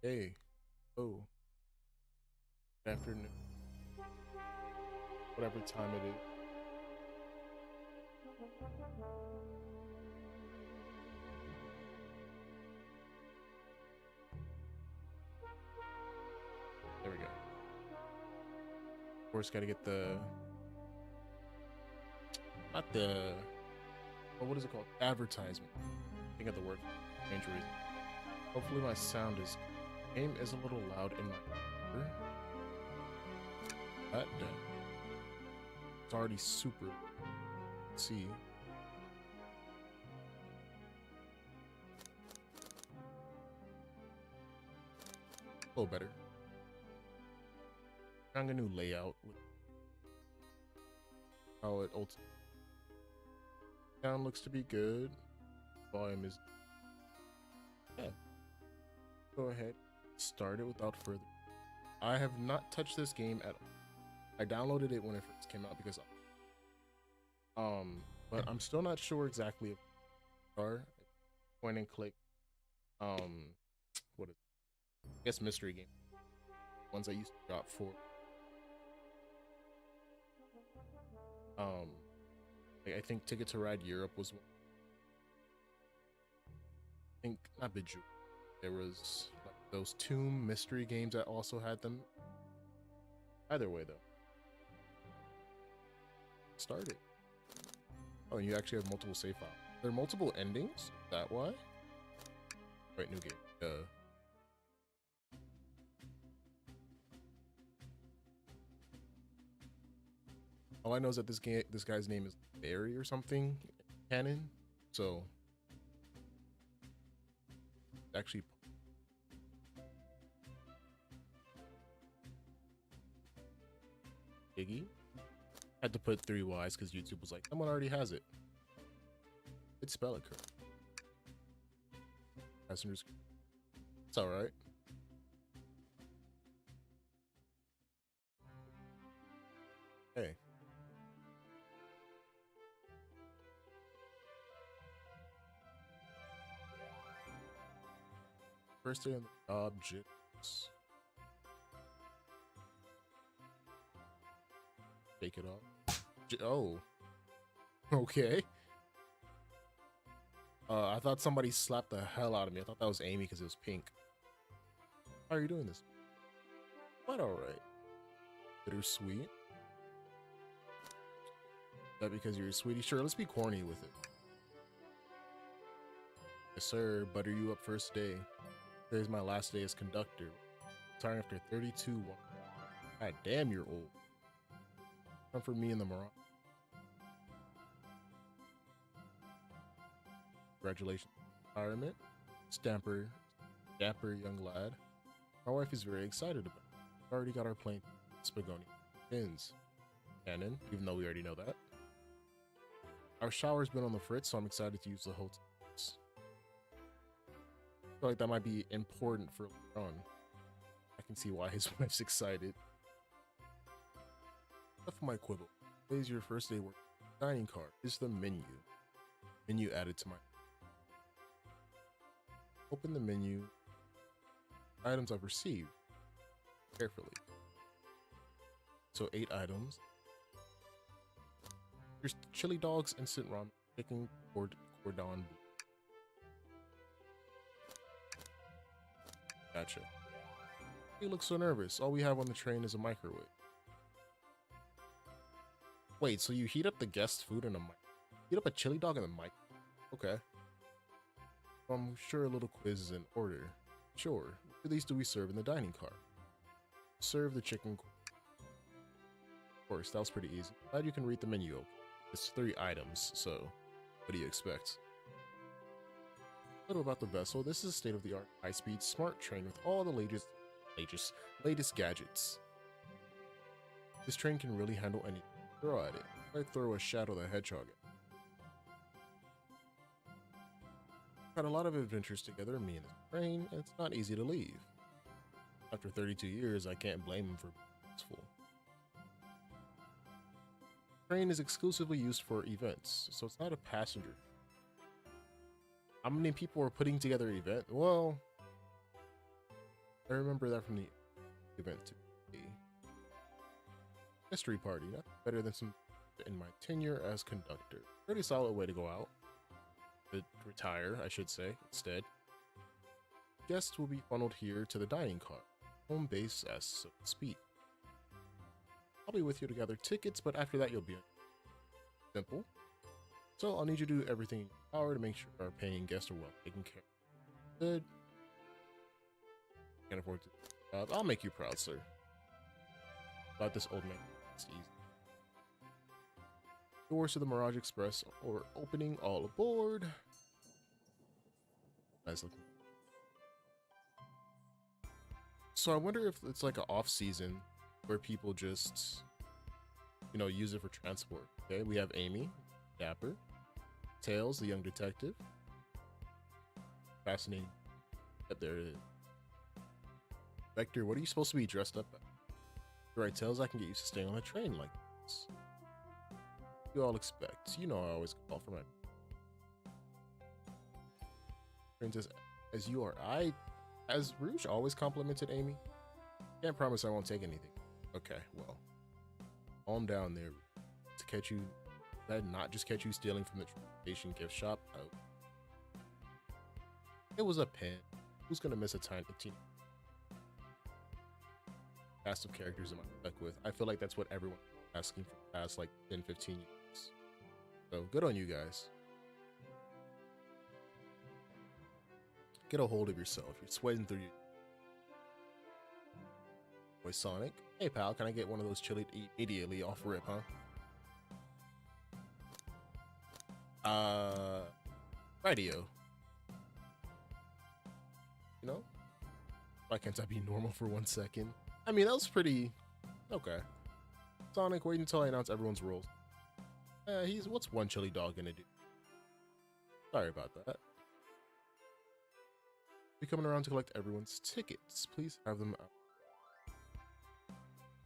Hey, oh, good afternoon, whatever time it is. There we go. course, gotta get the not the what is it called? Advertisement. I think of the word injuries. Hopefully my sound is game is a little loud in my ear. That it's already super. Let's see. A little better. Trying a new layout with how it ultimately sound looks to be good. Volume is Go ahead, start it without further. I have not touched this game at all. I downloaded it when it first came out because but I'm still not sure exactly if are point and click what is I guess mystery game ones I used to drop for I think Ticket to Ride Europe was one. I think not Biju. There was like those Tomb mystery games that also had them. Either way though. Start it. Oh, and you actually have multiple save files. There are multiple endings? Is that why? Right, new game. All I know is that this guy's name is Barry or something, canon. So, actually, Iggy had to put 3 Y's because YouTube was like, someone already has it. It's spell it correct. Passengers, it's all right. Hey. First day on the objects. Take it off. Oh. Okay. I thought somebody slapped the hell out of me. I thought that was Amy because it was pink. How are you doing this? But alright. Bittersweet. Is that because you're a sweetie? Sure, let's be corny with it. Yes, sir. Butter you up first day. Today's my last day as conductor. Retiring after 32. God damn, you're old. Time for me and the Moron. Congratulations. Retirement. Dapper young lad. My wife is very excited about it. We already got our plane. Spagoni. Fins. Cannon, even though we already know that. Our shower's been on the fritz, so I'm excited to use the hotel. I feel like that might be important for later on. I can see why his wife's excited. Enough of my quibble. Today's your first day work. Dining card is the menu. Menu added to my. Open the menu. Items I've received. Carefully. So 8 items. Here's chili dogs, instant ramen, chicken, cordon bleu. Gotcha. You look so nervous. All we have on the train is a microwave. Wait, so you heat up the guest food in a mic? Heat up a chili dog in a mic? Okay. I'm sure a little quiz is in order. Sure. What of these do we serve in the dining car? Serve the chicken. Of course, that was pretty easy. Glad you can read the menu. It's 3 items, so what do you expect? A little about the vessel. This is a state-of-the-art, high-speed, smart train with all the latest gadgets. This train can really handle anything. Throw at it. I throw a Shadow the Hedgehog at. Had a lot of adventures together, me and this train, and it's not easy to leave. After 32 years, I can't blame him for being peaceful. The train is exclusively used for events, so it's not a passenger. How many people are putting together an event? Well, I remember that from the event to be mystery party. Not better than some in my tenure as conductor. Pretty solid way to go out. To retire, I should say, instead. Guests will be funneled here to the dining car. Home base, as so to speak. I'll be with you to gather tickets, but after that you'll be simple. So I'll need you to do everything in your power to make sure our paying guests are well taken care of. Good. Can't afford to. I'll make you proud, sir. About this old man. It's easy. Doors to the Mirage Express are opening. All aboard. Nice looking. So I wonder if it's like an off season where people just, you know, use it for transport. Okay, we have Amy, Dapper, Tails, the young detective. Fascinating. Yep, there it is. Vector, what are you supposed to be dressed up as? Right, Tails, I can get used to staying on a train like this. You all expect. You know I always call for my princess as you are. As Rouge always complimented Amy. Can't promise I won't take anything. Okay, well. Calm down there. To catch you, that not just catch you stealing from the transportation gift shop. Oh. It was a pen. Who's gonna miss a tiny cast of characters am I stuck with? I feel like that's what everyone is asking for the past like 10, 15 years. So good on you guys. Get a hold of yourself. You're sweating through you. Boy Sonic. Hey pal, can I get one of those chili immediately off rip, huh? Radio. You know? Why can't I be normal for 1 second? I mean, that was pretty okay. Sonic, wait until I announce everyone's roles. What's one chili dog gonna do? Sorry about that. Be coming around to collect everyone's tickets. Please have them out.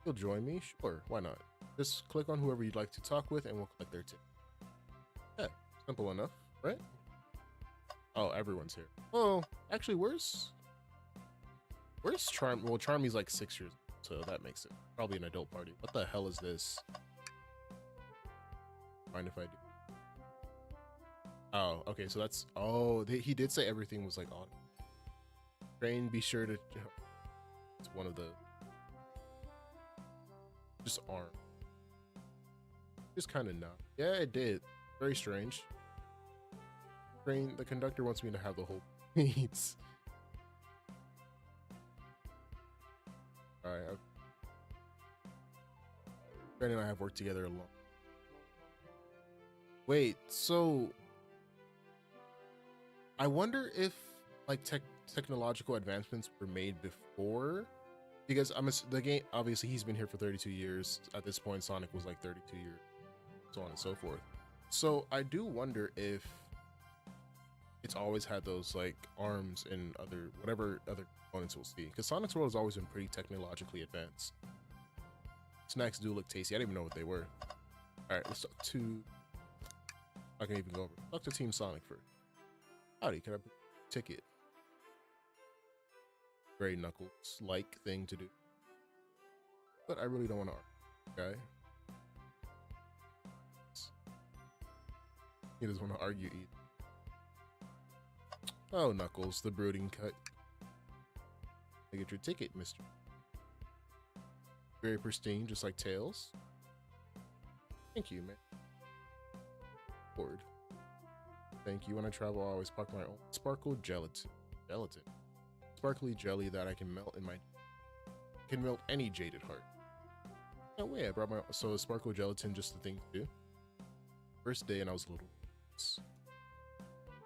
You'll join me? Sure, why not? Just click on whoever you'd like to talk with and we'll collect their ticket. Yeah, simple enough, right? Oh, everyone's here. Oh, actually, where's Charm? Well, Charmy's like 6 years old, so that makes it probably an adult party. What the hell is this? Mind if I do? Oh, okay, so that's... Oh, he did say everything was like on. Train, be sure to... It's one of the... Just arm. Just kind of not. Yeah, it did. Very strange. Train, the conductor wants me to have the whole needs. Alright. Train and I have worked together a lot. Wait, so... I wonder if, like, technological advancements were made before, because the game, obviously he's been here for 32 years. At this point, Sonic was like 32 years, so on and so forth. So I do wonder if it's always had those like arms and whatever other components we'll see, because Sonic's world has always been pretty technologically advanced. Snacks do look tasty. I didn't even know what they were. All right, let's talk to... I can even go over. Talk to Team Sonic first. Howdy, can I book a ticket? Very Knuckles-like thing to do. But I really don't want to argue, okay? He doesn't want to argue either. Oh, Knuckles, the brooding cut. I get your ticket, mister. Very pristine, just like Tails. Thank you, man. Board. Thank you. When I travel, I always pack my own sparkle gelatin. Sparkly jelly that I can melt can melt any jaded heart. No way, I brought my... So sparkle gelatin just the thing to do? First day and I was a little...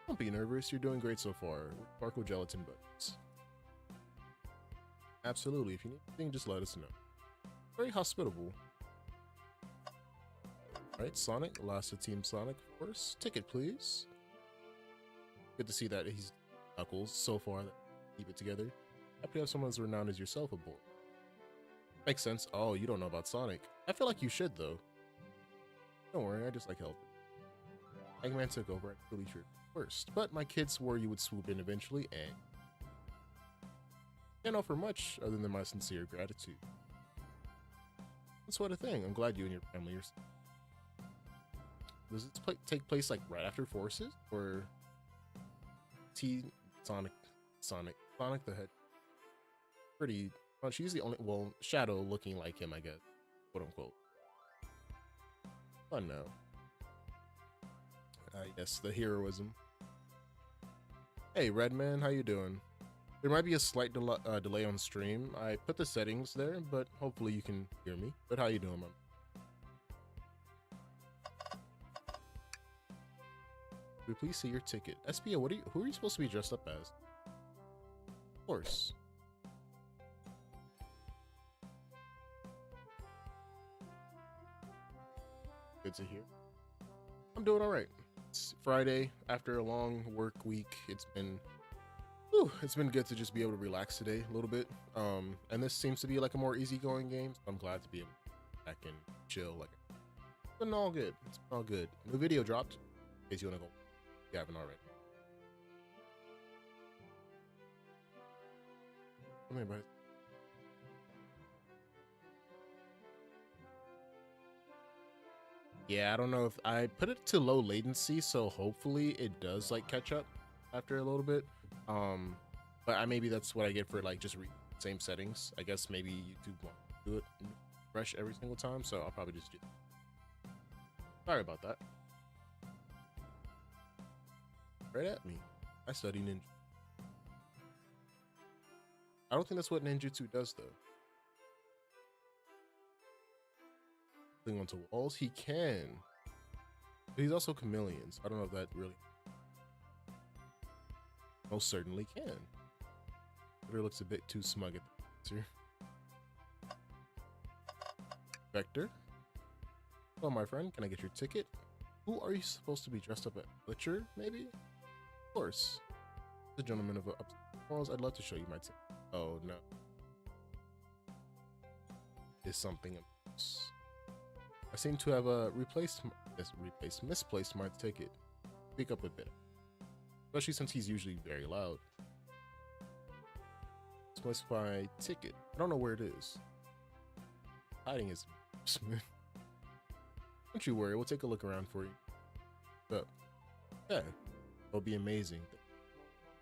Don't be nervous, you're doing great so far. Sparkle gelatin buttons. Absolutely, if you need anything, just let us know. Very hospitable. Alright, Sonic, last of Team Sonic, of course. Ticket, please. Good to see that he's Knuckles so far that keep it together. Happy to have someone as renowned as yourself aboard. Makes sense. Oh, you don't know about Sonic. I feel like you should, though. Don't worry, I just like helping. Eggman took over, I'm really sure first, but my kids swore you would swoop in eventually, and can't offer much other than my sincere gratitude. That's what a thing. I'm glad you and your family are... Does it take place like right after Forces, or Sonic the Hedgehog? Pretty much. He's the only, well, Shadow looking like him, I guess. quote unquote. Fun now. Yes, the heroism. Hey, Redman, how you doing? There might be a slight delay on stream. I put the settings there, but hopefully you can hear me. But how you doing, man? Could we please see your ticket? SPO, who are you supposed to be dressed up as? Of course. Good to hear. I'm doing all right. It's Friday after a long work week. It's been good to just be able to relax today a little bit. And this seems to be like a more easygoing game. So I'm glad to be able to back and chill. Like, it's been all good. It's been all good. New video dropped. In case you want to go, if you haven't already. Come here, buddy. Yeah, I don't know if I put it to low latency, so hopefully it does like catch up after a little bit. But maybe that's what I get for like just same settings. I guess maybe YouTube won't do it fresh every single time, so I'll probably just do that. Sorry about that. Right at me. I study ninja. I don't think that's what ninjutsu does though. Cling onto walls, he can. But he's also chameleon, so I don't know if that really most certainly can. It looks a bit too smug at the answer. Vector. Hello, my friend. Can I get your ticket? Who are you supposed to be dressed up at? Butcher, maybe? Of course. The gentleman of upstairs. I'd love to show you my ticket. Oh, no. Is something else. I seem to have misplaced my ticket. Speak up a bit. Especially since he's usually very loud. Misplaced my ticket. I don't know where it is. Hiding his Don't you worry, we'll take a look around for you. But yeah, it'll be amazing.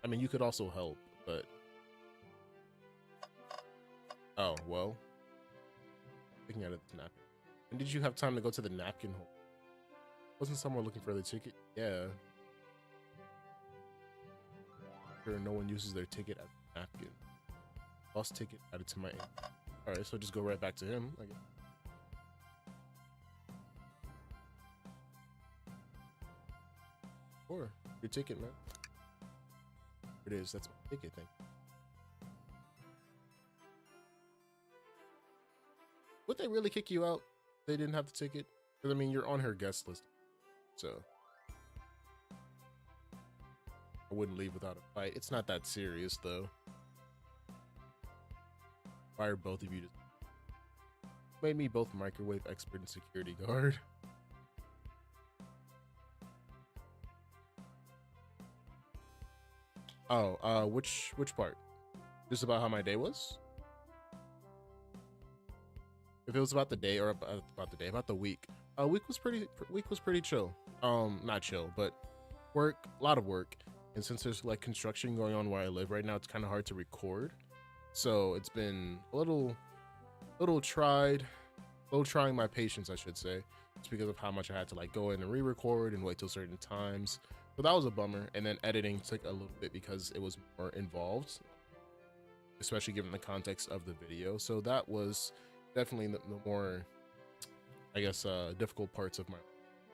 I mean, you could also help, but oh well. Looking at it, napkin. And did you have time to go to the napkin hole? Wasn't someone looking for the ticket? Yeah. Sure, no one uses their ticket as a napkin. Lost ticket added to my. All right, so just go right back to him. I guess. Or your ticket, man. Here it is. That's my ticket thing. Would they really kick you out? If they didn't have the ticket? Because I mean, you're on her guest list, so I wouldn't leave without a fight. It's not that serious, though. Why are both of you just made me both microwave expert and security guard? Oh, which part? Just about how my day was? If it was about the day or about the week. Week was pretty chill. Not chill, but work, a lot of work. And since there's like construction going on where I live right now, it's kind of hard to record. So it's been a little trying my patience, I should say. It's because of how much I had to like go in and re-record and wait till certain times. So that was a bummer. And then editing took a little bit because it was more involved, especially given the context of the video. So that was definitely the more, I guess, difficult parts of my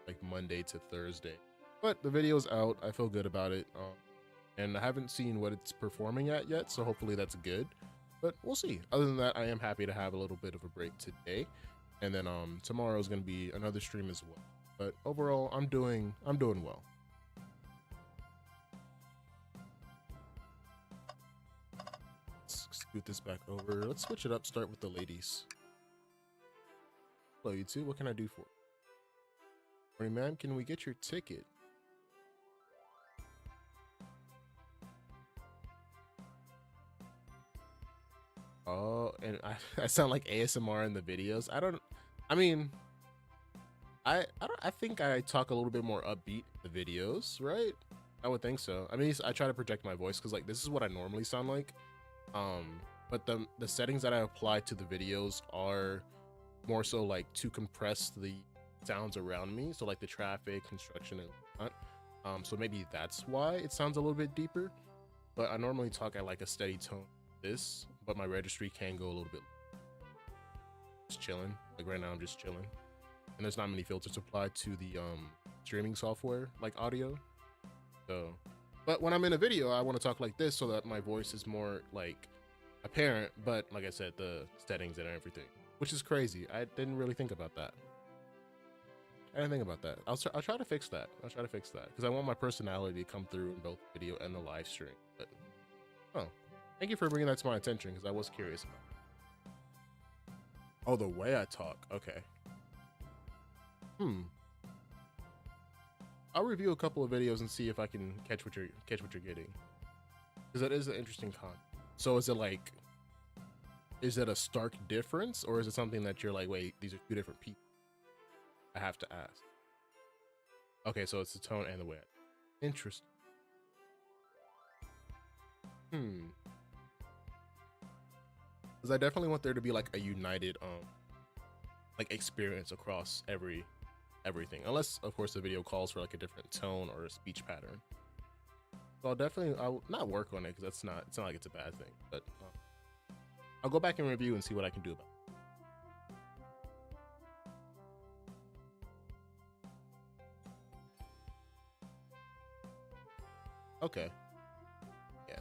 like Monday to Thursday. But the video's out. I feel good about it. And I haven't seen what it's performing at yet, so hopefully that's good. But we'll see. Other than that, I am happy to have a little bit of a break today. And then tomorrow is going to be another stream as well. But overall, I'm doing well. Let's scoot this back over. Let's switch it up. Start with the ladies. Hello, you two. What can I do for you? Morning, ma'am. Can we get your ticket? Oh, and I sound like ASMR in the videos. I think I talk a little bit more upbeat in the videos, right? I would think so. I mean, I try to project my voice because like this is what I normally sound like. But the settings that I apply to the videos are more so like to compress the sounds around me. So like the traffic, construction, and whatnot. So maybe that's why it sounds a little bit deeper. But I normally talk at like a steady tone this, but my registry can go a little bit just chilling. Like right now I'm just chilling. And there's not many filters applied to the streaming software like audio. So but when I'm in a video, I want to talk like this so that my voice is more like apparent, but like I said, the settings and everything, which is crazy. I didn't really think about that. I didn't think about that. I'll try to fix that. I'll try to fix that because I want my personality to come through in both video and the live stream. But oh, thank you for bringing that to my attention because I was curious about it. Oh, the way I talk. Okay. I'll review a couple of videos and see if I can catch what you're getting, because that is an interesting concept. So is it like, is it a stark difference, or is it something that you're like, wait, these are two different people? I have to ask. Okay, so it's the tone and the way. Interesting. Because I definitely want there to be like a united like experience across everything, unless of course the video calls for like a different tone or a speech pattern. So I'll not work on it because it's not like it's a bad thing, but I'll go back and review and see what I can do about it. Okay. Yeah.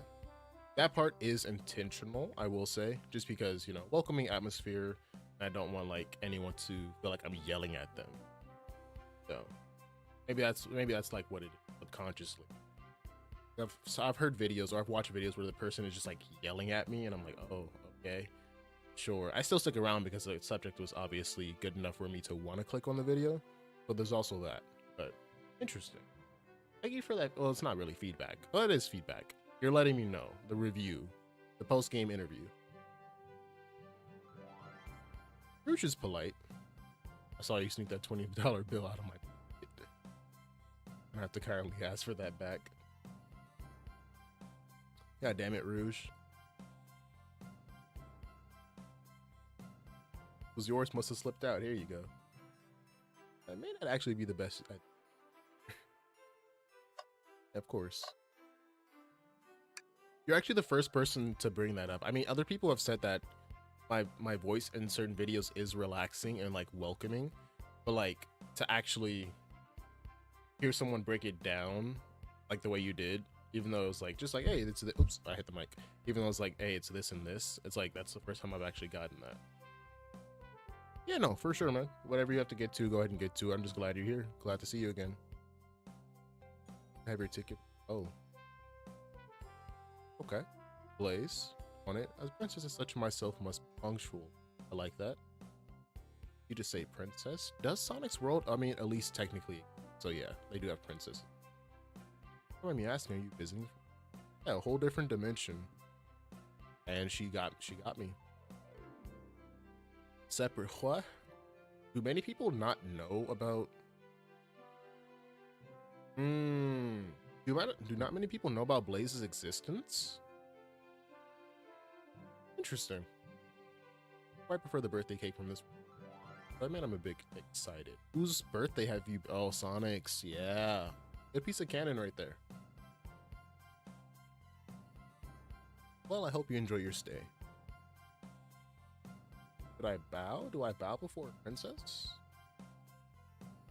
That part is intentional, I will say, just because, you know, welcoming atmosphere. I don't want like anyone to feel like I'm yelling at them. So maybe that's like what it is subconsciously. I've heard videos, or I've watched videos where the person is just like yelling at me and I'm like, oh, okay, sure. I still stick around because the subject was obviously good enough for me to want to click on the video, but there's also that. But interesting. Thank you for that. Well, it's not really feedback. Well, it is feedback. You're letting me know. The review. The post-game interview. Rouge is polite. I saw you sneak that $20 bill out of my pocket. I have to kindly ask for that back. God damn it, Rouge. Was yours must have slipped out. Here you go. That may not actually be the best. Of course. You're actually the first person to bring that up. I mean, other people have said that my voice in certain videos is relaxing and like welcoming, but like to actually hear someone break it down like the way you did, even though it was like just like, hey, it's the oops, I hit the mic. Even though it's like, hey, it's this and this. It's like that's the first time I've actually gotten that. Yeah, no, for sure, man. Whatever you have to get to, go ahead and get to. I'm just glad you're here. Glad to see you again. Have your ticket. Oh. Okay. Blaze on it. As princess as such, myself must be punctual. I like that. You just say princess. Does Sonic's World? I mean, at least technically. So yeah, they do have princesses. Don't mind me asking, are you visiting? Yeah, a whole different dimension. And she got me. Separate what? Do many people not know about? Do not many people know about Blaze's existence? Interesting. I prefer the birthday cake from this. But man, I'm a bit excited. Whose birthday have you? Oh, Sonic's. Yeah. Good piece of canon right there. Well, I hope you enjoy your stay. Should I bow? Do I bow before a princess?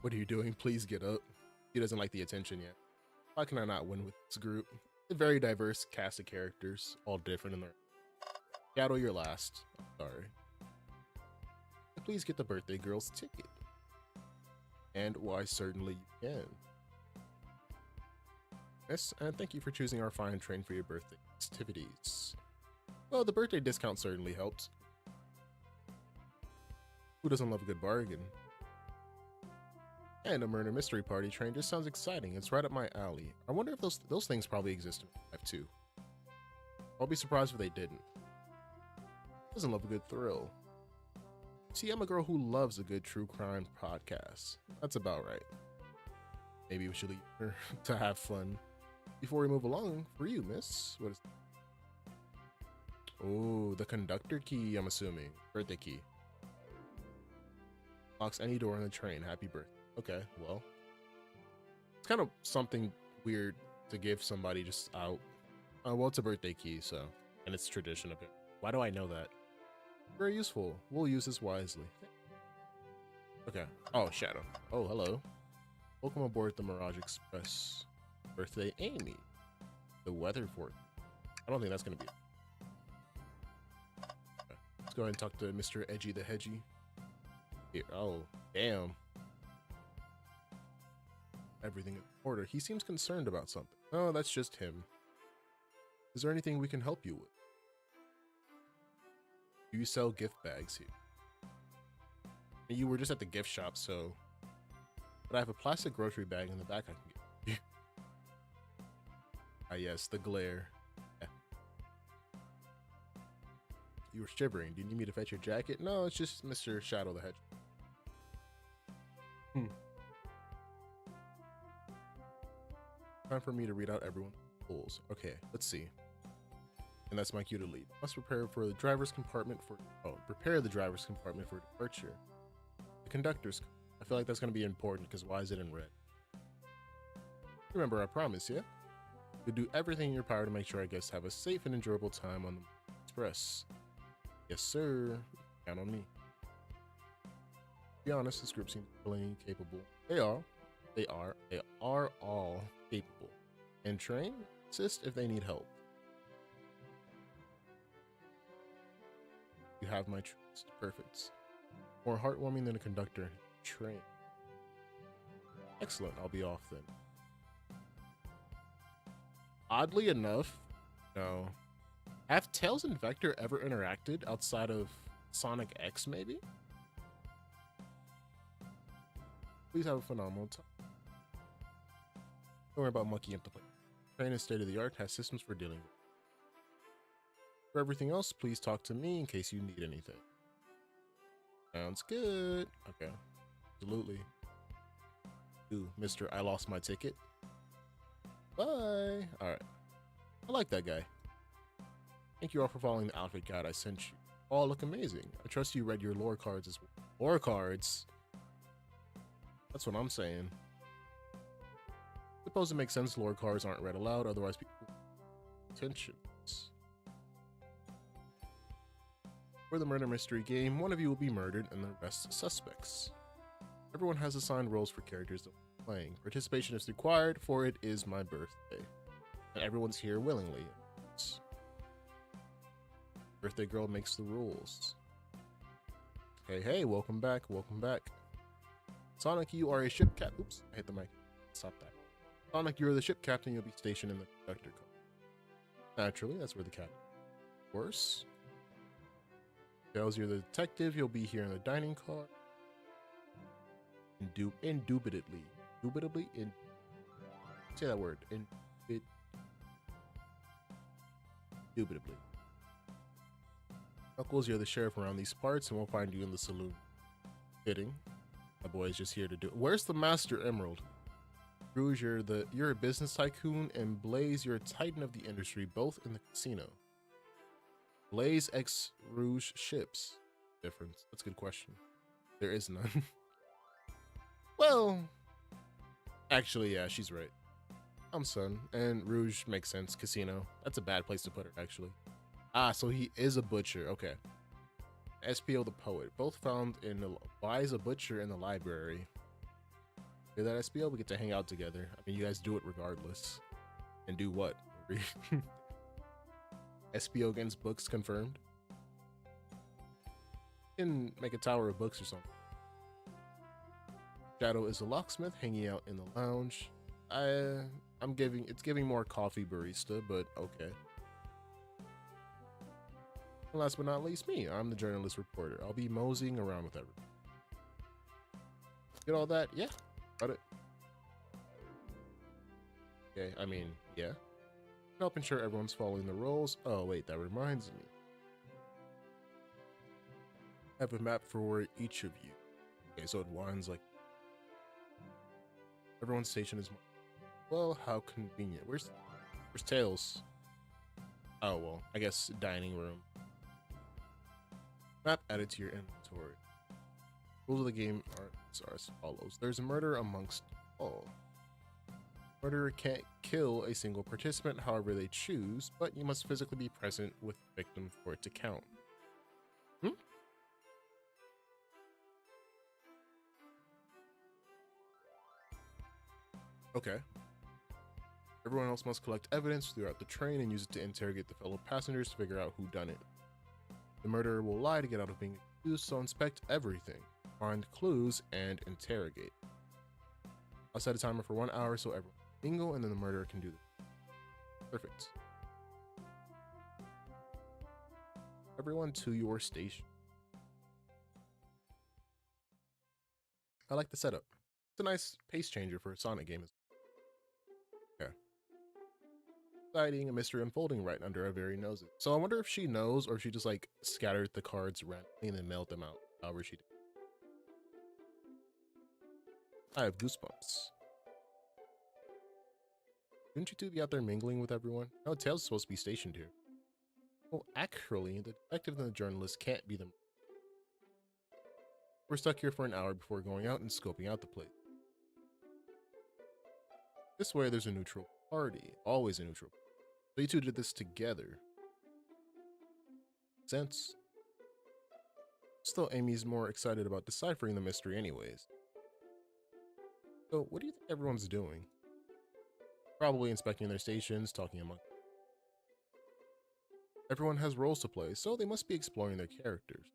What are you doing? Please get up. He doesn't like the attention yet. Why can I not win with this group? A very diverse cast of characters, all different in their... Shadow, you're last. I'm sorry. Please get the birthday girl's ticket. And why certainly you can. Yes, and thank you for choosing our fine train for your birthday festivities. Well, the birthday discount certainly helped. Who doesn't love a good bargain? And a murder mystery party train just sounds exciting. It's right up my alley. I wonder if those things probably exist in real life too. I'll be surprised if they didn't. Doesn't love a good thrill. See, I'm a girl who loves a good true crime podcast. That's about right. Maybe we should leave her to have fun. Before we move along, for you, miss. What is... Oh, the conductor key, I'm assuming. Birthday key. Locks any door on the train. Happy birthday. Okay, well, it's kind of something weird to give somebody just out. Well, it's a birthday key, so, and it's tradition of it. Why do I know that? Very useful. We'll use this wisely. Okay. Oh, Shadow. Oh, hello. Welcome aboard the Mirage Express. Birthday Amy. The weather fort. I don't think that's going to be it. Okay. Let's go ahead and talk to Mr. Edgy the Hedgy. Here. Oh, damn. Everything in order. He seems concerned about something. Oh, that's just him. Is there anything we can help you with? Do you sell gift bags here? You were just at the gift shop, so... But I have a plastic grocery bag in the back I can get you. Ah, yes, the glare. Yeah. You were shivering. Do you need me to fetch your jacket? No, it's just Mr. Shadow the Hedgehog. Time for me to read out everyone's rules. Okay, let's see. And that's my cue to lead. Must prepare for the driver's compartment for... Oh, prepare the driver's compartment for departure. The conductor's... I feel like that's going to be important because why is it in red? Remember our promise, yeah? You'll do everything in your power to make sure our guests have a safe and enjoyable time on the Express. Yes, sir. Count on me. To be honest, this group seems willing and capable. They are all capable. And train, assist if they need help. You have my trust. Perfect. More heartwarming than a conductor. Train. Excellent. I'll be off then. Oddly enough, no. Have Tails and Vector ever interacted outside of Sonic X, maybe? Please have a phenomenal time. Don't worry about Monkey Up the Plate. Train is state of the art, has systems for dealing with. For everything else, please talk to me in case you need anything. Sounds good. Okay. Absolutely. Ooh, Mr. I lost my ticket. Bye. Alright. I like that guy. Thank you all for following the outfit guide I sent you. All look amazing. I trust you read your lore cards as well. Lore cards? That's what I'm saying. Suppose it makes sense lore cards aren't read aloud, otherwise people... Attentions. For the murder mystery game, one of you will be murdered and the rest suspects. Everyone has assigned roles for characters that we're playing. Participation is required, for it is my birthday. And everyone's here willingly. Birthday girl makes the rules. Hey, hey, welcome back, welcome back. Sonic, you are a ship cap. Oops, I hit the mic. Stop that. Sonic, you're the ship captain. You'll be stationed in the conductor car. Naturally, that's where the captain is. Worse. Tails, you're the detective. You'll be here in the dining car. Indubitably. Say that word. Indubitably. Knuckles, you're the sheriff around these parts, and we'll find you in the saloon. Fitting. My boy's just here to do it. Where's the Master Emerald? Rouge, you're a business tycoon, and Blaze, you're a titan of the industry, both in the casino. Blaze x Rouge ships. Difference. That's a good question. There is none. Well, actually, yeah, she's right. I'm Sun, and Rouge makes sense. Casino. That's a bad place to put her, actually. Ah, so he is a butcher. Okay. SPO the poet. Both found in the... Why is a butcher in the library? Hear that, SPO? We get to hang out together. I mean, you guys do it regardless. And do what? SPO against books confirmed. Can make a tower of books or something. Shadow is a locksmith hanging out in the lounge. It's giving more coffee barista, but okay. And last but not least, me. I'm the journalist reporter. I'll be moseying around with everyone. Get all that? Yeah. Got it. Okay, I mean, yeah. Help ensure everyone's following the rules. Oh, wait, that reminds me. I have a map for each of you. Okay, so it winds like... Everyone's station is... Well, how convenient. Where's Tails? Oh, well, I guess dining room. Map added to your inventory. Rules of the game are as follows. There's murder amongst all. Murderer can't kill a single participant however they choose, but you must physically be present with the victim for it to count. Okay. Everyone else must collect evidence throughout the train and use it to interrogate the fellow passengers to figure out who done it. The murderer will lie to get out of being accused, so inspect everything, find clues, and interrogate. I'll set a timer for 1 hour so everyone can mingle, and then the murderer can do this. Perfect. Everyone to your station. I like the setup. It's a nice pace changer for a Sonic game. Okay. Exciting, a mystery unfolding right under our very noses. So I wonder if she knows, or if she just like scattered the cards randomly and then mailed them out. However she did. I have goosebumps. Shouldn't you two be out there mingling with everyone? No, Tails is supposed to be stationed here. Well, actually, the detective and the journalist can't be them. We're stuck here for an hour before going out and scoping out the place. This way, there's a neutral party. Always a neutral party. So you two did this together. Sense. Still, Amy's more excited about deciphering the mystery anyways. So, what do you think everyone's doing? Probably inspecting their stations, talking among them. Everyone has roles to play, so they must be exploring their characters.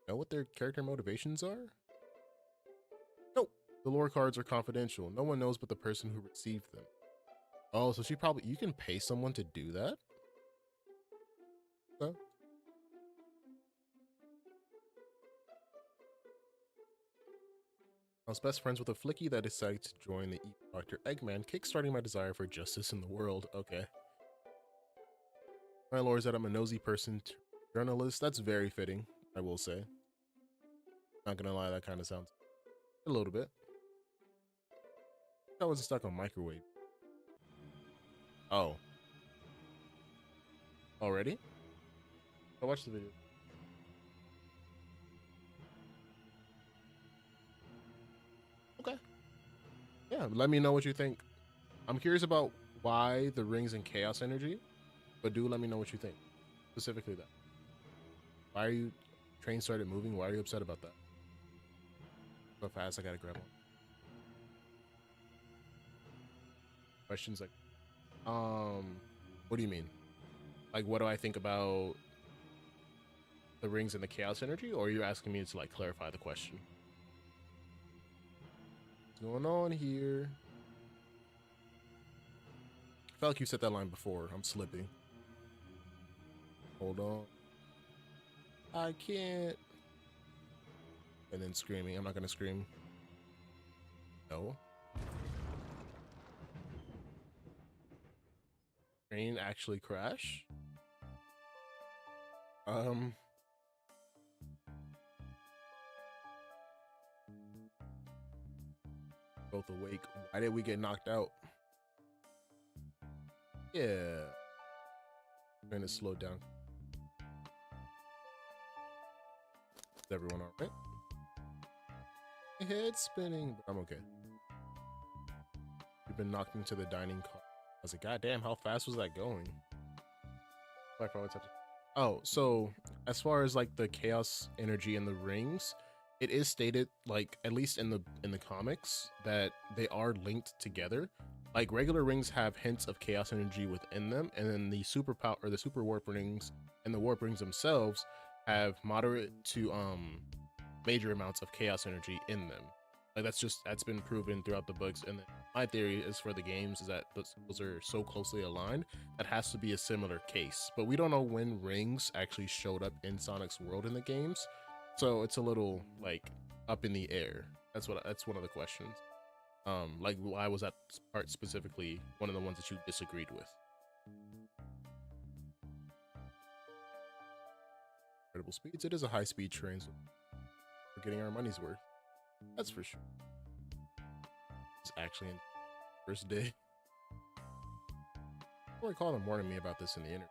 Know what their character motivations are? Nope. The lore cards are confidential. No one knows but the person who received them. Oh, so you can pay someone to do that? So, I was best friends with a flicky that decided to join the evil Dr. Eggman, kickstarting my desire for justice in the world. Okay. My lore is that I'm a nosy person, journalist. That's very fitting, I will say. Not gonna lie, that kind of sounds a little bit. I wasn't stuck on microwave. Oh. Already? I'll watch the video. Okay. Yeah, let me know what you think. I'm curious about why the rings and chaos energy, but do let me know what you think. Specifically that. Why are you train started moving? Why are you upset about that? So fast, I gotta grab one. Questions like, what do you mean? Like, what do I think about the rings and the chaos energy? Or are you asking me to like clarify the question? What's going on here? I felt like you said that line before. I'm slipping. Hold on. I can't. And then screaming. I'm not gonna scream. No. Train actually crash? Both awake. Why did we get knocked out? Yeah. Trying to slow down. Is everyone alright? My head's spinning, but I'm okay. We've been knocked into the dining car. I was like, God damn, how fast was that going? Oh, so as far as like the chaos energy and the rings, it is stated, like at least in the comics, that they are linked together. Like regular rings have hints of chaos energy within them, and then the super warp rings and the warp rings themselves have moderate to major amounts of chaos energy in them. Like that's been proven throughout the books, and my theory is for the games is that those are so closely aligned that has to be a similar case. But we don't know when rings actually showed up in Sonic's world in the games, so it's a little like up in the air. That's one of the questions. Like why was that part specifically one of the ones that you disagreed with? Incredible speeds. It is a high-speed train, so we're getting our money's worth. That's for sure. It's actually in first day. I recall them warning me about this in the internet.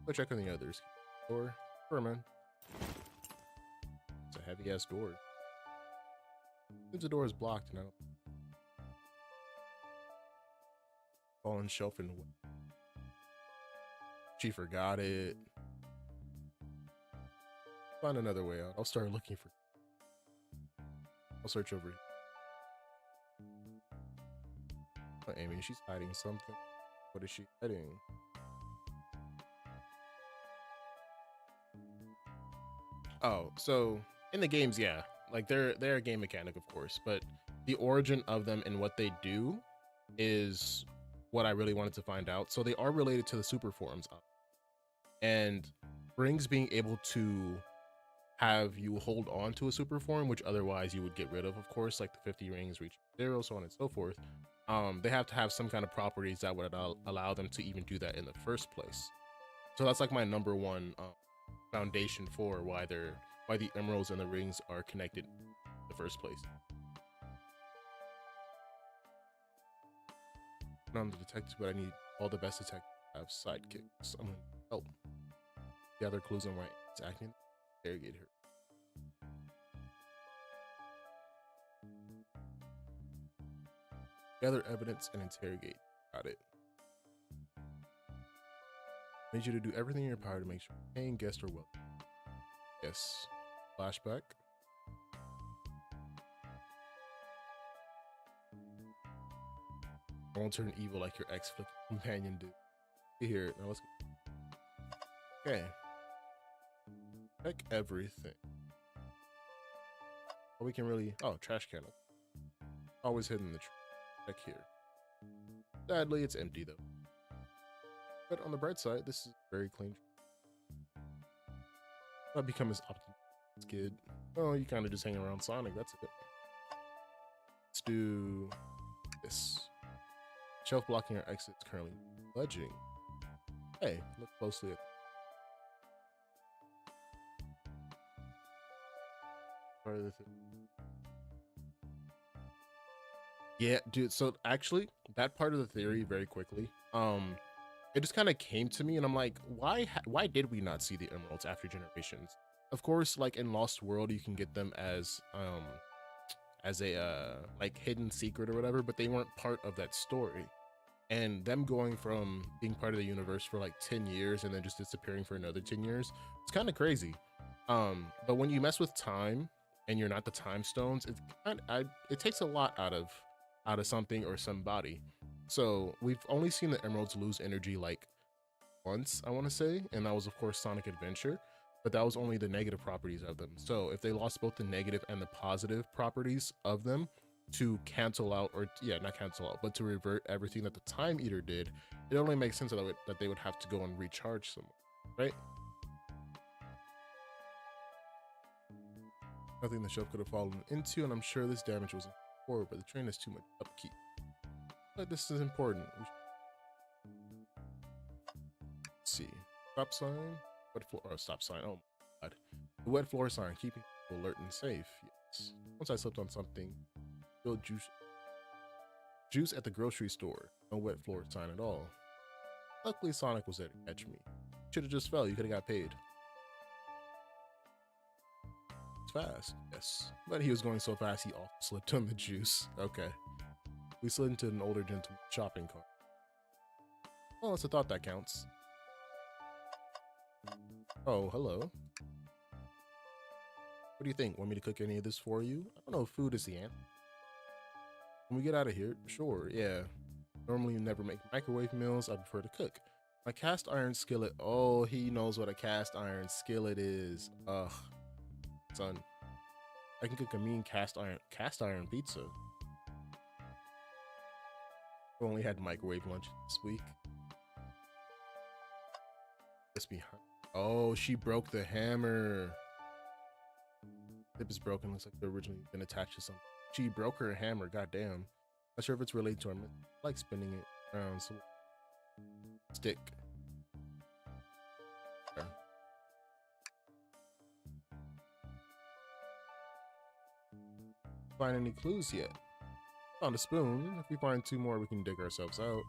Go check on the others. Or Furman. heavy ass door. Since the door is blocked now. Fallen shelf and she forgot it. Find another way out. I'll start looking for. I'll search over here. Oh, Amy, she's hiding something. What is she hiding? Oh, so in the games, yeah, like they're a game mechanic, of course, but the origin of them and what they do is what I really wanted to find out. So they are related to the super forms, and rings being able to have you hold on to a super form, which otherwise you would get rid of course, like the 50 rings reach 0, so on and so forth. They have to have some kind of properties that would allow them to even do that in the first place. So that's like my number one foundation for why the emeralds and the rings are connected in the first place. I'm the detective, but I need all the best detectives to have sidekicks. I'm gonna help gather clues on why it's acting. Interrogate her. Gather evidence and interrogate. Got it. I need you to do everything in your power to make sure paying guests are well. Yes. Flashback. I won't turn evil like your ex-flick companion did. Here, now let's go. Okay. Check everything. Oh, we can really. Oh, trash can. Always hidden in the trash. Check here. Sadly, it's empty though. But on the bright side, this is very clean. I've become as optimistic as kid. Oh, you kind of just hang around Sonic. That's it. Let's do this. Shelf blocking our exit is currently budging. Hey, look closely at. Yeah, dude. So actually, that part of the theory, very quickly, it just kind of came to me, and I'm like, why did we not see the emeralds after generations? Of course, like in Lost World, you can get them as a like hidden secret or whatever, but they weren't part of that story. And them going from being part of the universe for like 10 years and then just disappearing for another 10 years, it's kind of crazy. But when you mess with time and you're not the time stones, it takes a lot out of something or somebody. So we've only seen the emeralds lose energy like once, I want to say, and that was of course Sonic Adventure, but that was only the negative properties of them. So if they lost both the negative and the positive properties of them to cancel out, or yeah, not cancel out, but to revert everything that the Time Eater did, it only makes sense that they would have to go and recharge somewhere, right? Nothing the shelf could have fallen into, and I'm sure this damage wasn't forward, but the train has too much upkeep. But this is important. Let's see. Stop sign, wet floor, or stop sign. Oh my god, the wet floor sign, keeping people alert and safe. Yes. Once I slipped on something. Spilled juice at the grocery store. No wet floor sign at all. Luckily, Sonic was there to catch me. Should have just fell. You could have got paid. It's fast, yes, but he was going so fast he also slipped on the juice. Okay. We slid into an older gentleman's shopping cart. Well, it's a thought that counts. Oh, hello. What do you think? Want me to cook any of this for you? I don't know if food is the answer. When we get out of here, sure, yeah. Normally you never make microwave meals, I prefer to cook. My cast iron skillet, oh, he knows what a cast iron skillet is. Ugh, son. I can cook a mean cast iron pizza. I only had microwave lunch this week. This behind. Oh, she broke the hammer. Tip is broken. Looks like they're originally been attached to something. She broke her hammer. Goddamn. Not sure if it's related to her. I like spinning it around. So stick. Okay. Find any clues yet? Found a spoon. If we find 2 more, we can dig ourselves out.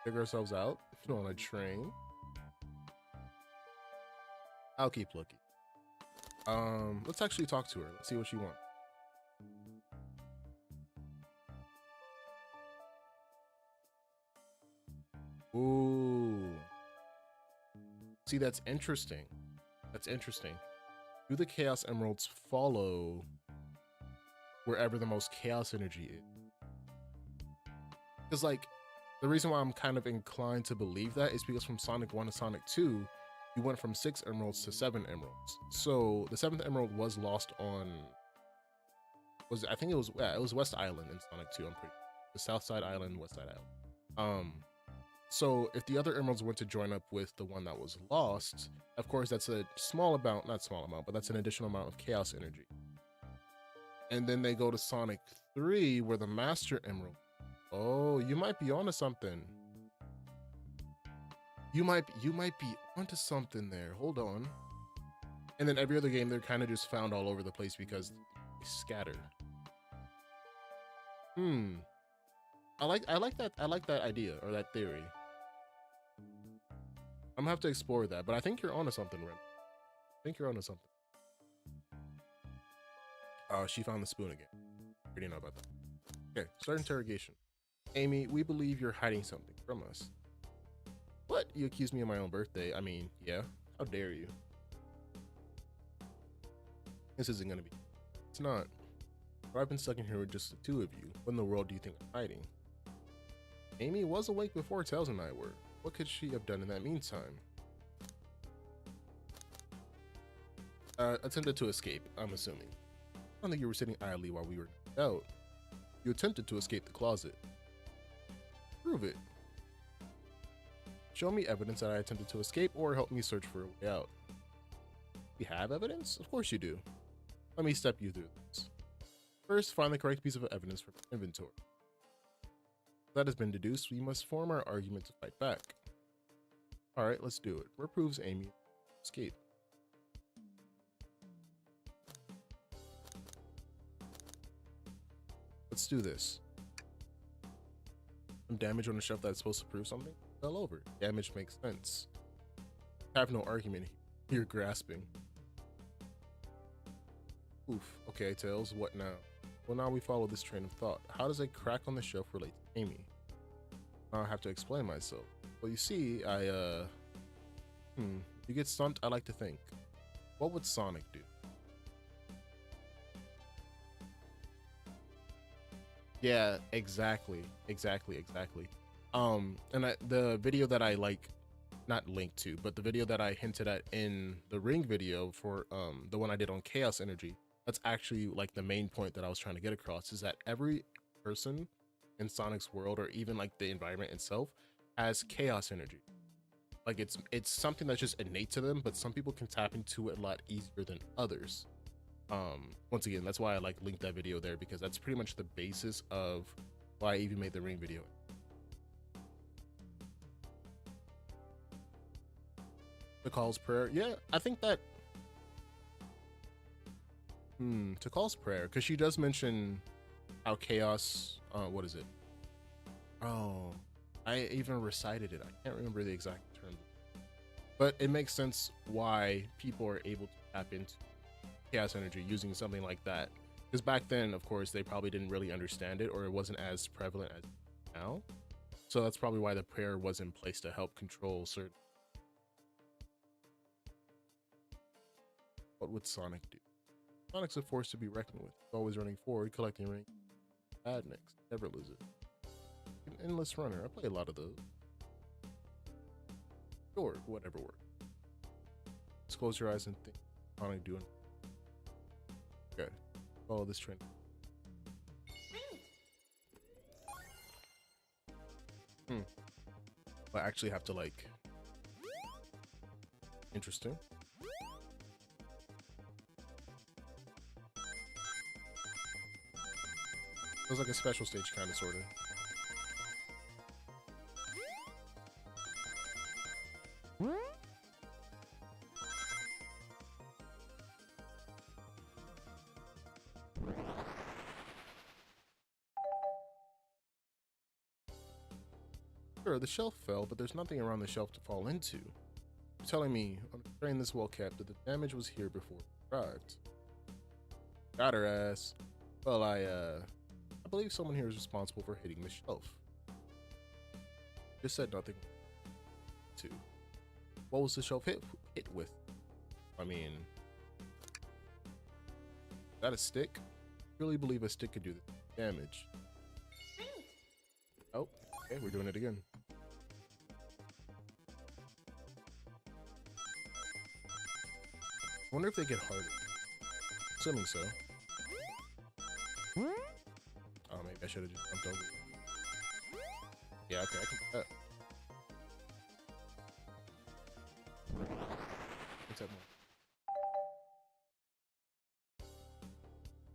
Dig ourselves out on a train. I'll keep looking. Let's actually talk to her. Let's see what she wants. Ooh. See, that's interesting. That's interesting. Do the Chaos Emeralds follow wherever the most Chaos energy is? Because, like, the reason why I'm kind of inclined to believe that is because from Sonic 1 to Sonic 2, you went from 6 emeralds to 7 emeralds. So the 7th emerald was lost on, I think it was West Island in Sonic 2, I'm pretty, the South Side Island, West Side Island. So if the other emeralds went to join up with the one that was lost, of course that's a small amount, not small amount, but that's an additional amount of chaos energy. And then they go to Sonic 3 where the Master Emerald. Oh, you might be onto something. You might be onto something there. Hold on. And then every other game they're kind of just found all over the place because they scatter. I like that idea or that theory. I'm gonna have to explore that, but I think you're onto something, Ren. I think you're onto something. Oh, she found the spoon again. Already know about that. Okay, start interrogation. Amy, we believe you're hiding something from us. What? You accused me of my own birthday? I mean, yeah. How dare you? This isn't gonna be. It's not. But I've been stuck in here with just the two of you. What in the world do you think I'm hiding? Amy was awake before Tails and I were. What could she have done in that meantime? Attempted to escape, I'm assuming. I don't think you were sitting idly while we were out. You attempted to escape the closet. Prove it. Show me evidence that I attempted to escape or help me search for a way out. You have evidence? Of course you do. Let me step you through this. First, find the correct piece of evidence from your inventory. That has been deduced, we must form our argument to fight back. Alright, let's do it. Where proves Amy escape? Let's do this. Some damage on the shelf that's supposed to prove something? Fell over. Damage makes sense. I have no argument here. You're grasping. Oof. Okay, Tails, what now? Well, now we follow this train of thought. How does a crack on the shelf relate to Amy? I'll have to explain myself. Well, you see, you get stumped, I like to think. What would Sonic do? Yeah, exactly. The video that I not linked to, but the video that I hinted at in the ring video for the one I did on chaos energy, that's actually like the main point that I was trying to get across, is that every person in Sonic's world, or even like the environment itself, has chaos energy. Like it's something that's just innate to them, but some people can tap into it a lot easier than others. Once again, that's why I like linked that video there, because that's pretty much the basis of why I even made the ring video. Tikal's prayer, yeah, I think that Tikal's prayer, because she does mention how chaos, what is it? Oh, I even recited it. I can't remember the exact term, but it makes sense why people are able to tap into chaos energy using something like that, because back then, of course, they probably didn't really understand it, or it wasn't as prevalent as now. So that's probably why the prayer was in place, to help control certain. What would Sonic do? Sonic's a force to be reckoned with. Always running forward, collecting rank. Bad next, never lose it. An endless runner. I play a lot of those. Sure, whatever works. Just close your eyes and think. Sonic doing. Okay, follow this trend. I actually have to like. Interesting. It was like a special stage, kind of, sort of. Sure, the shelf fell, but there's nothing around the shelf to fall into. You're telling me, on a train this well kept, that the damage was here before Right. Got her ass. Well, I believe someone here is responsible for hitting the shelf. Just said nothing to. What was the shelf hit with? I mean, is that a stick? I really believe a stick could do the damage. Oh, okay, we're doing it again. I wonder if they get harder. Assuming so. Oh, maybe I should have just jumped over. Yeah, okay, I can do that. Let's have more.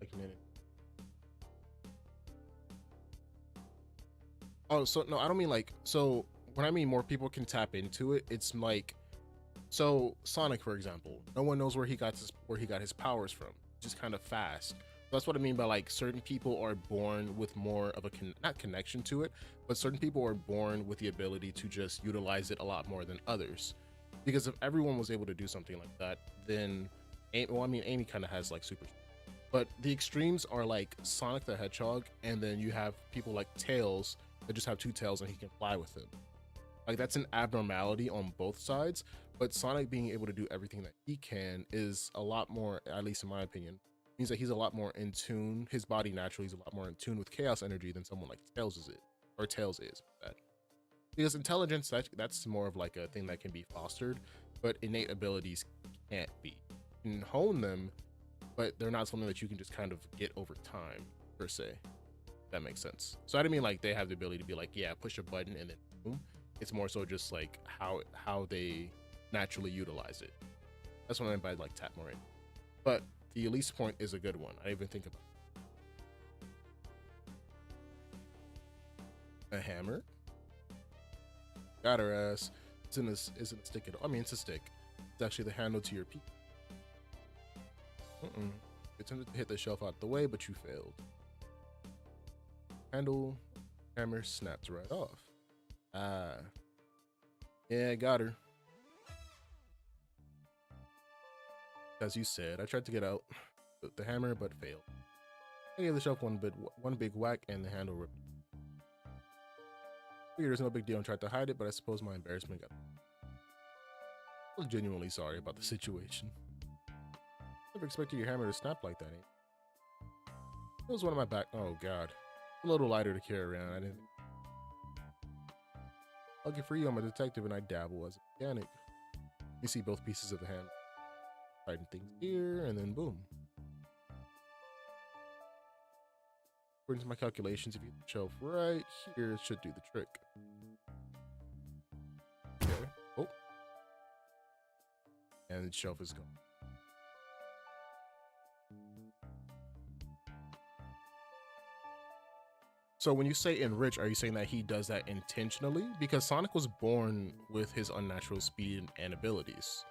Like a minute. Oh, so no, I don't mean like, so when I mean more people can tap into it, it's like, so Sonic, for example, no one knows where he got his powers from. Just kind of fast. That's what I mean by like certain people are born with more of a not connection to it, but certain people are born with the ability to just utilize it a lot more than others. Because if everyone was able to do something like that, then well, I mean, Amy kind of has like super, but the extremes are like Sonic the Hedgehog, and then you have people like Tails that just have two tails and he can fly with them. Like that's an abnormality on both sides, but Sonic being able to do everything that he can is a lot more, at least in my opinion, means that he's a lot more in tune. His body naturally is a lot more in tune with chaos energy than someone like Tails is, Tails is. Because intelligence, that's more of like a thing that can be fostered, but innate abilities can't be. You can hone them, but they're not something that you can just kind of get over time, per se. That makes sense. So I didn't mean like they have the ability to be like, yeah, push a button and then boom. It's more so just like how they naturally utilize it. That's what I meant by like tap more in. But the Elise point is a good one. I didn't even think about it. A hammer. Got her ass. Isn't a stick at all. I mean, it's a stick. It's actually the handle to your peak. You attempted to hit the shelf out the way, but you failed. Handle, hammer snapped right off. Ah. Yeah, got her. As you said, I tried to get out with the hammer, but failed. I gave the shelf one big whack, and the handle ripped. Figured there's no big deal and tried to hide it, but I suppose my embarrassment got. I was genuinely sorry about the situation. Never expected your hammer to snap like that, ain't it? It was one of my back. Oh god, a little lighter to carry around. I didn't. Lucky for you, I'm a detective and I dabble as a mechanic. You see both pieces of the handle. Tighten things here, and then boom. According to my calculations, if you hit the shelf right here, it should do the trick. Okay. Oh. And the shelf is gone. So when you say enrich, are you saying that he does that intentionally? Because Sonic was born with his unnatural speed and abilities.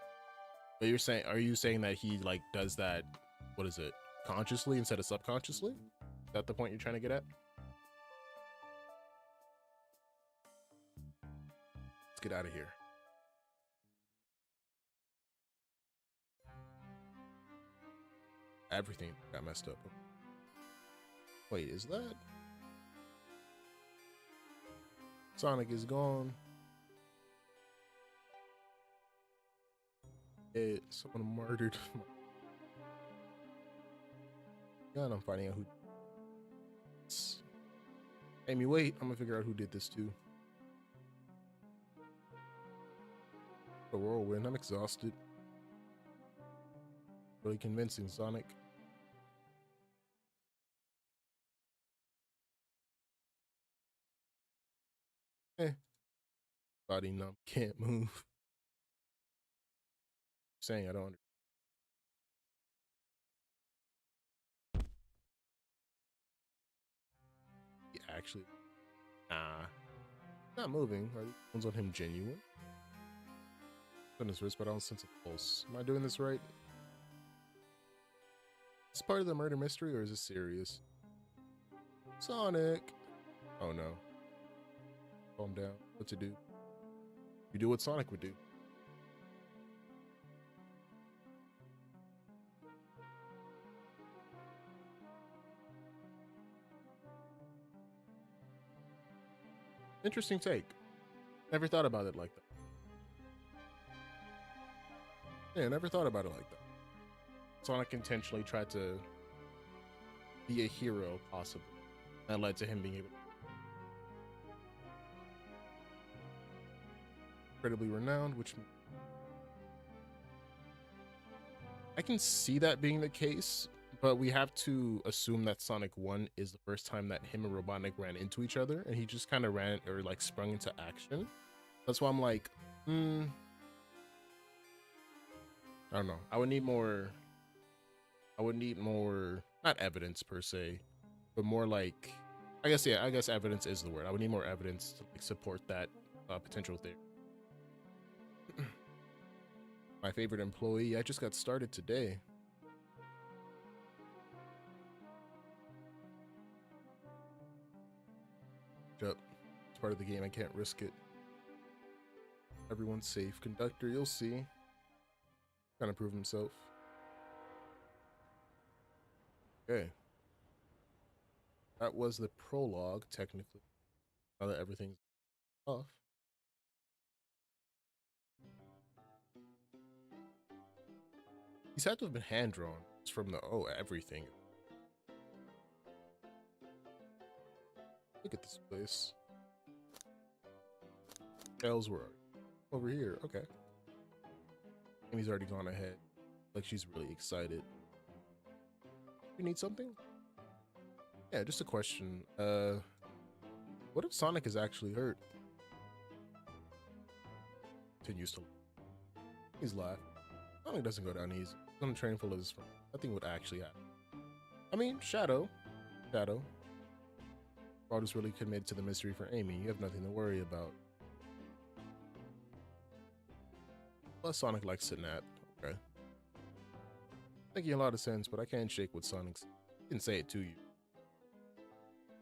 But are you saying that he like does that, what is it, consciously instead of subconsciously? Is that the point you're trying to get at? Let's get out of here. Everything got messed up. Wait, is that? Sonic is gone. Someone murdered my gun. I'm finding out who. Amy, wait. I'm gonna figure out who did this too. A whirlwind. I'm exhausted. Really convincing, Sonic. Body numb. Can't move. Saying I don't. Yeah, actually, nah. Not moving. Are the ones on him genuine? On his wrist, but I don't sense a pulse. Am I doing this right? Is this part of the murder mystery, or is this serious? Sonic! Oh no. Calm down. What to do? You do what Sonic would do. Interesting take. Never thought about it like that. Yeah, never thought about it like that. Sonic intentionally tried to be a hero, possibly. That led to him being able to incredibly renowned, which I can see that being the case, but we have to assume that Sonic 1 is the first time that him and Robotnik ran into each other, and he just kind of ran or like sprung into action. That's why I'm like, I don't know. I would need more, not evidence per se, but more like, I guess evidence is the word. I would need more evidence to like support that potential theory. My favorite employee, I just got started today. Yep, it's part of the game. I can't risk it. Everyone's safe. Conductor, you'll see. Trying to prove himself. Okay. That was the prologue, technically. Now that everything's off. These had to have been hand drawn. It's from the everything. Look at this place. Ellsworth. Over here. Okay. And he's already gone ahead. Like she's really excited. You need something? Yeah, just a question. What if Sonic is actually hurt? Continues to. He's laughing. Sonic doesn't go down easy. He's on a train full of his friends. Nothing would actually happen. I mean, Shadow. All just really committed to the mystery for Amy. You have nothing to worry about. Plus, Sonic likes to nap. Okay. Making a lot of sense, but I can't shake what Sonic's. I didn't say it to you.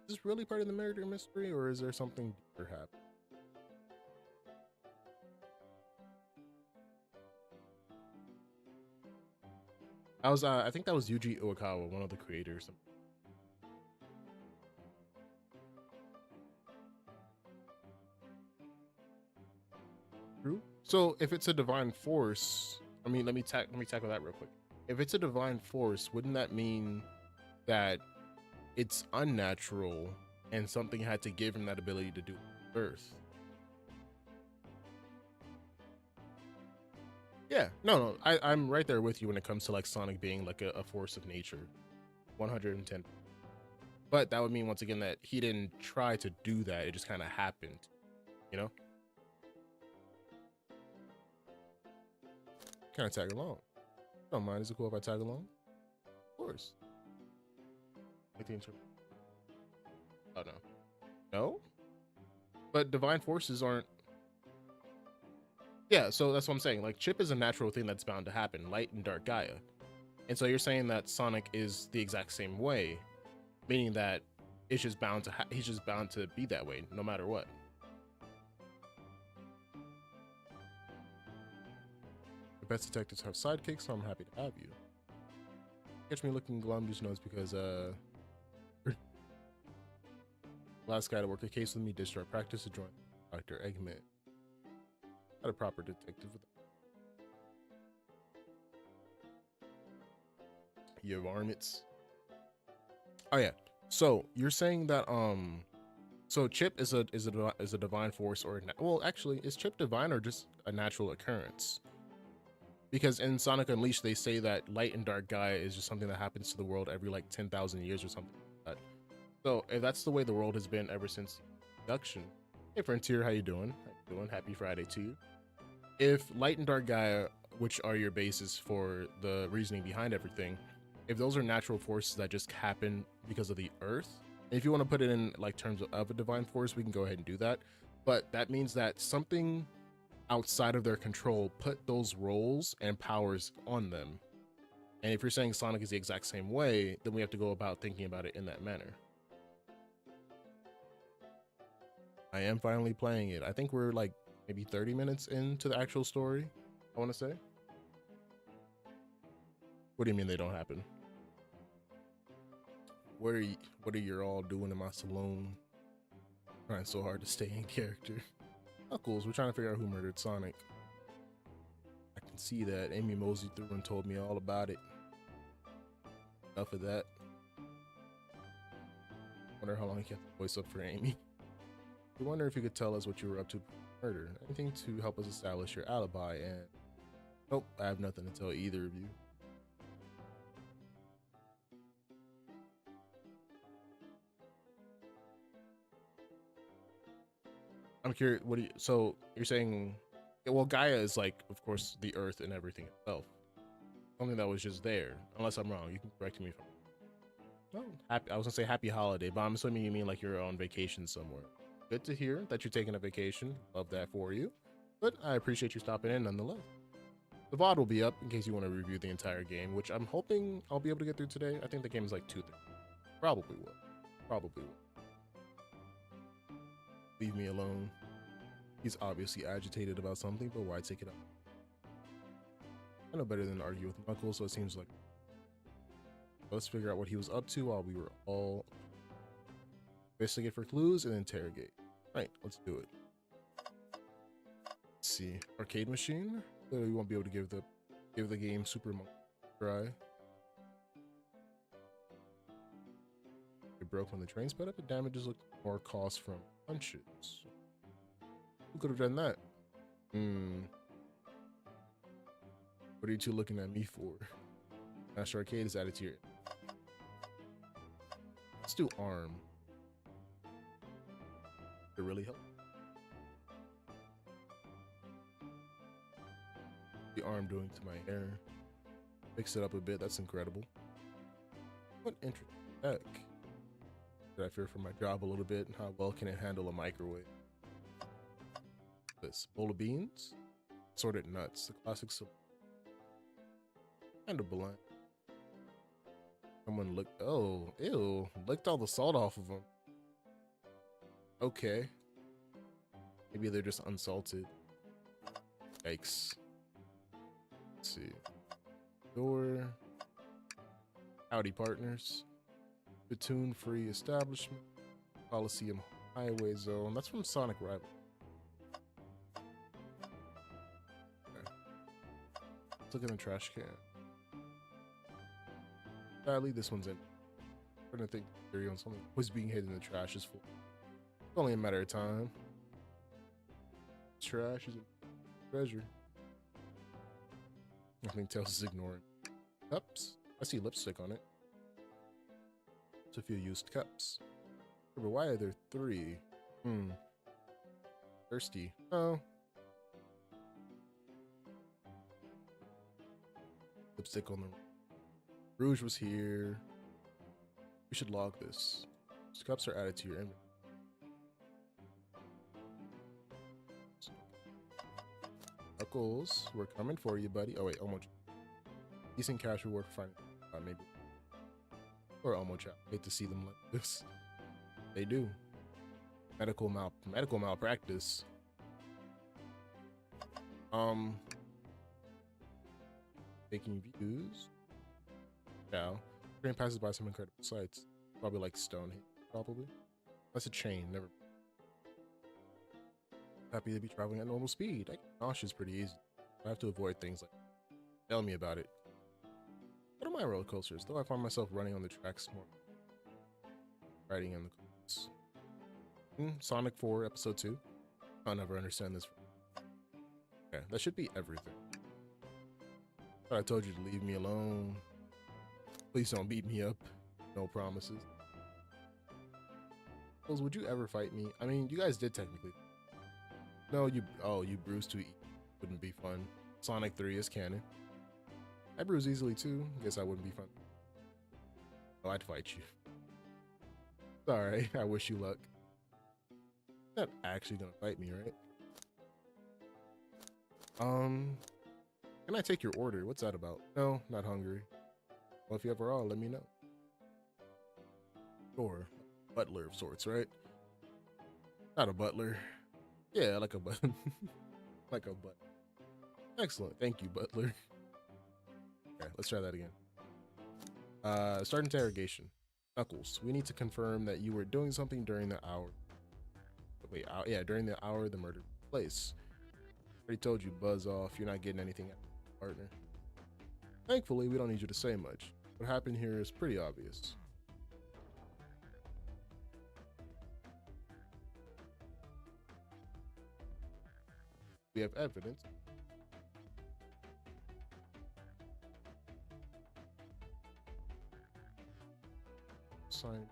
Is this really part of the murder mystery, or is there something deeper happening? I think that was Yuji Uekawa, one of the creators. True. So if it's a divine force, I mean, let me tackle that real quick. If it's a divine force, wouldn't that mean that it's unnatural and something had to give him that ability to do Earth? Yeah, no, I'm right there with you when it comes to like Sonic being like a force of nature, 110. But that would mean once again that he didn't try to do that; it just kind of happened, you know. Kind of tag along. Don't mind. Is it cool if I tag along? Of course. Like the intro. Oh no, no. But divine forces aren't. Yeah, so that's what I'm saying. Like Chip is a natural thing that's bound to happen, light and dark Gaia. And so you're saying that Sonic is the exact same way, meaning that it's just bound to he's just bound to be that way no matter what. The best detectives have sidekicks, so I'm happy to have you. Catch me looking glum just knows because last guy to work a case with me ditched our practice to join Dr. Eggman. Not a proper detective with you varmints. Oh yeah. So you're saying that so Chip is a divine force or well actually is Chip divine or just a natural occurrence? Because in Sonic Unleashed they say that light and dark Gaia is just something that happens to the world every like 10,000 years or something like that. So if that's the way the world has been ever since production. Hey Frontier, how you doing? Happy Friday to you. If light and dark Gaia, which are your basis for the reasoning behind everything, if those are natural forces that just happen because of the Earth, and if you want to put it in like terms of a divine force, we can go ahead and do that. But that means that something outside of their control put those roles and powers on them. And if you're saying Sonic is the exact same way, then we have to go about thinking about it in that manner. I am finally playing it. I think we're like maybe 30 minutes into the actual story, I want to say. What do you mean they don't happen? What are you all doing in my saloon? Trying so hard to stay in character. Knuckles, we're trying to figure out who murdered Sonic. I can see that. Amy moseyed through and told me all about it. Enough of that. Wonder how long you kept the voice up for Amy. We wonder if you could tell us what you were up to before murder. Anything to help us establish your alibi, and nope, I have nothing to tell either of you. I'm curious, what do you, so you're saying, well, Gaia is like, of course, the Earth and everything itself. Something that was just there, unless I'm wrong. You can correct me if I'm wrong. Happy, I was gonna say happy holiday, but I'm assuming you mean like you're on vacation somewhere. Good to hear that you're taking a vacation. Love that for you. But I appreciate you stopping in nonetheless. The VOD will be up in case you want to review the entire game, which I'm hoping I'll be able to get through today. I think the game is like 2-3. Probably will. Probably will. Leave me alone. He's obviously agitated about something, but why take it up? I know better than to argue with Knuckles, so it seems like. Let's figure out what he was up to while we were all investigate for clues and interrogate. Right, let's do it. Let's see. Arcade machine? Clearly we won't be able to give the game Super Monkey a try. It broke when the train sped up. The damages look more cost from punches. Who could have done that? What are you two looking at me for? Master Arcade is added to your. Let's do arm. It really help. The arm doing to my hair. Fix it up a bit. That's incredible. What interesting tech. Did I fear for my job a little bit? How well can it handle a microwave? This bowl of beans, assorted nuts, the classic. Kind of blunt. Someone looked. Oh, ew! Licked all the salt off of them. Okay. Maybe they're just unsalted. Yikes. Let's see. Door. Howdy, partners. Platoon free establishment. Coliseum Highway Zone. That's from Sonic Rival. Okay. Let's look in the trash can. Sadly, this one's in. I'm trying to think theory on something was being hidden in the trash is full. It's only a matter of time. Trash is a treasure. Nothing else is ignored. Cups. I see lipstick on it. It's a few used cups. But why are there 3? Thirsty. Oh. Lipstick on the Rouge was here. We should log this. These cups are added to your inventory. Knuckles, we're coming for you, buddy. Oh wait, Omo. Decent cash reward for finding maybe. Or Omo Chap. Hate to see them like this. They do. Medical malpractice. Taking views. Now, train passes by some incredible sights. Probably like Stonehenge, probably. That's a chain, never. Happy to be traveling at normal speed. Nauseous pretty easy. I have to avoid things like. Tell me about it. What are my roller coasters? Though I find myself running on the tracks more. Riding in the course. Sonic 4, Episode 2. I'll never understand this. Okay, that should be everything. But I told you to leave me alone. Please don't beat me up. No promises. Would you ever fight me? I mean, you guys did technically. No, you bruise to eat. Wouldn't be fun. Sonic 3 is canon. I bruise easily too. Guess I wouldn't be fun. Oh, I'd fight you. Sorry, I wish you luck. You're not actually gonna fight me, right? Can I take your order? What's that about? No, not hungry. Well, if you ever are, let me know. Or butler of sorts, right? Not a butler. Yeah, like a button. Like a button. Excellent. Thank you, butler. Okay, let's try that again. Start interrogation. Knuckles, we need to confirm that you were doing something during the hour. Wait, yeah, during the hour of the murder took place. Already told you, buzz off. You're not getting anything out of your partner. Thankfully, we don't need you to say much. What happened here is pretty obvious. We have evidence. Sign.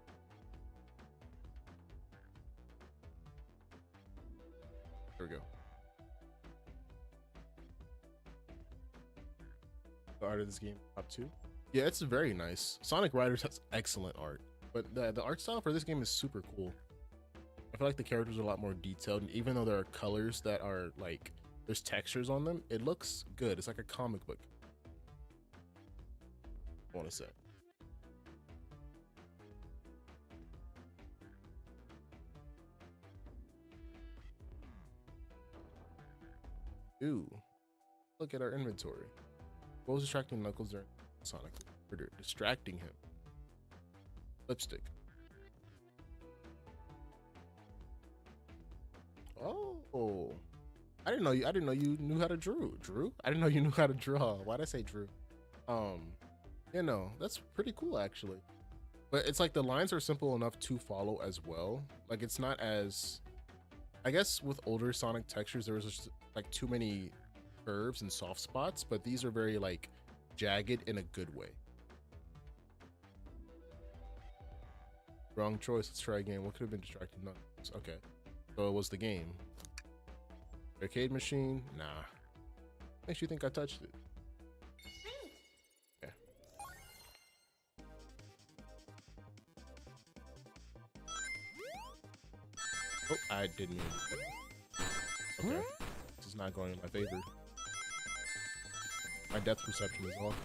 There we go. The art of this game, top 2. Yeah, it's very nice. Sonic Riders has excellent art, but the art style for this game is super cool. I feel like the characters are a lot more detailed, and even though there are colors that are like, there's textures on them, it looks good. It's like a comic book, I want to say. Ooh, look at our inventory. What was distracting Knuckles during Sonic murder? Distracting him. Lipstick. Oh, I didn't know you. I didn't know you knew how to Drew. I didn't know you knew how to draw. Why'd I say Drew? You know, that's pretty cool actually. But it's like the lines are simple enough to follow as well. Like it's not as, I guess with older Sonic textures, there was just like too many curves and soft spots, but these are very like jagged in a good way. Wrong choice. Let's try again. What could have been distracting Knuckles? Okay, so it was the game. Arcade machine? Nah. Makes you think I touched it. Okay. Oh, I didn't mean to. Okay. This is not going in my favor. My depth perception is off.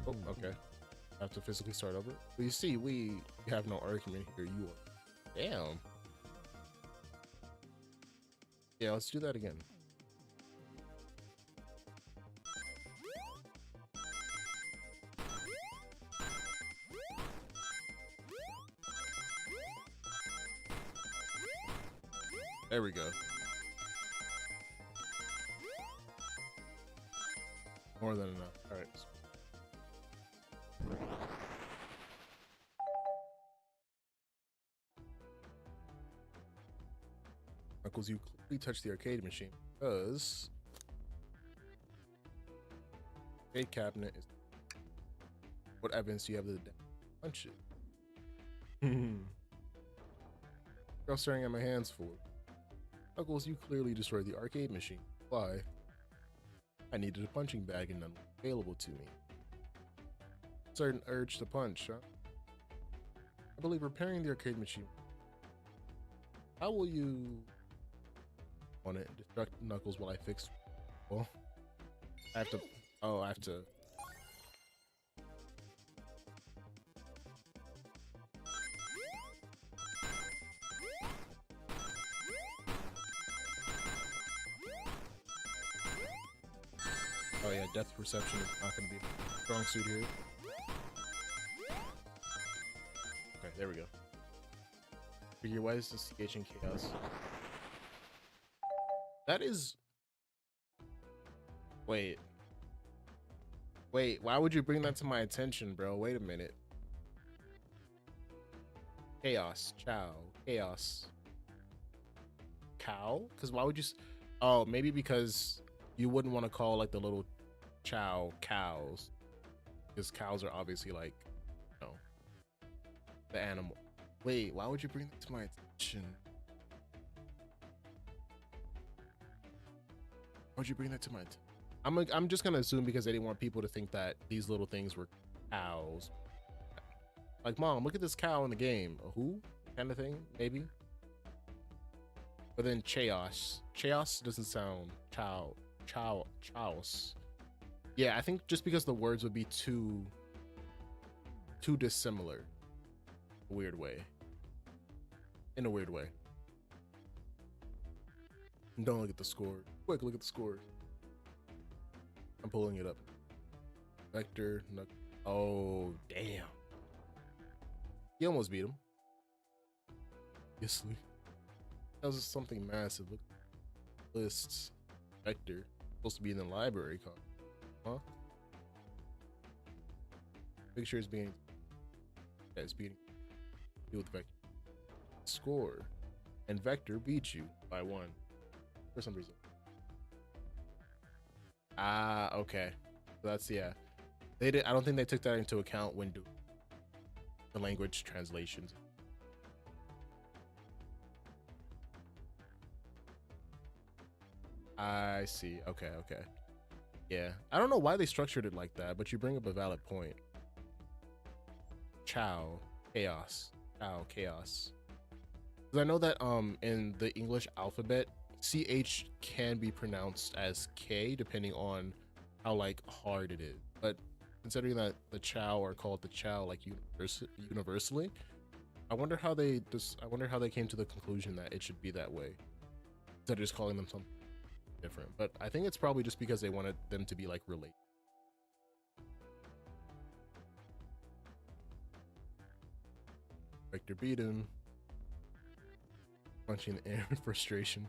Oh, okay. I have to physically start over. But you see, we have no argument here. You are. Damn. Yeah, let's do that again. There we go. More than enough. All right. Knuckles, you clearly touched the arcade machine because arcade cabinet is. What evidence do you have that punch it? Girl staring at my hands for. Knuckles, you clearly destroyed the arcade machine. Why? I needed a punching bag and none available to me. Certain urge to punch, huh? I believe repairing the arcade machine. How will you want it? Distract Knuckles while I fix. Well, I have to. Oh, I have to. Oh yeah, depth perception is not going to be a strong suit here. Okay, there we go. Figure, why is this CH in chaos? That is. Wait. Wait, why would you bring that to my attention, bro? Wait a minute. Chaos. Chow. Chaos. Cow? Because why would you. Oh, maybe because you wouldn't want to call like the little chow cows. Because cows are obviously like, you know, the animal. Wait, why would you bring that to my attention? Why would you bring that to my attention? I'm just gonna assume because they didn't want people to think that these little things were cows. Like, mom, look at this cow in the game. A who? Kind of thing, maybe. But then chaos. Chaos doesn't sound chaos. Yeah, I think just because the words would be too dissimilar. A weird way. In a weird way. And don't look at the score. Quick, look at the score. I'm pulling it up. Vector. No, oh, damn. He almost beat him. Obviously. That was something massive. Look at the lists. Vector. Supposed to be in the library card. Huh? Make sure it's being. Yeah, it's beating. Deal with Vector. Score. And Vector beat you by 1. For some reason. Ah, okay. So that's, yeah. They did. I don't think they took that into account when doing the language translations. I see. Okay, okay. Yeah. I don't know why they structured it like that, but you bring up a valid point. Chow, chaos. Chow, chaos. Because I know that in the English alphabet, CH can be pronounced as K depending on how like hard it is. But considering that the Chow are called the Chow like universally, I wonder how they came to the conclusion that it should be that way instead of just calling them something different. But I think it's probably just because they wanted them to be like related. Vector beat him. Punching the air in frustration.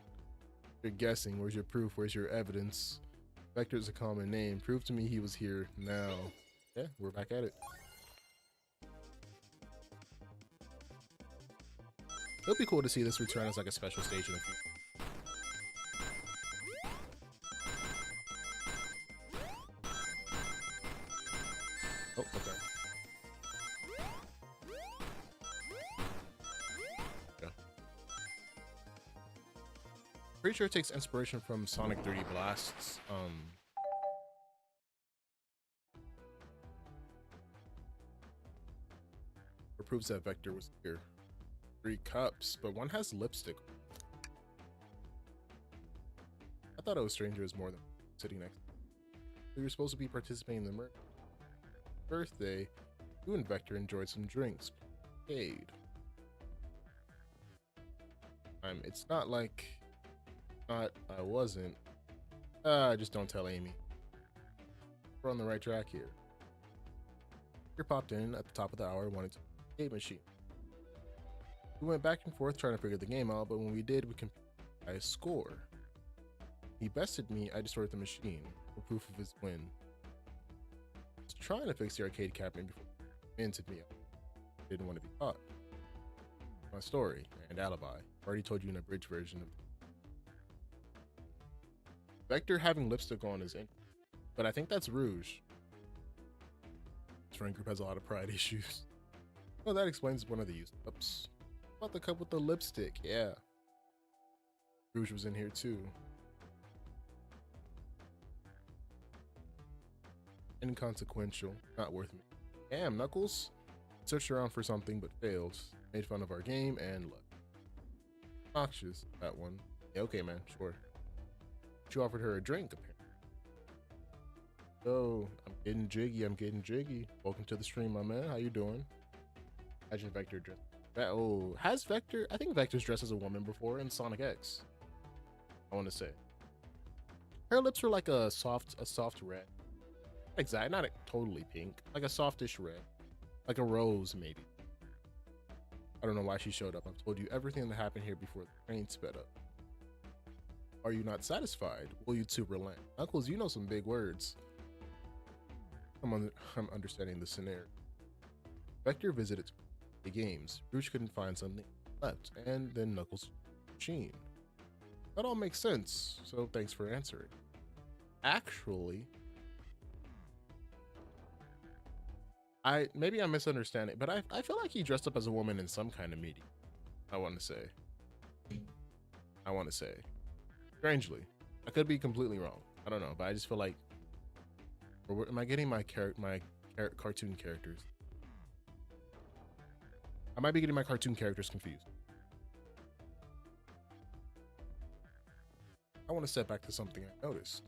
You're guessing. Where's your proof? Where's your evidence? Vector's a common name. Prove to me he was here now. Yeah, we're back at it. It'll be cool to see this return as like a special stage in the future. Oh, okay. Yeah. Pretty sure it takes inspiration from Sonic 3D Blast's or proves that Vector was here. 3 cups, but one has lipstick. I thought it was strange it was more than sitting next. We were supposed to be participating in the birthday. You and Vector enjoyed some drinks. Paid. It's not like I wasn't. Just don't tell Amy. We're on the right track here. Vector popped in at the top of the hour, wanted to game machine. We went back and forth trying to figure the game out, but when we did, we computed a score. He bested me, I destroyed the machine for proof of his win. I was trying to fix the arcade cabinet before he minted me up. Didn't want to be caught. My story and alibi. I already told you in a bridge version of Vector having lipstick on is in, but I think that's Rouge. This friend group has a lot of pride issues. Well, that explains one of the use ups. About the cup with the lipstick, yeah. Rouge was in here too. Inconsequential, not worth me. Damn, Knuckles. Searched around for something but failed. Made fun of our game and luck. Noxious, that one. Yeah, okay, man, sure. She offered her a drink, apparently. So, I'm getting jiggy. Welcome to the stream, my man. How you doing? Imagine Vector dress. Oh, has Vector? I think Vector's dressed as a woman before in Sonic X. I want to say. Her lips were like a soft red. Exactly, not totally pink, like a softish red, like a rose maybe. I don't know why she showed up. I've told you everything that happened here before the train sped up. Are you not satisfied? Will you two relent? Knuckles, you know some big words. I'm understanding the scenario. Vector visited the games. Rouge couldn't find something left, and then Knuckles' machine. That all makes sense, so thanks for answering. Actually, maybe I'm misunderstanding, but I feel like he dressed up as a woman in some kind of meeting. I want to say. Strangely. I could be completely wrong. I don't know, but I just feel like, or am I getting my cartoon characters? I might be getting my cartoon characters confused. I want to step back to something I noticed.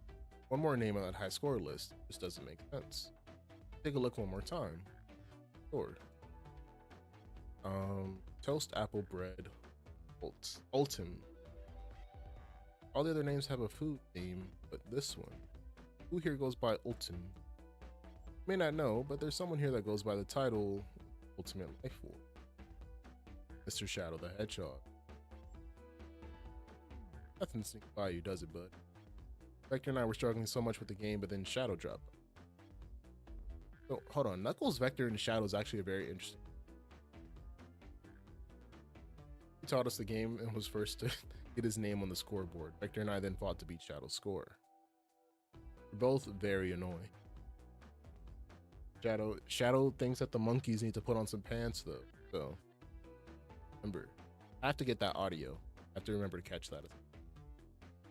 One more name on that high score list just doesn't make sense. Take a look one more time. Lord. Toast, apple, bread, Ultim. All the other names have a food theme, but this one. Who here goes by Ultim? May not know, but there's someone here that goes by the title Ultimate Life Form. Mr. Shadow the Hedgehog. Nothing sneaks by you, does it, bud? Vector and I were struggling so much with the game, but then Shadow dropped. So, hold on. Knuckles, Vector, and Shadow is actually a very interesting. He taught us the game and was first to get his name on the scoreboard. Vector and I then fought to beat Shadow's score. We're both very annoying. Shadow thinks that the monkeys need to put on some pants, though. So, remember, I have to get that audio. I have to remember to catch that.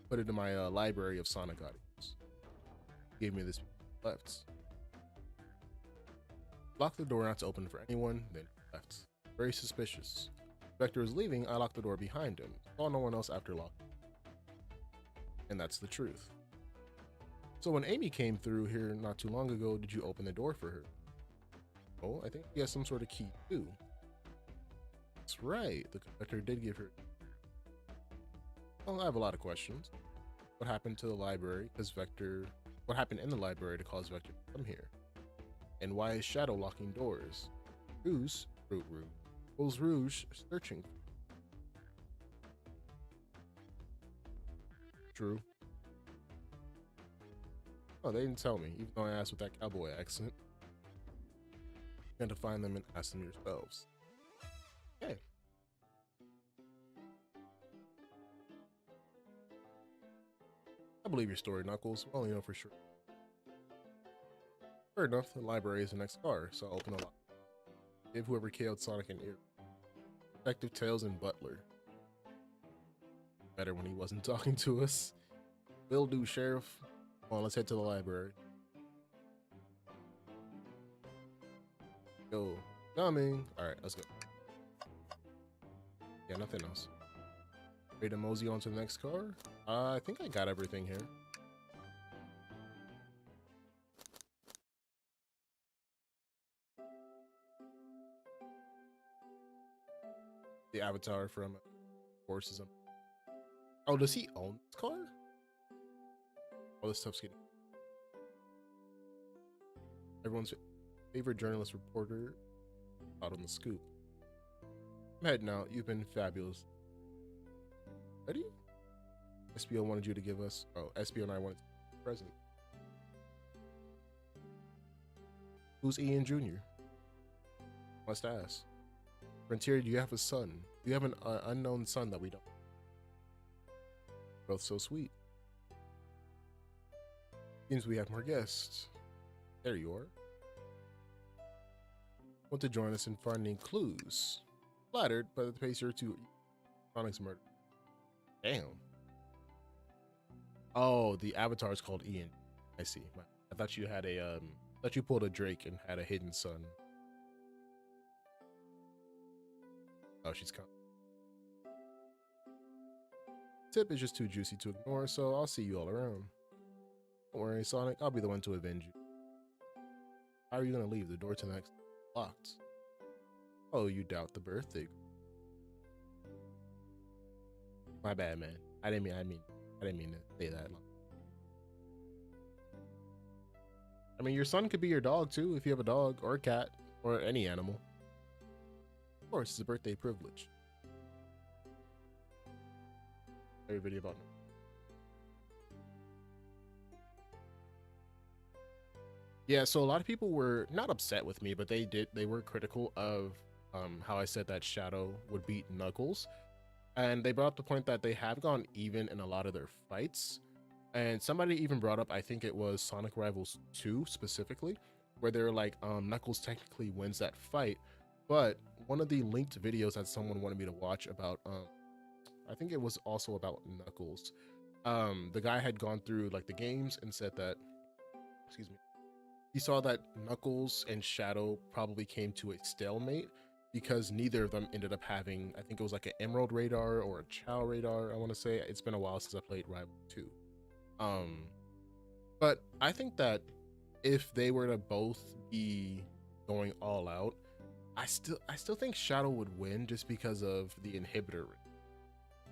Put it in my library of Sonic audios. He gave me this left. Locked the door not to open for anyone, then left. Very suspicious. Vector was leaving, I locked the door behind him. Saw no one else after locking. And that's the truth. So when Amy came through here not too long ago, did you open the door for her? Oh, I think he has some sort of key too. That's right, the conductor did give her. Well, I have a lot of questions. What happened to the library? What happened in the library to cause Vector to come here? And why is Shadow locking doors? Who's Rouge searching? True. Oh, they didn't tell me, even though I asked with that cowboy accent. You got to find them and ask them yourselves. Okay. I believe your story, Knuckles. Well, you know for sure. Fair enough, the library is the next car, so I'll open the lock. Give whoever killed Sonic an ear. Detective Tails and Butler. Better when he wasn't talking to us. Will do, Sheriff. Come on, let's head to the library. Go. Coming. Alright, let's go. Yeah, nothing else. Ready to mosey on to the next car? I think I got everything here. The avatar from Horses. Oh, does he own this car? Oh, this stuff's getting. Everyone's favorite journalist reporter out on the scoop. I'm heading out. You've been fabulous. Ready? SPO wanted you to give us. Oh, SPO and I wanted to be present. Who's Ian Jr.? Must ask. Frontier, do you have a son? Do you have an unknown son that we don't? Both so sweet. Seems we have more guests. There you are. Want to join us in finding clues? Flattered by the pace you're to Sonic's murder. Damn. Oh, the avatar is called Ian. I see. I thought you had a thought you pulled a Drake and had a hidden son. Oh, she's coming. Tip is just too juicy to ignore, so I'll see you all around. Don't worry, Sonic, I'll be the one to avenge you. How are you gonna leave? The door to the next locked. Oh, you doubt the birthday. My bad, man. I didn't mean to say that. I mean, your son could be your dog too, if you have a dog or a cat or any animal. Of course, it's a birthday privilege. Every video about me. Yeah, so a lot of people were not upset with me, but they were critical of how I said that Shadow would beat Knuckles. And they brought up the point that they have gone even in a lot of their fights. And somebody even brought up, I think it was Sonic Rivals 2 specifically, where they're like, Knuckles technically wins that fight. But one of the linked videos that someone wanted me to watch about, I think it was also about Knuckles. The guy had gone through like the games and said that, excuse me, he saw that Knuckles and Shadow probably came to a stalemate because neither of them ended up having, I think it was like an Emerald radar or a Chow radar, I want to say. It's been a while since I played Rival 2. But I think that if they were to both be going all out, I still think Shadow would win just because of the inhibitor.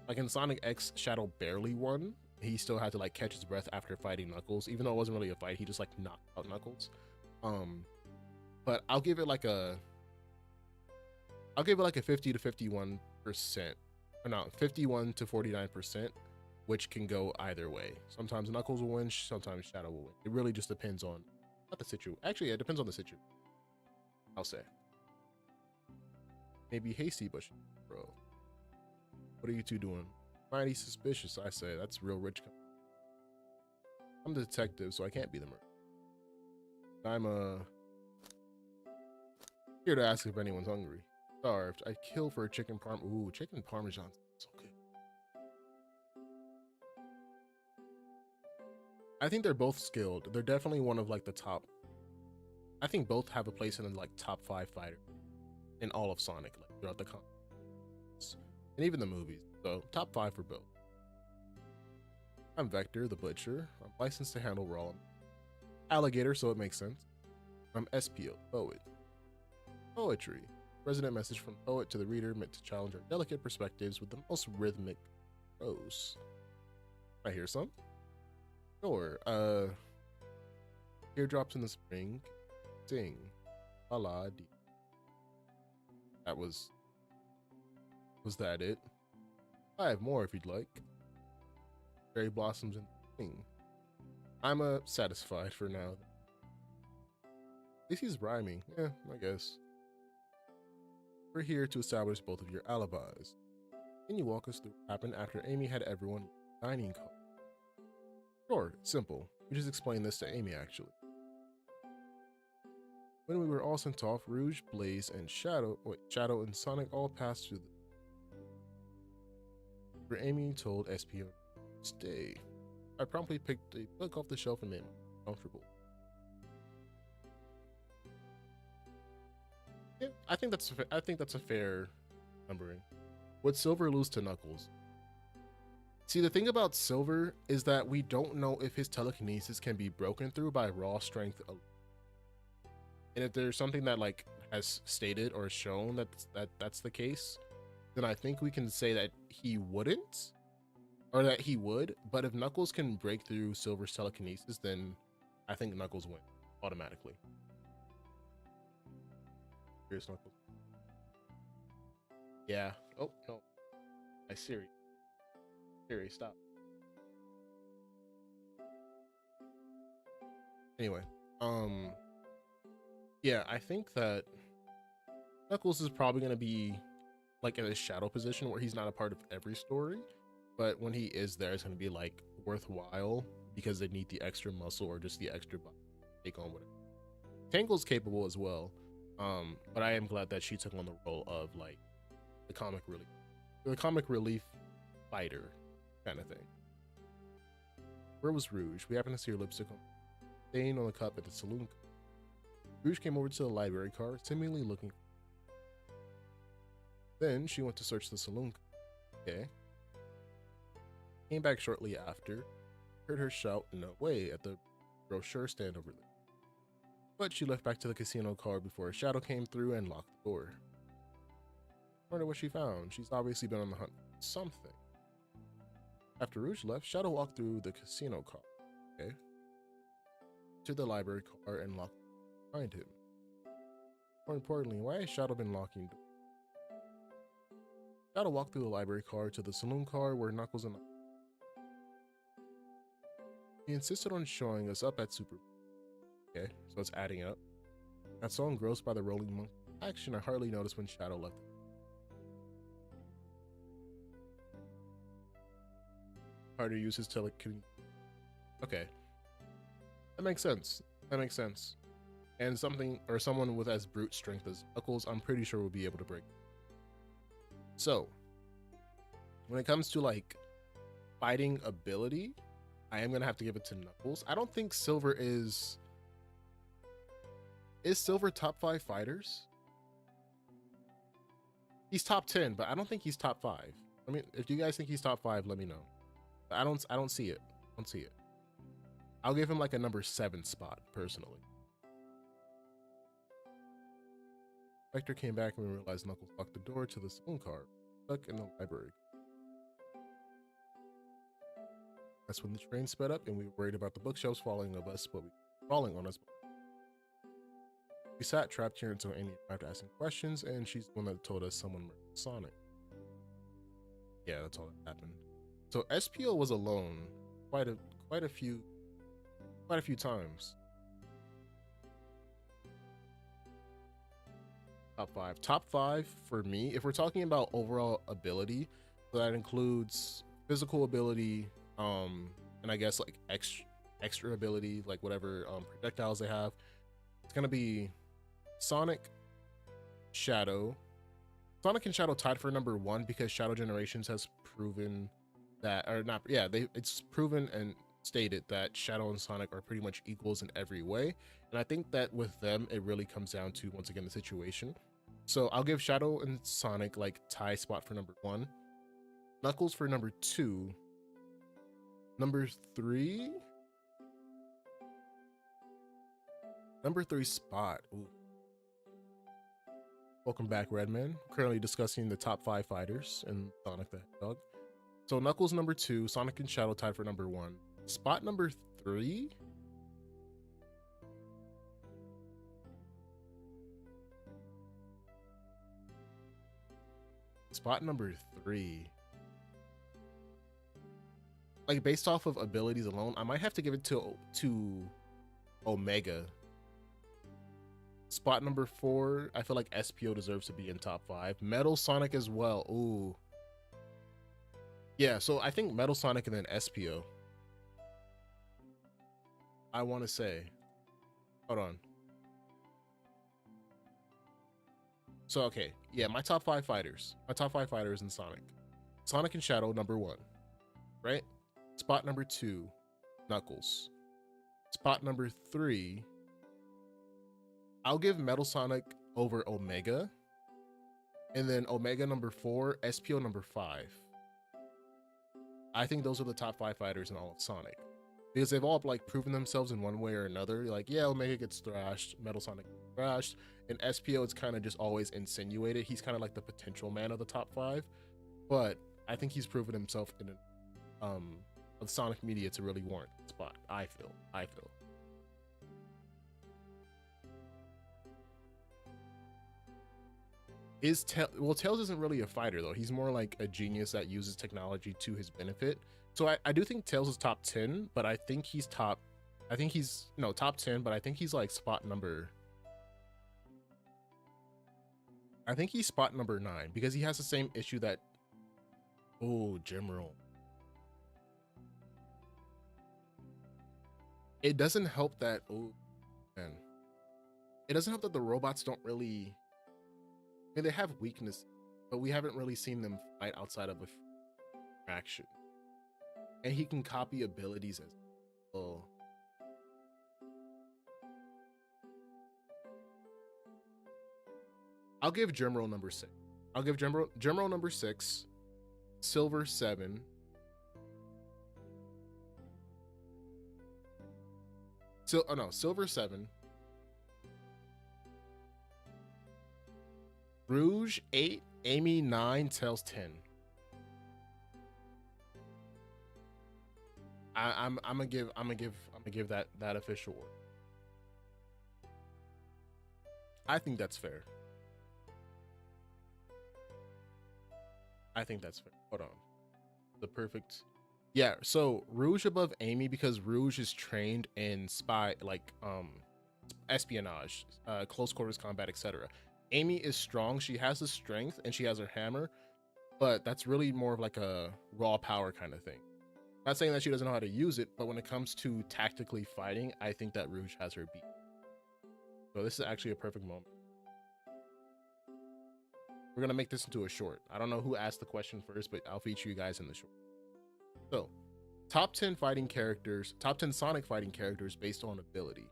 Like in Sonic X, Shadow barely won. He still had to like catch his breath after fighting Knuckles, even though it wasn't really a fight. He just like knocked out Knuckles. But I'll give it like a I'll give it like a 50 to 51%, or not 51 to 49%, which can go either way. Sometimes Knuckles will win, sometimes Shadow will win. It really just depends on not the situation. Actually, it depends on the situation. I'll say. Maybe hasty, but bro, what are you two doing? Mighty suspicious, I say. That's real rich. I'm the detective, so I can't be the murderer. I'm here to ask if anyone's hungry. Starved. I'd kill for a chicken parm. Ooh, chicken parmesan. So good. I think they're both skilled. They're definitely one of like the top. I think both have a place in the like top 5 fighter in all of Sonic, like throughout the comics and even the movies. So top 5 for both. I'm Vector, the butcher. I'm licensed to handle raw alligator, so it makes sense. I'm SPO, poet. Poetry. Resident message from poet to the reader meant to challenge our delicate perspectives with the most rhythmic prose. I hear some. Sure. Teardrops in the spring. Sing. La la dee. That was that it? I have more if you'd like. Cherry blossoms in the spring. I'm satisfied for now. At least he's rhyming. Yeah, I guess. We're here to establish both of your alibis. Can you walk us through what happened after Amy had everyone dining call? Sure, simple. We just explained this to Amy actually. When we were all sent off, Rouge, Blaze, and Shadow and Sonic all passed through where Amy told SPO to stay. I promptly picked a book off the shelf and made myself comfortable. Yeah, I think that's a fair numbering. Would Silver lose to Knuckles? See, the thing about Silver is that we don't know if his telekinesis can be broken through by raw strength alone. And if there's something that like has stated or shown that's the case, then I think we can say that he wouldn't, or that he would. But if Knuckles can break through Silver's telekinesis, then I think Knuckles wins automatically. Here's Knuckles. Yeah. Oh no. My Siri. Siri, stop. Anyway, yeah, I think that Knuckles is probably gonna be like in a shadow position where he's not a part of every story, but when he is there, it's gonna be like worthwhile because they need the extra muscle or just the extra body to take on whatever. Tangle's capable as well, but I am glad that she took on the role of like the comic relief fighter kind of thing. Where was Rouge? We happened to see her lipstick on stain on the cup at the saloon. Rouge came over to the library car, seemingly looking. Then she went to search the saloon. Okay. Came back shortly after. Heard her shout no way at the brochure stand over there. But she left back to the casino car before a shadow came through and locked the door. Wonder what she found. She's obviously been on the hunt for something. After Rouge left, Shadow walked through the casino car. Okay. To the library car and locked behind him. More importantly, why has Shadow been locking doors? Shadow walked through the library car to the saloon car where Knuckles and he insisted on showing us up at Super. Okay, so it's adding up. Got so engrossed by the rolling monkey action, I hardly noticed when Shadow left. Hard to use his telekinesis. Okay, that makes sense. That makes sense. And someone with as brute strength as Knuckles, I'm pretty sure will be able to break. So, when it comes to like fighting ability, I am gonna have to give it to Knuckles. I don't think Silver is Silver top 5 fighters? He's top 10, but I don't think he's top 5. I mean, if you guys think he's top 5, let me know. I don't see it. I don't see it. I'll give him like a number 7 spot personally. Vector came back and we realized Knuckles locked the door to the saloon car, stuck in the library. That's when the train sped up and we were worried about the bookshelves falling on us. We sat trapped here until Amy arrived asking questions, and she's the one that told us someone murdered Sonic. Yeah, that's all that happened. So SPO was alone quite a few times. Top five for me, if we're talking about overall ability, so that includes physical ability, and I guess like extra ability, like whatever projectiles they have. It's gonna be Sonic, Shadow. Sonic and Shadow tied for number one because Shadow Generations has proven that, or not, yeah, it's proven and stated that Shadow and Sonic are pretty much equals in every way. And I think that with them, it really comes down to, once again, the situation. So I'll give Shadow and Sonic like tie spot for number one, Knuckles for number two, number three spot. Ooh. Welcome back, Redman. Currently discussing the top 5 fighters in Sonic the Hedgehog. So Knuckles number 2, Sonic and Shadow tied for number 1. Spot number 3. Spot number 3. Like based off of abilities alone, I might have to give it to Omega. Spot number 4, I feel like SPO deserves to be in top 5. Metal Sonic as well. Ooh. Yeah, so I think Metal Sonic and then SPO. I want to say. Hold on. So, okay. Yeah, my top 5 fighters. My top 5 fighters in Sonic. Sonic and Shadow, number 1. Right? Spot number 2, Knuckles. Spot number 3, I'll give Metal Sonic over Omega. And then Omega number 4, SPO number 5. I think those are the top 5 fighters in all of Sonic. Because they've all like proven themselves in one way or another. Like, yeah, Omega gets thrashed, Metal Sonic gets thrashed, and SPO it's kind of just always insinuated. He's kind of like the potential man of the top 5. But I think he's proven himself in of Sonic media to really warrant that spot. I feel. Tails isn't really a fighter though. He's more like a genius that uses technology to his benefit. So I do think Tails is top 10, but I think he's top 10, but I think he's like spot number, I think he's spot number 9 because he has the same issue that, oh, General. It doesn't help that, oh man, it doesn't help that the robots don't really, I mean, they have weakness, but we haven't really seen them fight outside of action. And he can copy abilities as well. I'll give Germro number 6. I'll give Germro number 6, Silver 7. Silver 7. Rouge 8, Amy 9, Tails 10. I'm gonna give that official word. I think that's fair. Hold on. The perfect. Yeah, so Rouge above Amy because Rouge is trained in espionage, close quarters combat, etc. Amy is strong, she has the strength and she has her hammer, but that's really more of like a raw power kind of thing. Not saying that she doesn't know how to use it, but when it comes to tactically fighting, I think that Rouge has her beat. So this is actually a perfect moment. We're gonna make this into a short. I don't know who asked the question first, but I'll feature you guys in the short. So, top 10 fighting characters, top 10 Sonic fighting characters based on ability.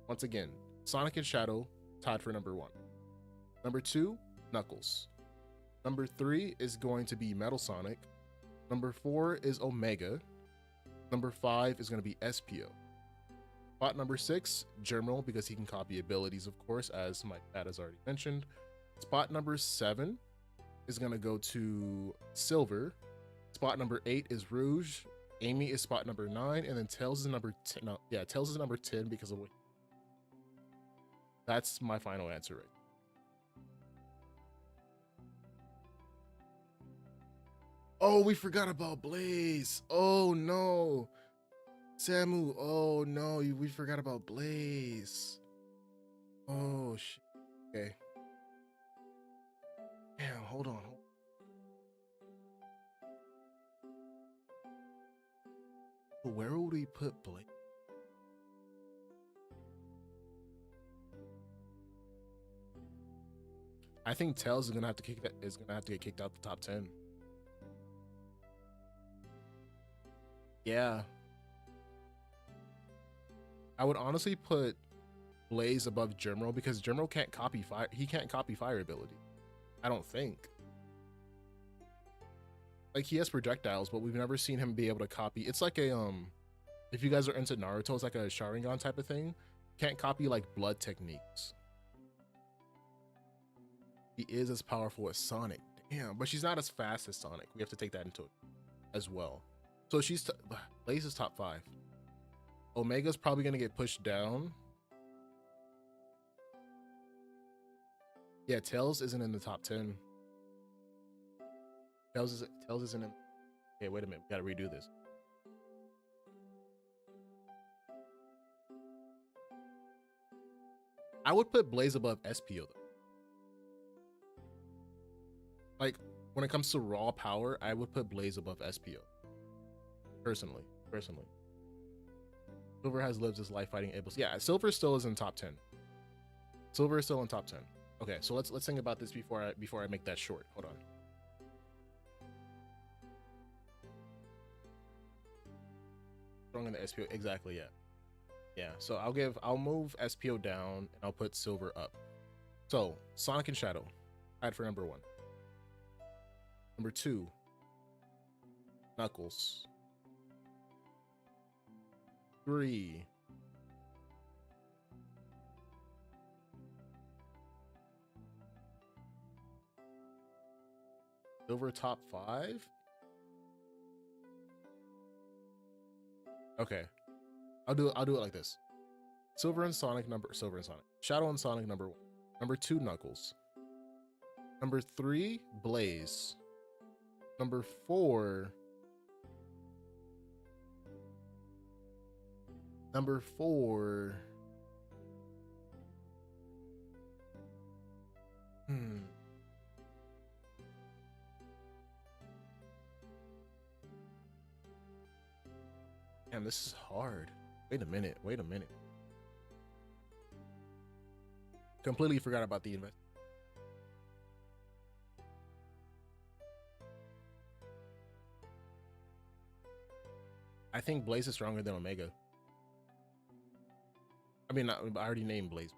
Once again, Sonic and Shadow tied for number 1. Number 2, Knuckles. Number 3 is going to be Metal Sonic. Number 4 is Omega. Number 5 is going to be SPO. Spot number 6, Germinal, because he can copy abilities, of course, as my dad has already mentioned. Spot number 7 is going to go to Silver. Spot number 8 is Rouge. Amy is spot number 9, and then Tails is number 10. No, yeah, Tails is number 10 because of what. That's my final answer right. Oh, we forgot about Blaze. Oh no. Samu. Oh no, we forgot about Blaze. Oh shit. Okay. Damn, hold on. Where would we put Blaze? I think Tails is gonna have to get kicked out the top 10. Yeah. I would honestly put Blaze above Germro because Germro can't copy fire. He can't copy fire ability. I don't think. Like he has projectiles, but we've never seen him be able to copy. It's like a if you guys are into Naruto, it's like a Sharingan type of thing. Can't copy like blood techniques. He is as powerful as Sonic. Damn, but she's not as fast as Sonic. We have to take that into it as well. So she's Blaze is top 5. Omega's probably gonna get pushed down. Yeah, Tails isn't in the top 10. Tails isn't in. Okay, wait a minute. We gotta redo this. I would put Blaze above SPO though. Like when it comes to raw power, I would put Blaze above SPO. Personally. Silver has lived his life fighting Able's. Yeah, Silver still is in top 10. Silver is still in top 10. Okay, so let's think about this before I make that short. Hold on. Strong in the SPO, exactly, yeah. Yeah, so I'll move SPO down and I'll put Silver up. So Sonic and Shadow, tied for number 1. Number 2, Knuckles. 3, Silver top 5. Okay, I'll do it like this. Silver and Sonic. Shadow and Sonic number 1. Number 2, Knuckles. Number 3, Blaze. Number 4, Damn, this is hard. Wait a minute. Completely forgot about the invest. I think Blaze is stronger than Omega. I mean, I already named Blaze.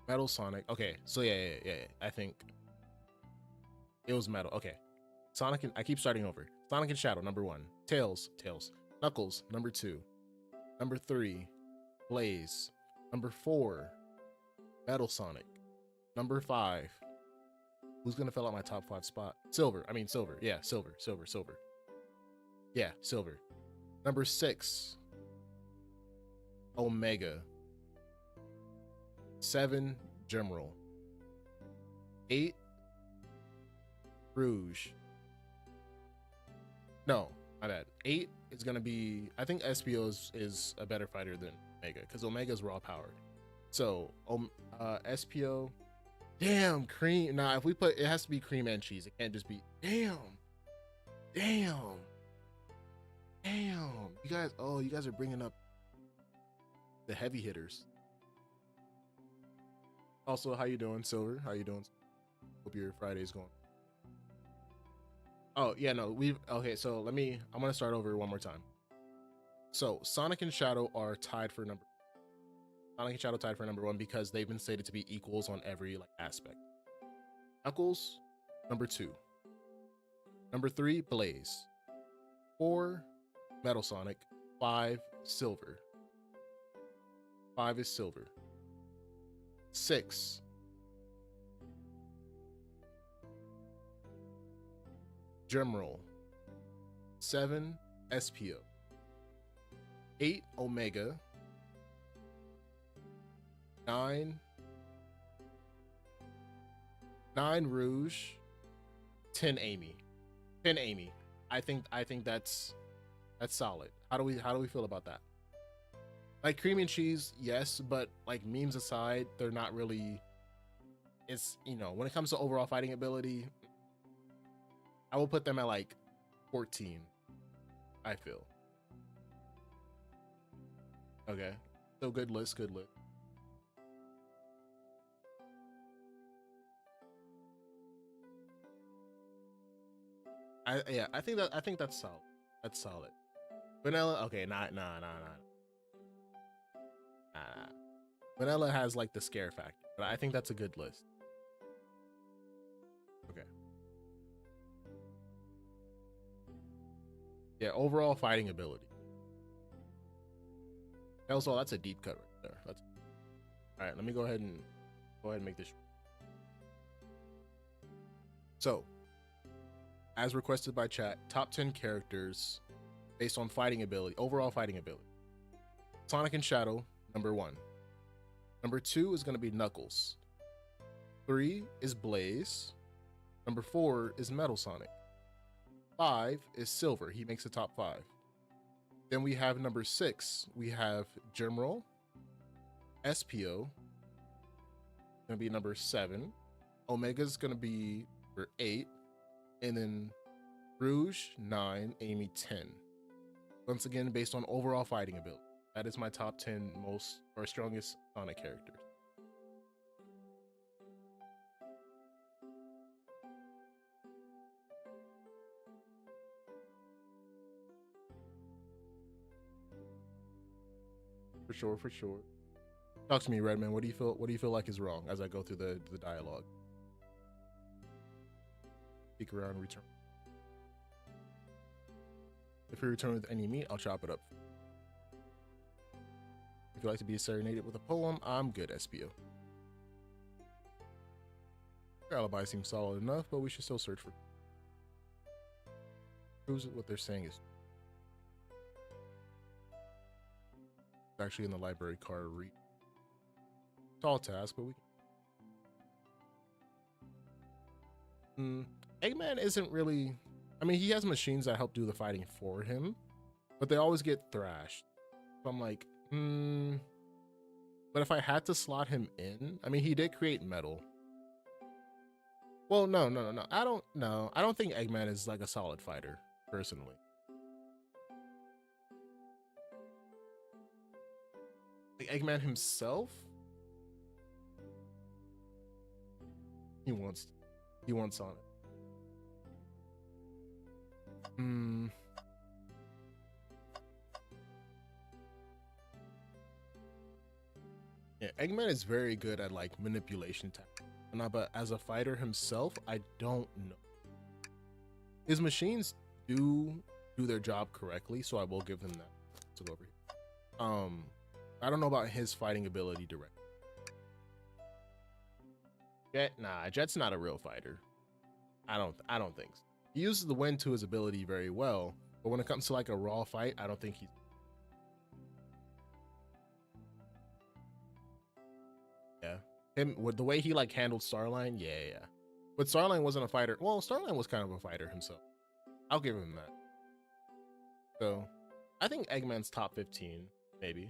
Metal Sonic. Okay, so yeah. I think it was Metal. Okay, Sonic and I keep starting over. Sonic and Shadow number 1. Tails. Knuckles number 2. Number 3, Blaze. Number 4, Metal Sonic. Number 5. Who's gonna fill out my top 5 spot? Silver. Yeah, Silver. Yeah, Silver. Number 6, Omega. 7, Gemerald. 8, Rouge. No, my bad. 8 is gonna be. I think SPO is a better fighter than Omega because Omega's raw power. So SPO. Damn, Cream. Nah, if we put it has to be Cream and Cheese. It can't just be. Damn. You guys are bringing up the heavy hitters. Also, how you doing, Silver? How you doing? Hope your Friday's going. Oh yeah, no, okay. So I'm gonna start over one more time. So Sonic and Shadow are tied for number. Sonic and Shadow tied for number 1 because they've been stated to be equals on every aspect. Knuckles, number 2. Number 3, Blaze. 4, Metal Sonic. 5, Silver. 5 is Silver. 6, Gemerald. 7, SPO. 8 Omega, 9 Rouge, 10 Amy. 10 Amy. I think that's solid. How do we feel about that? Like cream and cheese, yes, but like memes aside, they're not really. It's, you know, when it comes to overall fighting ability, I will put them at like 14. I feel. Okay. So good list, good list. I think that's solid. That's solid. Vanilla, okay, nah. Vanilla has like the scare factor, but I think that's a good list. Okay. Yeah, overall fighting ability. Also, that's a deep cut right there. That's all right. Let me go ahead and make this. So, as requested by chat, top 10 characters based on fighting ability, overall fighting ability. Sonic and Shadow, number 1. Number 2 is going to be Knuckles. 3 is Blaze. Number 4 is Metal Sonic. 5 is Silver. He makes the top 5. Then we have number 6. We have Germroll. SPO. Going to be number 7. Omega's going to be number 8. And then Rouge, 9. Amy, 10. Once again, based on overall fighting ability. That is my top 10 most or strongest Sonic characters. For sure, for sure. Talk to me, Redman. What do you feel like is wrong as I go through the dialogue? Speak around, return. If you return with any meat, I'll chop it up. If you like to be serenaded with a poem, I'm good, SPO. Your alibi seems solid enough, but we should still search for proves what they're saying is actually in the library card read. Tall task, but we can. Eggman isn't really. I mean, he has machines that help do the fighting for him, but they always get thrashed. So I'm like, But if I had to slot him in, I mean, he did create metal. Well, no. I don't know. I don't think Eggman is like a solid fighter, personally. Like Eggman himself, he wants Sonic. Yeah, Eggman is very good at like manipulation tactics. But as a fighter himself, I don't know. His machines do their job correctly, so I will give him that. So go over here. I don't know about his fighting ability directly. Jet's not a real fighter. I don't think so. He uses the wind to his ability very well, but when it comes to like a raw fight, I don't think he's. Yeah, him with the way he like handled Starline. Yeah. But Starline wasn't a fighter. Well, Starline was kind of a fighter himself. I'll give him that. So, I think Eggman's top 15, maybe.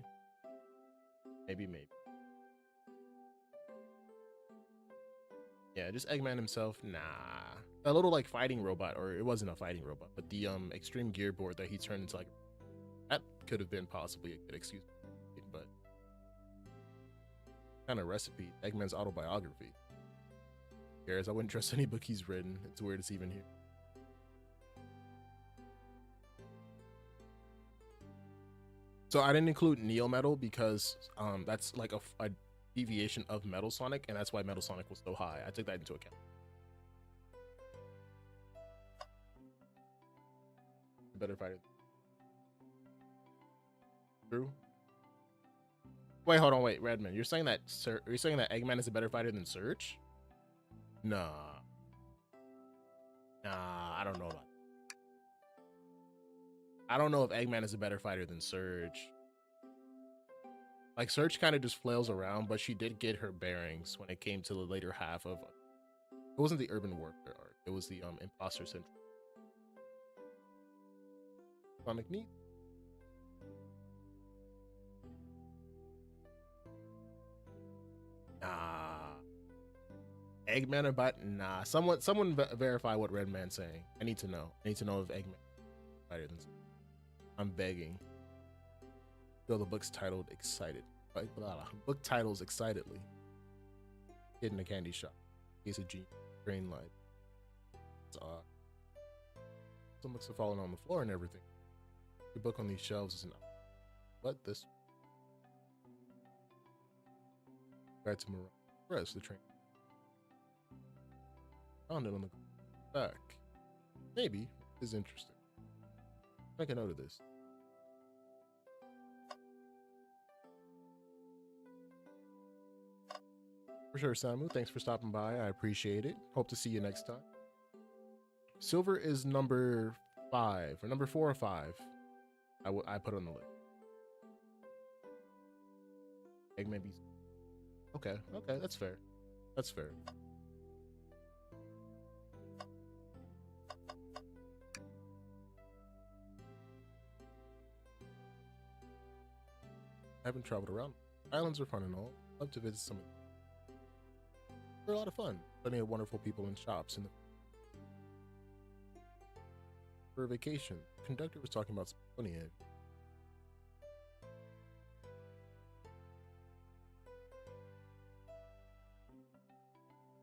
Yeah, just Eggman himself. Nah. A little like fighting robot, or it wasn't a fighting robot, but the extreme gear board that he turned into, like, that could have been possibly a good excuse, but kind of recipe. Eggman's autobiography. Cares? I wouldn't trust any book he's written. It's weird it's even here. So I didn't include Neo Metal because that's like a deviation of Metal Sonic, and that's why Metal Sonic was so high. I took that into account. Better fighter. True. Wait, hold on, wait, Redman. You're saying that Eggman is a better fighter than Surge? Nah, I don't know about. I don't know if Eggman is a better fighter than Surge. Like Search kind of just flails around, but she did get her bearings when it came to the later half of. It wasn't the urban warfare arc. It was the imposter syndrome. Sonic neat. Nah. Eggman or Bite? Nah. Someone verify what Redman's saying. I need to know. I need to know if Eggman is better than. I'm begging. So the book's titled Excited. Book titles excitedly. Hid in a candy shop. Case of green light. It's odd. Some books are falling on the floor and everything. The book on these shelves is not. What this? Back to Mirage. Press the train. Found it on the back. Maybe is interesting. Make a note of this. For sure, Samu. Thanks for stopping by. I appreciate it. Hope to see you next time. Silver is number 5 or number 4 or 5. I put on the list. Egg maybe. Okay, that's fair. That's fair. I haven't traveled around. Islands are fun and all. Love to visit some of them. They're a lot of fun. Plenty of wonderful people and shops in the. For a vacation, the conductor was talking about Spoonia.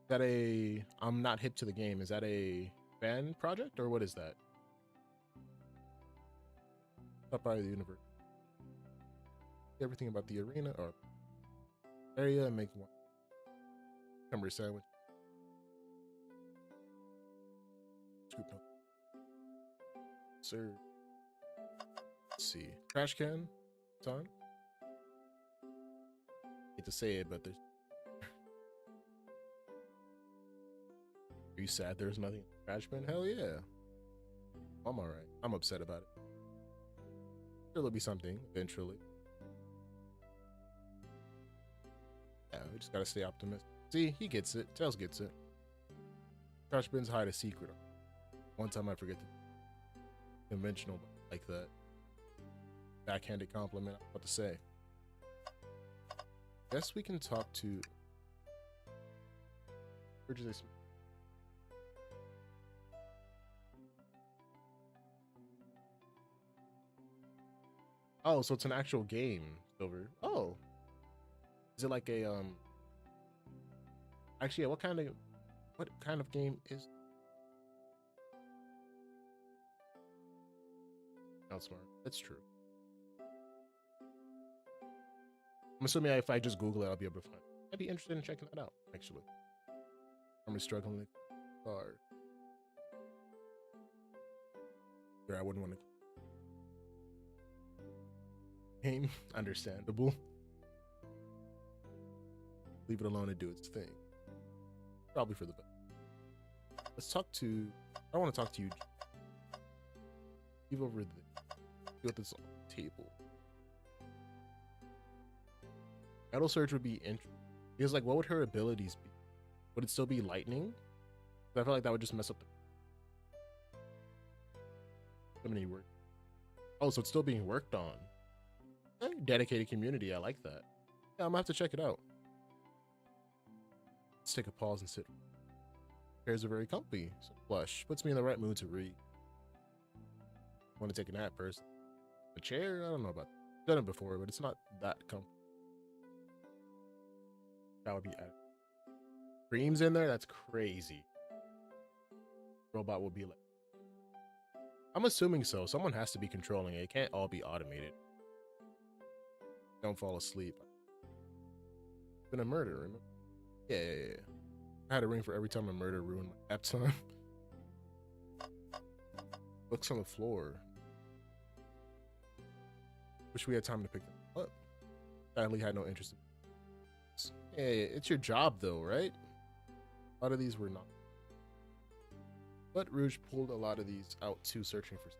Is that a? I'm not hip to the game. Is that a fan project or what is that? Up by the universe. Everything about the arena or area and make one. Cucumber sandwich. Scoop up. Sir. Let's see. Trash can. Time. Hate to say it, but there's. Are you sad there's nothing in the trash bin? Hell yeah. I'm alright. I'm upset about it. There'll be something eventually. Yeah, we just gotta stay optimistic. See, he gets it. Tails gets it. Trash bins hide a secret. One time I forget the conventional like that. Backhanded compliment I'm about to say. Guess we can talk to. Oh, so it's an actual game, Silver. Oh. Is it like a actually, what kind of game is not smart? That's true. I'm assuming if I just Google it, I'll be able to find it. I'd be interested in checking that out, actually. I'm struggling with the car. Sure, I wouldn't want to game. Understandable. Leave it alone and do its thing. Probably for the best. Let's talk to. I want to talk to you. Leave over there. Put this on the table. Metal Surge would be interesting. Because, like, what would her abilities be? Would it still be lightning? I feel like that would just mess up the. So many work. Oh, so it's still being worked on. Hey, dedicated community. I like that. Yeah, I'm gonna have to check it out. Let's take a pause and sit. Chairs are very comfy. So plush. Puts me in the right mood to read. Want to take a nap first. A chair? I don't know about that. I've done it before, but it's not that comfy. That would be added. Creams in there? That's crazy. Robot will be like. I'm assuming so. Someone has to be controlling it. It can't all be automated. Don't fall asleep. It's been a murder, remember? Yeah. I had a ring for every time a murder ruined my nap time. Books on the floor. Wish we had time to pick them up. Sadly, had no interest in. Hey, it's your job though, right? A lot of these were not. But Rouge pulled a lot of these out too, searching for.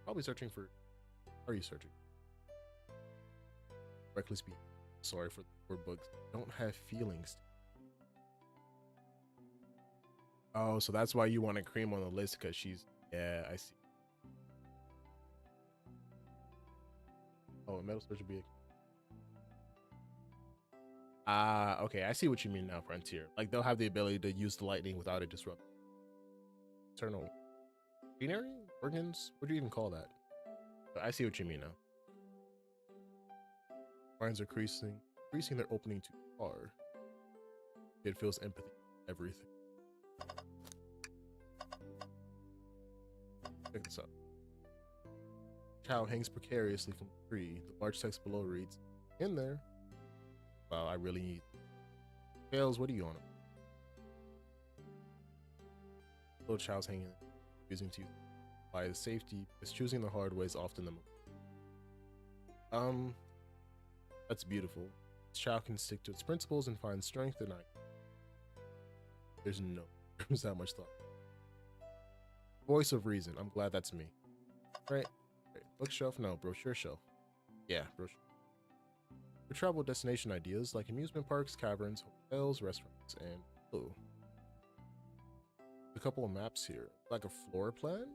Probably searching for. Are you searching? Reckless beat. Sorry for the poor books. Don't have feelings. Oh, so that's why you want Cream on the list, because she's, yeah, I see. Oh, Metal Surge would be okay, I see what you mean now, Frontier. Like, they'll have the ability to use the lightning without it disrupting. Eternal greenery? Organs? What do you even call that? But I see what you mean now. Minds are increasing their opening too far. It feels empathy for everything. Check this out. Cow hangs precariously from the tree. The large text below reads, "In there." Wow, I really need. Tails, what are you on? Little child's hanging, using to by the safety, because choosing the hard way is often the most. That's beautiful. This child can stick to its principles and find strength in it. There's that much thought. Voice of reason. I'm glad that's me. Right. Bookshelf? No. Brochure shelf. Yeah, brochure. For travel destination ideas like amusement parks, caverns, hotels, restaurants, and a couple of maps here. Like a floor plan?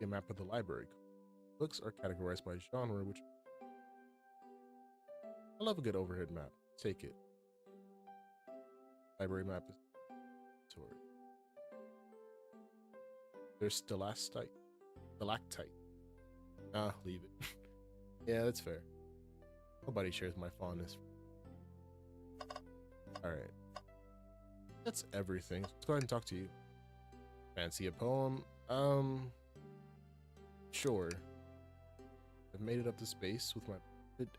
A map of the library. Books are categorized by genre, which I love a good overhead map. Take it. Library map is toward. There's stalactite. Leave it. Yeah, that's fair. Nobody shares my fondness. Alright. That's everything. Let's go ahead and talk to you. Fancy a poem? Sure. I've made it up to space with my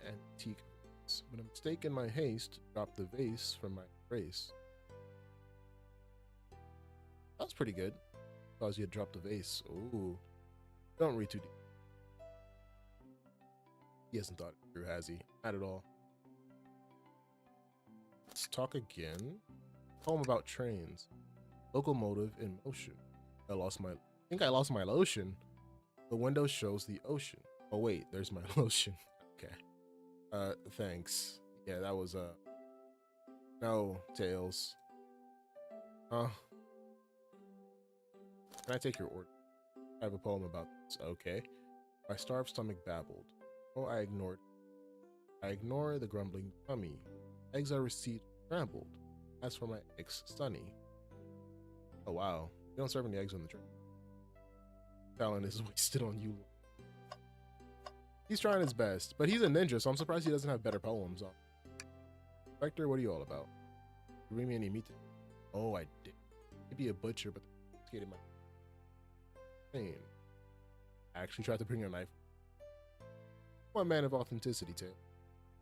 antique vase, but a mistake in my haste dropped the vase from my race. That was pretty good. Because you had dropped the vase. Ooh. Don't read too deep. He hasn't thought it through, has he? Not at all. Let's talk again. Poem about trains. Locomotive in motion. I think I lost my lotion. The window shows the ocean. Oh wait, there's my lotion. Okay. Thanks. Yeah, that was no, Tails. Can I take your order? I have a poem about this. Okay. My starved stomach babbled. Oh, I ignored. I ignore the grumbling tummy. Eggs I received scrambled. As for my eggs, sunny. Oh wow. You don't serve any eggs on the train. Talent is wasted on you. He's trying his best, but he's a ninja, so I'm surprised he doesn't have better poems. Vector, what are you all about? You bring me any meat? Oh, I did. Maybe a butcher, but skated my pain. I actually tried to bring a knife. I'm a man of authenticity, Tail.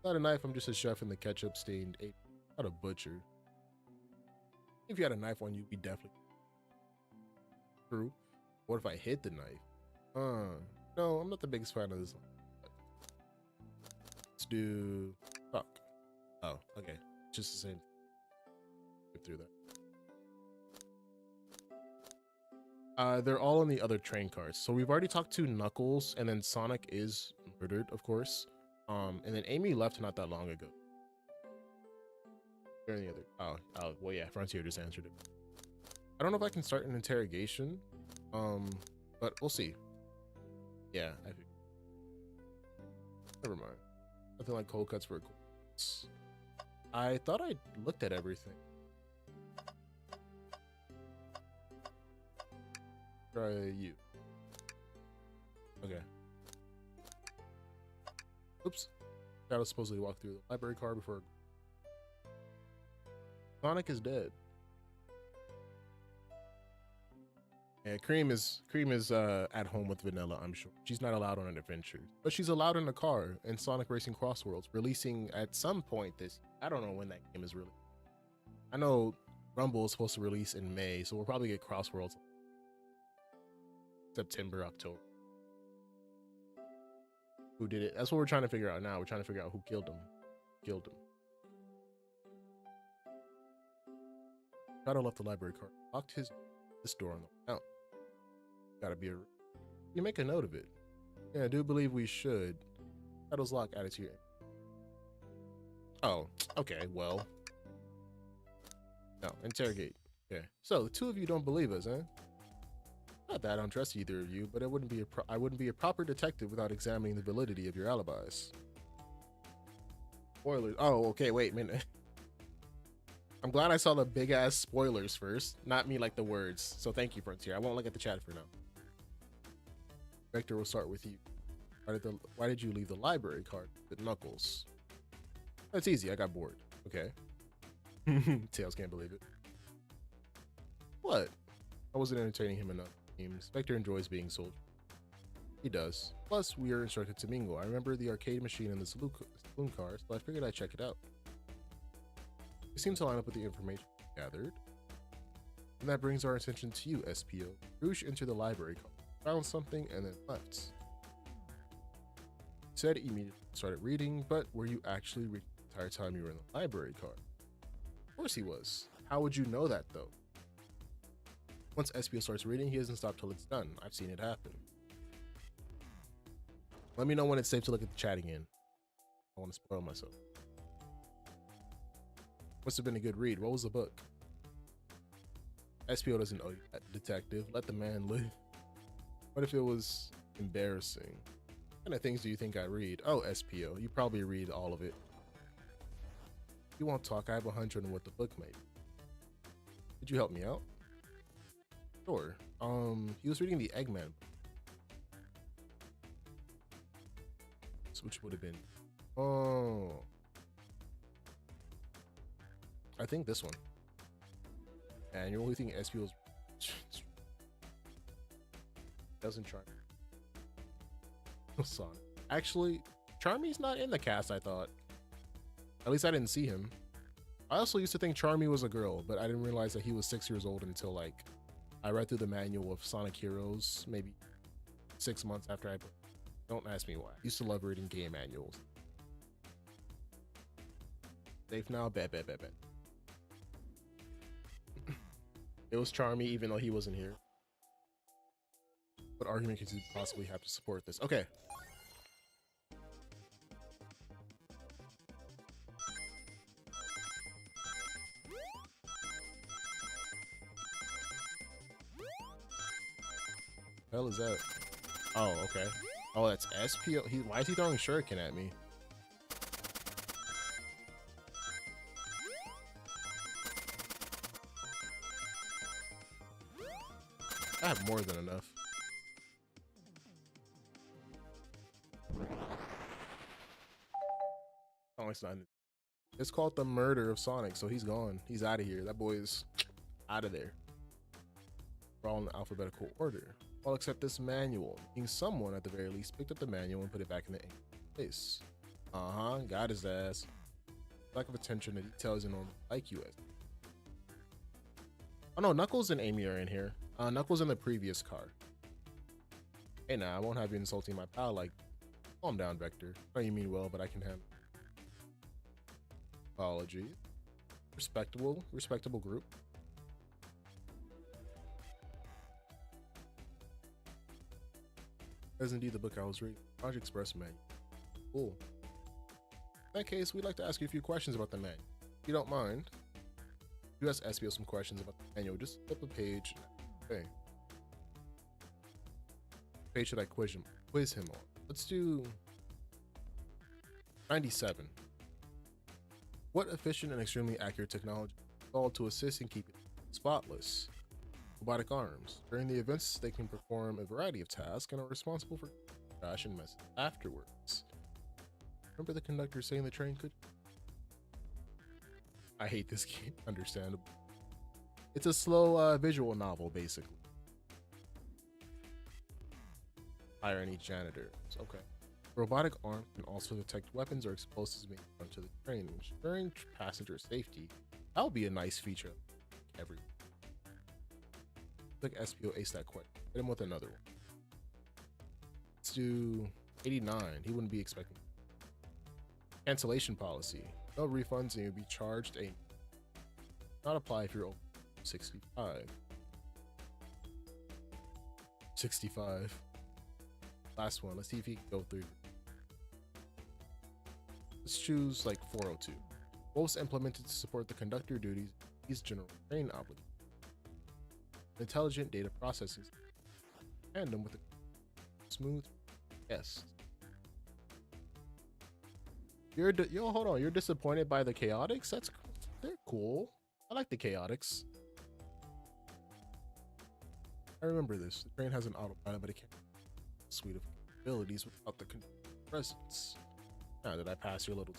Not a knife, I'm just a chef in the ketchup-stained ape. Not a butcher. If you had a knife on you, we definitely. True. What if I hid the knife? No, I'm not the biggest fan of this one. Let's do talk. Oh, okay. Just the same. Get through that. They're all on the other train cars. So we've already talked to Knuckles, and then Sonic is murdered, of course. And then Amy left not that long ago. Any other? Oh, well, yeah. Frontier just answered it. I don't know if I can start an interrogation. But we'll see. Yeah, I think. Never mind. Nothing like cold cuts for a cold cuts. I thought I looked at everything. Try you. Okay. Oops. Gotta supposedly walk through the library car before. Sonic is dead. Yeah, Cream is at home with Vanilla, I'm sure. She's not allowed on an adventure, but she's allowed in a car in Sonic Racing Cross Worlds, releasing at some point this. I don't know when that game is really. I know Rumble is supposed to release in May, so we'll probably get Cross Worlds September, October. Who did it? That's what we're trying to figure out now. We're trying to figure out who killed him. Shadow left the library car, locked this door on the way out. Gotta be you make a note of it. Yeah, I do believe we should. Shadow's lock attitude. Oh, okay, well. No, interrogate. Okay, so the two of you don't believe us, huh? Not that I don't trust either of you, but I wouldn't be a proper detective without examining the validity of your alibis. Spoilers. Oh, okay, wait a minute. I'm glad I saw the big ass spoilers first, not me like the words. So thank you, Frontier. I won't look at the chat for now. Vector, will start with you. Why did you leave the library card with Knuckles? That's easy. I got bored. Okay. Tails can't believe it. What? I wasn't entertaining him enough. Vector enjoys being sold. He does. Plus, we are instructed to mingle. I remember the arcade machine in the saloon car, so I figured I'd check it out. We seem to line up with the information gathered. And that brings our attention to you, SPO. Rouge entered the library car, found something, and then left. He said he immediately started reading, but were you actually reading the entire time you were in the library car? Of course he was. How would you know that, though? Once SPO starts reading, he doesn't stop till it's done. I've seen it happen. Let me know when it's safe to look at the chat again. I want to spoil myself. Must have been a good read. What was the book? SPO doesn't know that, detective. Let the man live. What if it was embarrassing? What kind of things do you think I read? Oh, SPO. You probably read all of it. If you won't talk, I have a hunch on what the book may be. Could you help me out? Sure. He was reading the Eggman book. Which would have been, oh, I think this one. And you're only thinking SPO's doesn't Charm. Sonic. Actually, Charmy's not in the cast, I thought. At least I didn't see him. I also used to think Charmy was a girl, but I didn't realize that he was 6 years old until like I read through the manual of Sonic Heroes maybe 6 months after I. Don't ask me why. I used to love reading game manuals. Safe now, bet. It was Charmy, even though he wasn't here. What argument could you possibly have to support this? Okay. The hell is that? Oh, okay. Oh, that's SPO. Why is he throwing shuriken at me? I have more than enough. Oh, it's not. It's called the murder of Sonic, so he's gone. He's out of here. That boy is out of there. We're all in alphabetical order. All except this manual. Meaning someone, at the very least, picked up the manual and put it back in the place. Got his ass. Lack of attention to details in normal like you as. Oh no, Knuckles and Amy are in here. Knuckles in the previous car. Hey now, I won't have you insulting my pal like. Calm down, Vector. I know you mean well, but I can handle. Apology. Respectable group. That's indeed the book I was reading. Project Express manual. Cool. In that case, we'd like to ask you a few questions about the manual. If you don't mind, you ask SPO some questions about the manual. Just flip a page. Okay. What page should I quiz him on? Let's do 97. What efficient and extremely accurate technology is installed to assist in keeping spotless? Robotic arms. During the events, they can perform a variety of tasks and are responsible for trash and mess afterwards. Remember the conductor saying the train could? I hate this game. Understandable. It's a slow visual novel, basically. Hire any janitors. Okay. Robotic arms can also detect weapons or explosives being thrown to the train, ensuring passenger safety. That would be a nice feature. Every. Like SPO ace that quick. Hit him with another one. Let's do 89. He wouldn't be expecting. Cancellation policy. No refunds and you'll be charged a. Not apply if you're over 65. 65. Last one. Let's see if he can go through. Let's choose like 402. Both implemented to support the conductor duties, these general train obligations. Intelligent data processing tandem with a smooth yes. Yo, hold on. You're disappointed by the chaotics? They're cool. I like the chaotics. I remember this. The train has an autopilot, but it can't suite of abilities without the presence. Now did I pass your little?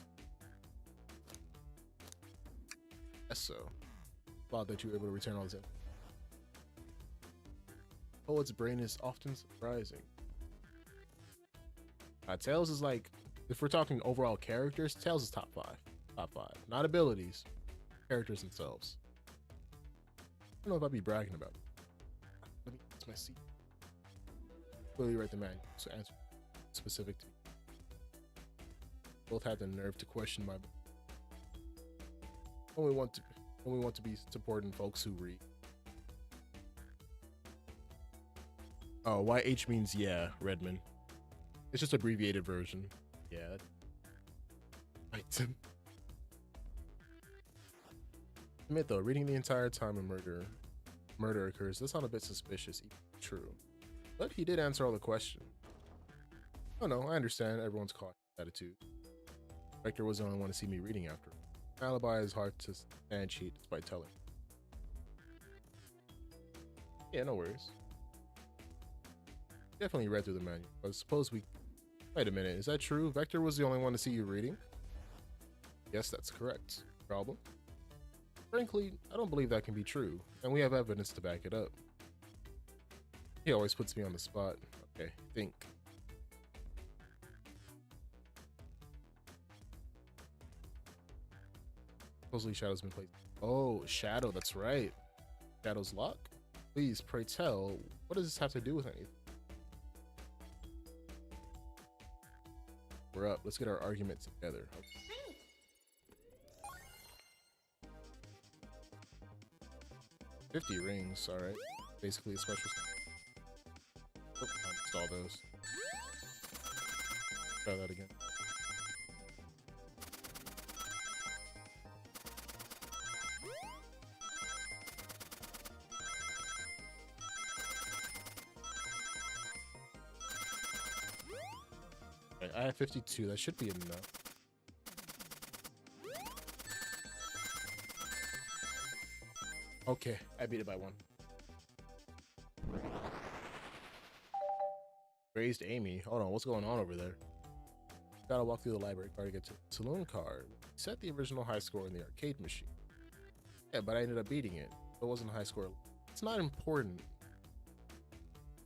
Yes, so. Thought that you were able to return all this. Poet's brain is often surprising. Tails is like, if we're talking overall characters, Tails is top 5. Top 5. Not abilities, characters themselves. I don't know if I'd be bragging about it. Let me use my seat. Clearly write the manual, so answer specific to me. Both had the nerve to question my. Only want to be supporting folks who read. Oh, YH means yeah, Redmond. It's just abbreviated version. Yeah. Right. Admit though, reading the entire time a murder occurs does sound a bit suspicious, even true. But he did answer all the questions. Oh no, I understand everyone's cautious attitude. Vector was the only one to see me reading after. Alibi is hard to stand cheat despite telling. Yeah, no worries. Definitely read through the manual, but suppose we. Wait a minute, is that true? Vector was the only one to see you reading? Yes, that's correct. Problem? Frankly, I don't believe that can be true, and we have evidence to back it up. He always puts me on the spot. Okay, think. Supposedly Shadow's been played. Oh, Shadow, that's right. Shadow's luck? Please, pray tell, what does this have to do with anything? We're up. Let's get our argument together. Okay. 50 rings, alright. Basically a special. Oh, I missed all those. Try that again. Okay, I have 52. That should be enough. Okay, I beat it by 1. Raised Amy. Hold on, what's going on over there? Gotta walk through the library car to get to the saloon car. Set the original high score in the arcade machine. Yeah, but I ended up beating it. It wasn't a high score. It's not important.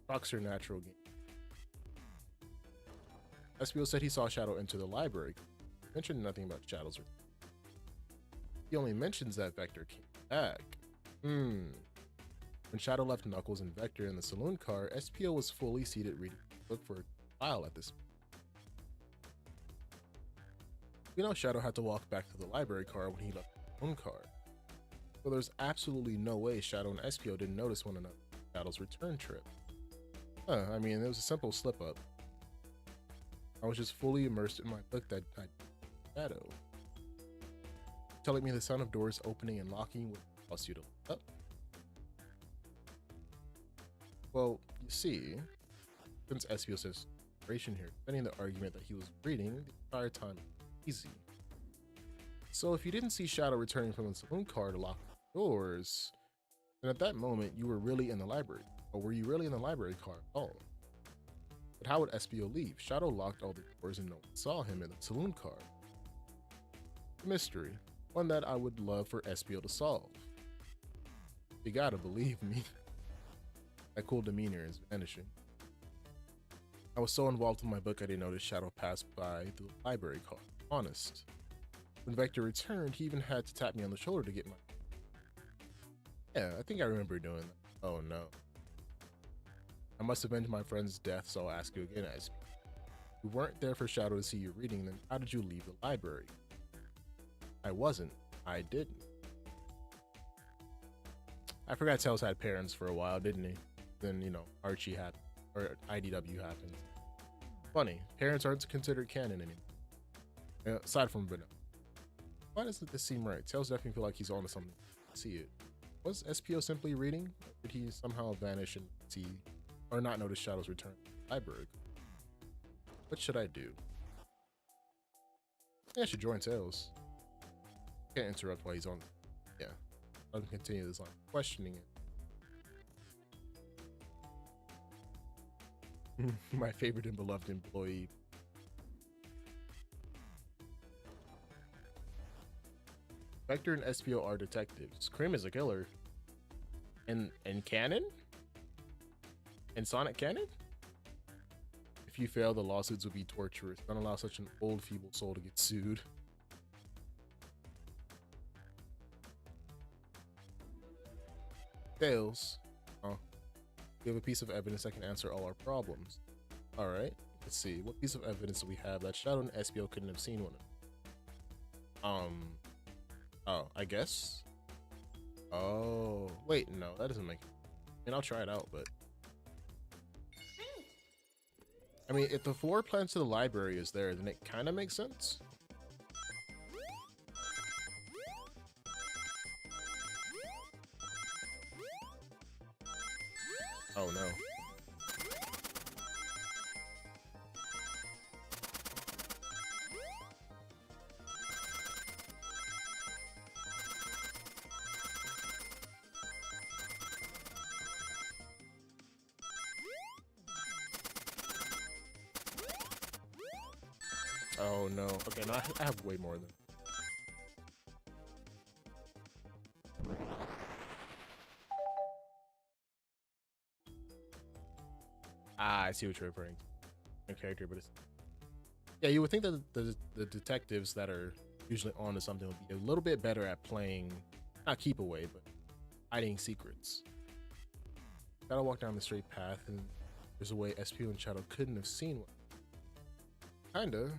Rocks are natural game. SPO said he saw Shadow enter the library. He mentioned nothing about Shadow's return. He only mentions that Vector came back. When Shadow left Knuckles and Vector in the saloon car, SPO was fully seated reading the book for a while at this point. We know Shadow had to walk back to the library car when he left the saloon car. So there's absolutely no way Shadow and SPO didn't notice one another on Shadow's return trip. I mean, it was a simple slip-up. I was just fully immersed in my book that I Shadow. Telling me the sound of doors opening and locking would cause you to look up. Well, you see, since SPO says inspiration here, defending the argument that he was reading the entire time easy. So if you didn't see Shadow returning from the saloon car to lock the doors, then at that moment you were really in the library. Or were you really in the library car at all? But how would SPO leave? Shadow locked all the doors and no one saw him in the saloon car. A mystery, one that I would love for SPO to solve. You gotta believe me. That cool demeanor is vanishing. I was so involved in my book I didn't notice Shadow passed by the library car. Honest. When Vector returned, he even had to tap me on the shoulder to get my. Yeah, I think I remember doing that. Oh no. I must have ended my friend's death, so I'll ask you again, SPO. You weren't there for Shadow to see you reading, then how did you leave the library? I wasn't. I didn't. I forgot Tails had parents for a while, didn't he? Then, you know, Archie happened, or IDW happened. Funny, parents aren't considered canon anymore. Aside from Vanilla. Why doesn't this seem right? Tails definitely feel like he's on to something. See it. Was SPO simply reading? Or did he somehow vanish and see or not notice Shadow's return to the library? What should I do? Yeah, I should join Tails. Can't interrupt while he's on. Yeah. I'll continue this line. Questioning it. My favorite and beloved employee. Vector and SPO are detectives. Cream is a killer. And canon? In Sonic canon? If you fail, the lawsuits would be torturous. Don't allow such an old, feeble soul to get sued. Tails. Oh. We have a piece of evidence that can answer all our problems. Alright. Let's see. What piece of evidence do we have that Shadow and SPO couldn't have seen one of them? Oh, I guess? Oh. Wait, no. That doesn't make... I mean, I'll try it out, but... I mean, if the floor plan to the library is there, then it kind of makes sense. Oh no. Oh no. Okay, no, I have way more than. Ah, I see what you're referring to. Character, but it's... Yeah, you would think that the detectives that are usually on to something would be a little bit better at playing, not keep away, but hiding secrets. Gotta walk down the straight path, and there's a way SPO and Shadow couldn't have seen one. Kinda.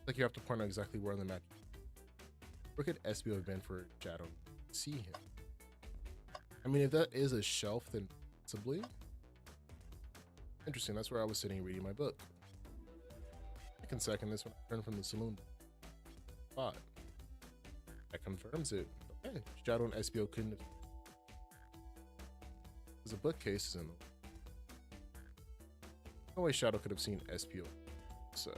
Like you have to point out exactly where on the map. Where could SPO have been for Shadow to see him? I mean, if that is a shelf, then possibly. Interesting, that's where I was sitting reading my book. I can second this when I return from the saloon spot. That confirms it. Okay, Shadow and SPO couldn't have... There's a bookcase in them. No way Shadow could have seen SPO. So...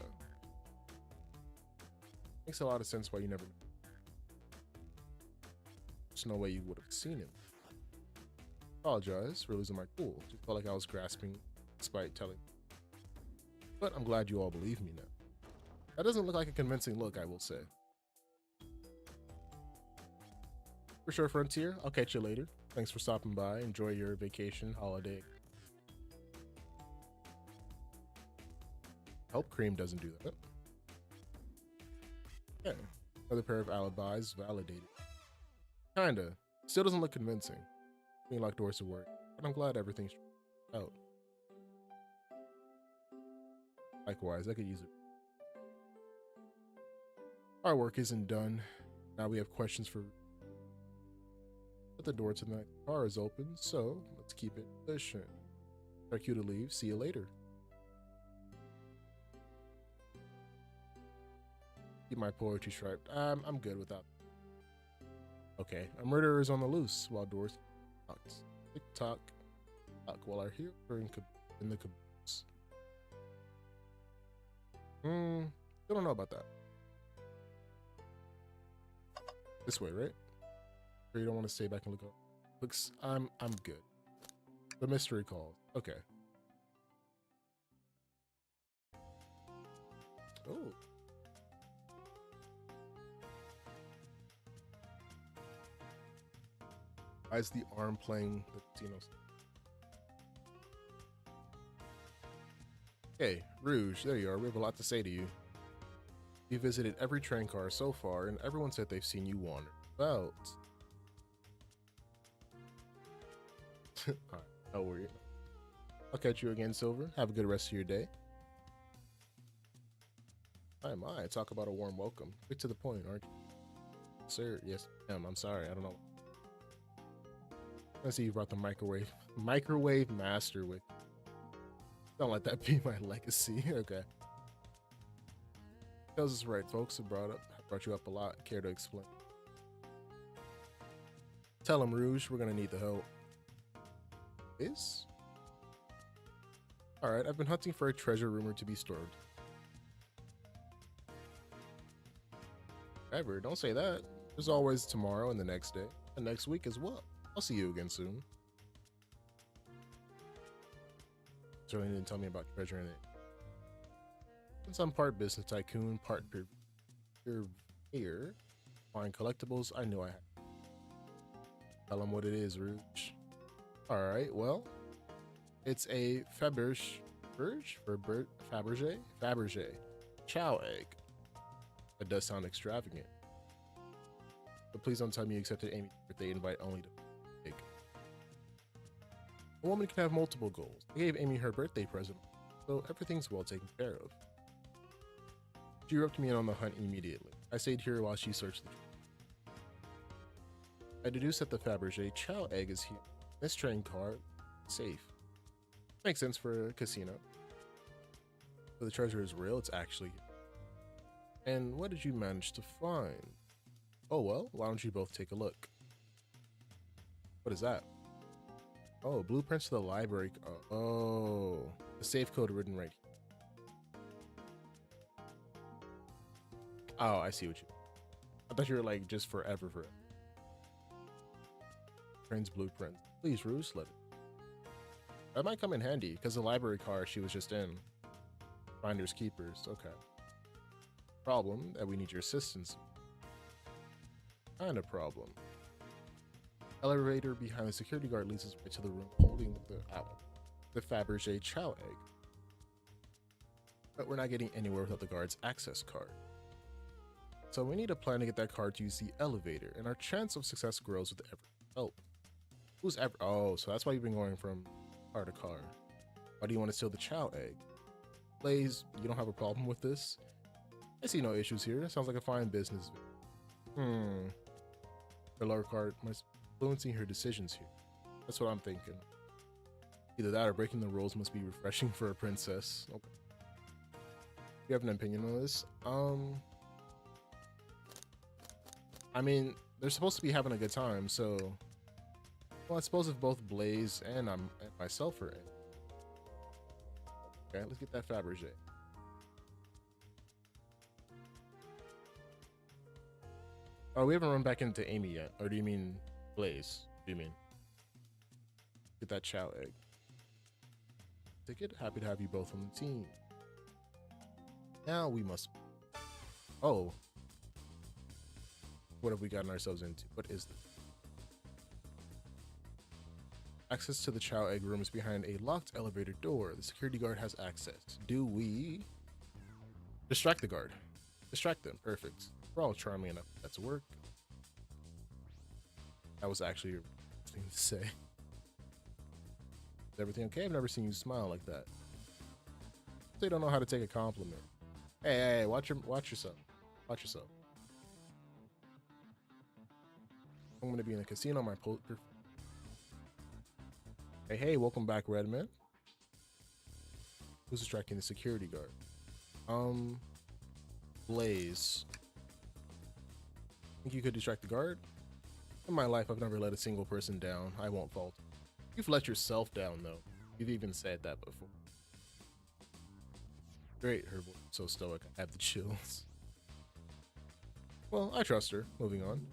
Makes a lot of sense why you never... There's no way you would have seen him. Apologize for losing my cool. Just felt like I was grasping despite telling. But I'm glad you all believe me now. That doesn't look like a convincing look, I will say. For sure, Frontier. I'll catch you later. Thanks for stopping by. Enjoy your vacation holiday. Hope Cream doesn't do that. Yeah, another pair of alibis validated. Kinda. Still doesn't look convincing. Being locked doors to work, but I'm glad everything's out. Likewise, I could use it. Our work isn't done. Now we have questions for... But the door to the next car is open, so let's keep it pushing. Our cue to leave. See you later. Keep my poetry striped. I'm good without. Okay, a murderer is on the loose while doors locked. Tick tock, tock while our hero are in the caboose. Still don't know about that. This way, right? Or you don't want to stay back and look up? Looks, I'm good. The mystery calls. Okay. Oh. Why is the arm playing the casinos? Hey, Rouge, there you are. We have a lot to say to you. You visited every train car so far, and everyone said they've seen you wander about. Alright, don't worry. I'll catch you again, Silver. Have a good rest of your day. My, talk about a warm welcome. Quick to the point, aren't you? Sir, yes, ma'am. I'm sorry. I don't know. I see you brought the microwave master with. Don't let that be my legacy. Okay. Tails is right, folks. It brought you up a lot. Care to explain? Tell him, Rouge. We're gonna need the help. Is? Alright, I've been hunting for a treasure rumored to be stored. Ever, don't say that. There's always tomorrow and the next day. And next week as well. I'll see you again soon. Certainly didn't tell me about treasure in it. Since I'm part business tycoon, part purveyor, buying collectibles, I knew I had. Tell him what it is, Rouge. Alright, well, it's a Fabergé chow egg. That does sound extravagant. But please don't tell me you accepted Amy's birthday invite only to egg. A woman can have multiple goals. I gave Amy her birthday present, so everything's well taken care of. She roped me in on the hunt immediately. I stayed here while she searched the I deduced that the Fabergé chow egg is here. This train car, safe. Makes sense for a casino. But the treasure is real, it's actually here. And what did you manage to find? Oh well, why don't you both take a look? What is that? Oh, blueprints to the library. Oh, the safe code written right here. Oh, I see what you mean. I thought you were like just forever. Train's blueprint. Please, Roos, let it. That might come in handy, because the library car she was just in. Finders keepers, okay. Problem that we need your assistance. Kind of problem. Elevator behind the security guard leads us right to the room holding the Fabergé chow egg. But we're not getting anywhere without the guard's access card. So we need a plan to get that card to use the elevator, and our chance of success grows with every help. Who's ever? Oh, so that's why you've been going from car to car. Why do you want to steal the chow egg? Blaze, you don't have a problem with this? I see no issues here. Sounds like a fine business. Her lower card must influencing her decisions here. That's what I'm thinking. Either that or breaking the rules must be refreshing for a princess. Okay. You have an opinion on this? I mean, they're supposed to be having a good time, so... Well, I suppose if both Blaze and myself are in. Okay, let's get that Fabergé. Oh, we haven't run back into Amy yet. Or do you mean Blaze? What do you mean? Get that chow egg. Ticket. Happy to have you both on the team. Now we must... Oh. What have we gotten ourselves into? What is this? Access to the chow egg room is behind a locked elevator door. The security guard has access. Do we... Distract the guard. Distract them. Perfect. We're all charming enough. That's work. That was actually a thing to say. Is everything okay? I've never seen you smile like that. They don't know how to take a compliment. Hey, watch yourself. Watch yourself. I'm gonna be in a casino. My poker. Hey, welcome back, Redman. Who's distracting the security guard? Blaze. Think you could distract the guard? In my life, I've never let a single person down. I won't fault. You've let yourself down, though. You've even said that before. Great, her voice so stoic. I have the chills. Well, I trust her. Moving on.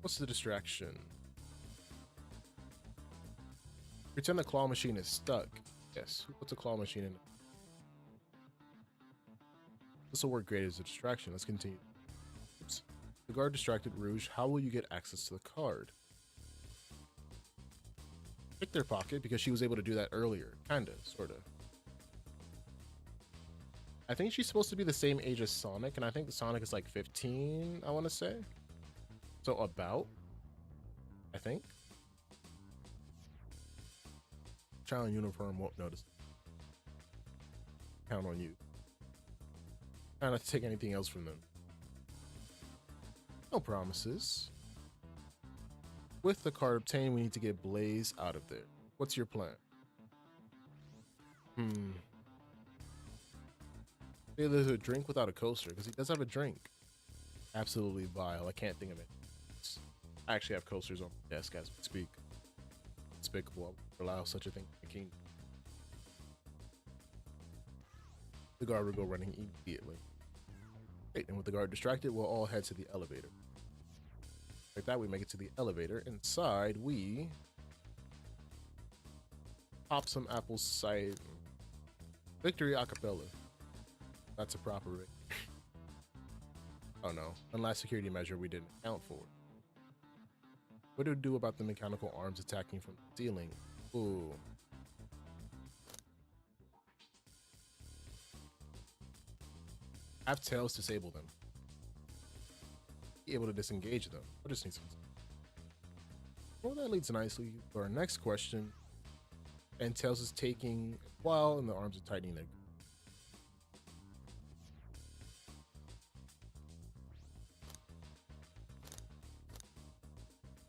What's the distraction? Pretend the claw machine is stuck. Yes, who puts a claw machine in it? This will work great as a distraction. Let's continue. Oops. The guard distracted Rouge. How will you get access to the card? Pick their pocket because she was able to do that earlier. Kinda, sorta. I think she's supposed to be the same age as Sonic, and I think Sonic is like 15, I want to say. So about, I think. Child in uniform won't notice. Count on you. Try not to take anything else from them. No promises. With the card obtained, we need to get Blaze out of there. What's your plan? Hey, there's a drink without a coaster because he does have a drink. Absolutely vile. I can't think of it. I actually have coasters on my desk as we speak. Despicable. I would allow such a thing in the kingdom. The guard will go running immediately. Great, and with the guard distracted, we'll all head to the elevator. Like that, we make it to the elevator. Inside, we pop some apple cider. Victory acapella. That's a proper rate. Oh no, unless security measure we didn't account for. What do we do about the mechanical arms attacking from the ceiling? Ooh. Have tails disable them. Be able to disengage them. What just needs? Well, that leads nicely to our next question. And tails is taking a while, and the arms are tightening their.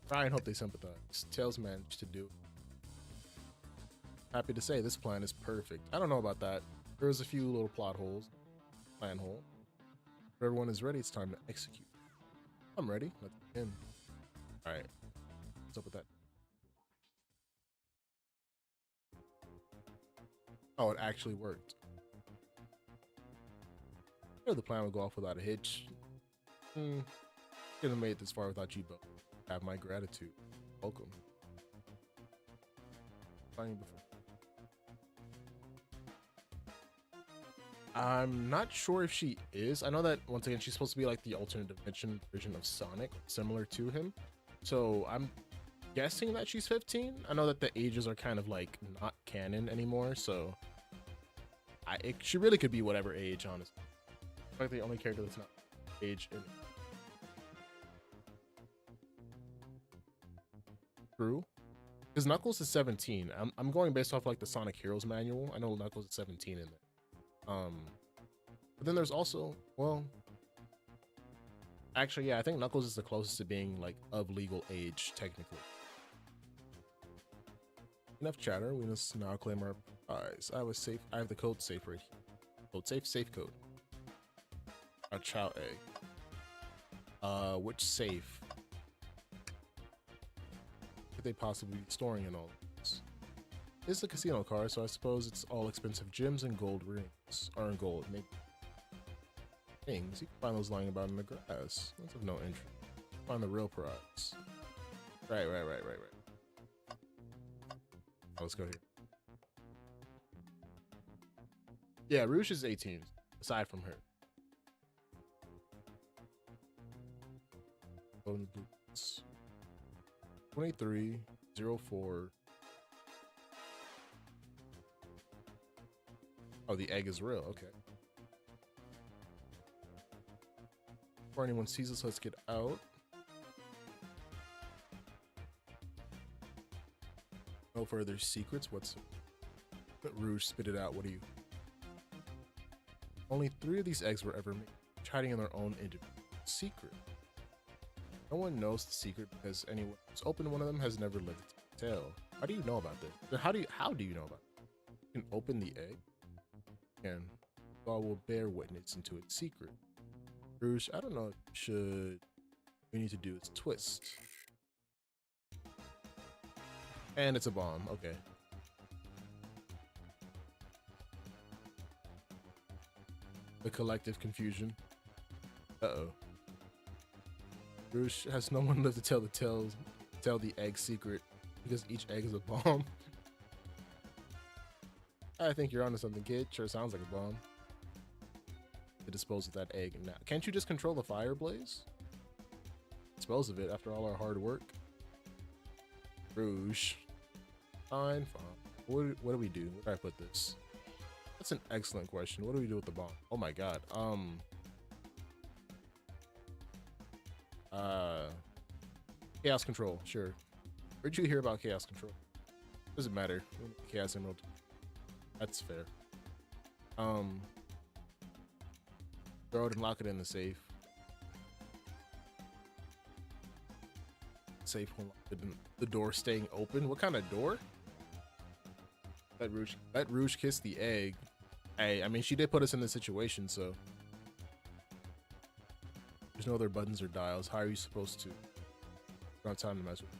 Try and hope they sympathize. Tails managed to do it. Happy to say this plan is perfect. I don't know about that. There's a few little plot holes. Plan hole. If everyone is ready, it's time to execute. I'm ready. Let's begin. Alright. What's up with that? Oh, it actually worked. I knew the plan would go off without a hitch. Couldn't have made it this far without you, but have my gratitude. Welcome. I'm not sure if she is. I know that once again she's supposed to be like the alternate dimension version of Sonic, similar to him. So I'm guessing that she's 15. I know that the ages are kind of like not canon anymore, so she really could be whatever age, honestly. Like the only character that's not age in True. Because Knuckles is 17. I'm going based off like the Sonic Heroes manual. I know Knuckles is 17 in there. But then there's also, well, actually, yeah, I think Knuckles is the closest to being like of legal age, technically. Enough chatter. We must now claim our prize. I have the code safe right here. Code safe code. A chow egg. Which safe could they possibly be storing in all this? It's a casino car, so I suppose it's all expensive gems and gold rings. Or in gold, maybe. Things. You can find those lying about in the grass. That's of no interest. Find the real prize. Right. Oh, let's go here. Yeah, Rouge is 18, aside from her. Golden boots. 2304. Oh, the egg is real. Okay. Before anyone sees us, let's get out. No further secrets. What's Rouge? Spit it out. What do you? Only 3 of these eggs were ever made, hiding in their own individual secret. No one knows the secret because anyone who's opened one of them has never lived to tell. How do you know about this? How do you know about it? You can open the egg, and God will bear witness into its secret. Rouge, I don't know. We need to do is twist, and it's a bomb. Okay. The collective confusion. Uh-oh. Rouge has no one left to tell the egg secret because each egg is a bomb. I think you're onto something, kid. Sure sounds like a bomb. To dispose of that egg now. Can't you just control the fire blaze? Dispose of it after all our hard work. Rouge. Fine. What do we do? Where do I put this? That's an excellent question. What do we do with the bomb? Oh my god. Chaos control, sure. Where'd you hear about chaos control? Doesn't matter. Chaos emerald. That's fair. Throw it and lock it in the safe. Safe will lock the door staying open. What kind of door? Let Rouge kiss the egg. Hey, I mean, she did put us in this situation, so there's no other buttons or dials. How are you supposed to? Not time to mess with.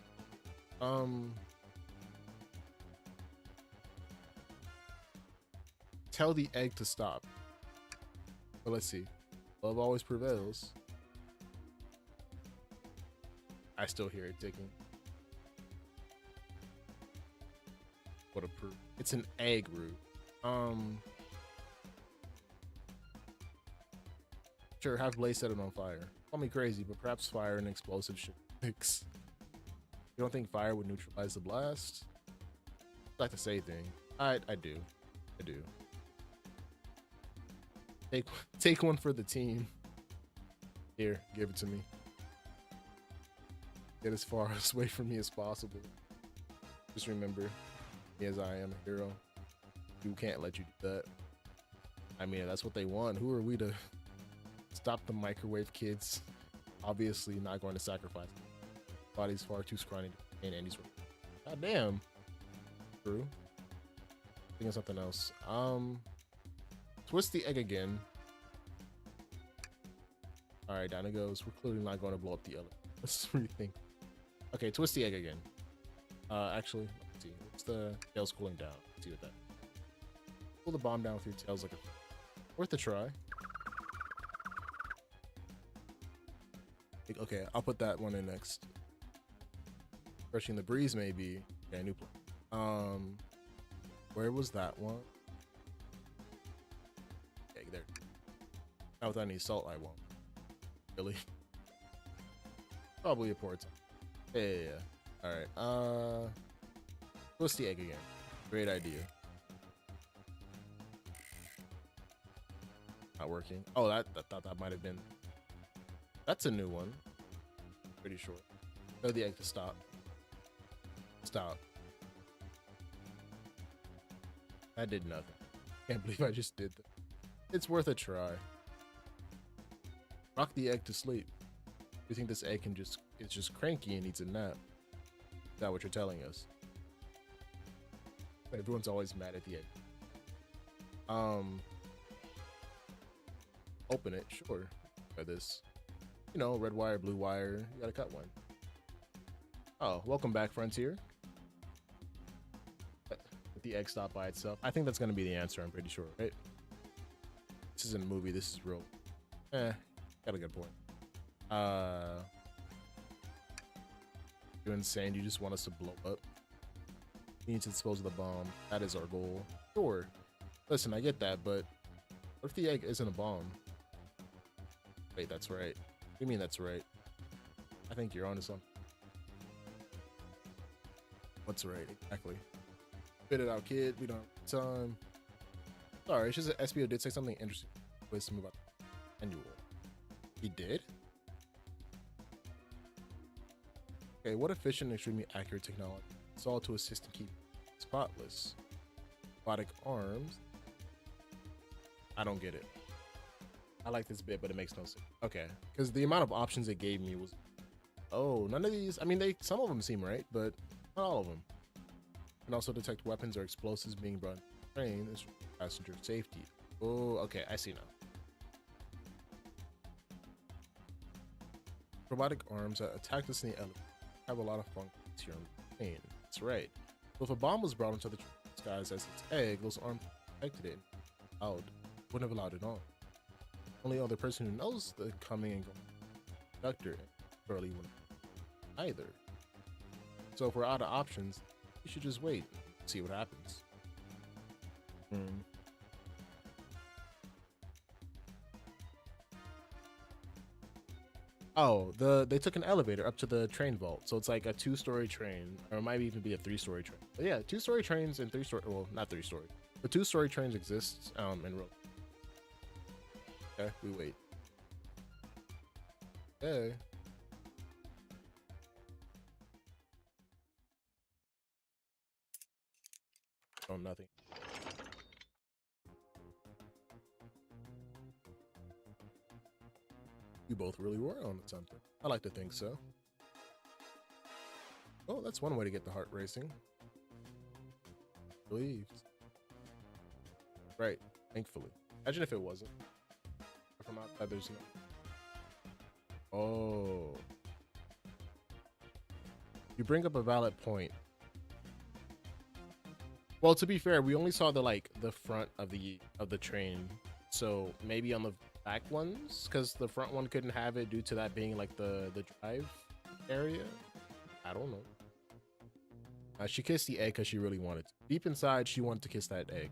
Tell the egg to stop. But let's see. Love always prevails. I still hear it ticking. What a proof. It's an egg root. Sure, have Blaze set it on fire. Call me crazy, but perhaps fire and explosive should fix. You don't think fire would neutralize the blast? I like to say thing. I do. I do. Take one for the team. Here, give it to me. Get as far away from me as possible. Just remember, me as I am a hero. You can't let you do that. I mean, that's what they want. Who are we to stop the microwave kids? Obviously not going to sacrifice. Body's far too scrawny and Andy's right. God damn. True. Thinking of something else. Twist the egg again. Alright, down it goes. We're clearly not going to blow up the elevator. Let's rethink. Okay, twist the egg again. Actually, let's see. What's the tails cooling down? Let's see what that. Pull the bomb down with your tails like a. Worth a try. Okay, I'll put that one in next. Brushing the breeze, maybe. Okay, new plan. Where was that one? Okay, there. Not without any salt, I won't. Really? Probably a poor time. Yeah. All right. Twist the egg again. Great idea. Not working. Oh, that might have been. That's a new one. Pretty sure. Tell the egg to stop. Stop. That did nothing. Can't believe I just did that. It's worth a try. Rock the egg to sleep. You think this egg is just cranky and needs a nap? Is that what you're telling us? Everyone's always mad at the egg. Open it, sure. Try this. You know, red wire, blue wire. You gotta cut one. Oh, welcome back, Frontier. Let the egg stop by itself. I think that's gonna be the answer. I'm pretty sure, right? This isn't a movie. This is real. Got a good point. You're insane. You just want us to blow up. We need to dispose of the bomb. That is our goal. Sure. Listen, I get that, but what if the egg isn't a bomb? Wait, that's right. What do you mean that's right? I think you're onto something. What's right? Exactly. Spit it out, kid. We don't have time. Sorry, it's just that SBO did say something interesting. Wisdom about annual. He did? Okay, what efficient and extremely accurate technology? It's all to assist and keep spotless. Robotic arms. I don't get it. I like this bit, but it makes no sense. Okay, because the amount of options it gave me was, oh, none of these. I mean, some of them seem right, but not all of them. Can also detect weapons or explosives being brought to the train. It's passenger safety. Oh, okay, I see now. Robotic arms that attack us in the elevator have a lot of functions here on the plane. That's right. So if a bomb was brought into the skies as its egg, those arms protected it. Wouldn't have allowed it on. Only other person who knows the coming and going conductor surely wouldn't either. So if we're out of options, we should just wait and see what happens. Oh, they took an elevator up to the train vault, so it's like a 2-story train, or it might even be a 3-story train. But yeah, 2-story trains and 3-story, well, not 3-story, but 2-story trains exist in real. Okay, we wait. Okay. Oh, nothing. You both really were on something. I like to think so. Oh, that's one way to get the heart racing. Relieved. Right. Thankfully. Imagine if it wasn't. From outside, there's no. Oh. You bring up a valid point. Well, to be fair, we only saw the front of the train, so maybe on the back ones, because the front one couldn't have it due to that being like the drive area. I don't know. She kissed the egg because she really wanted to. Deep inside, she wanted to kiss that egg.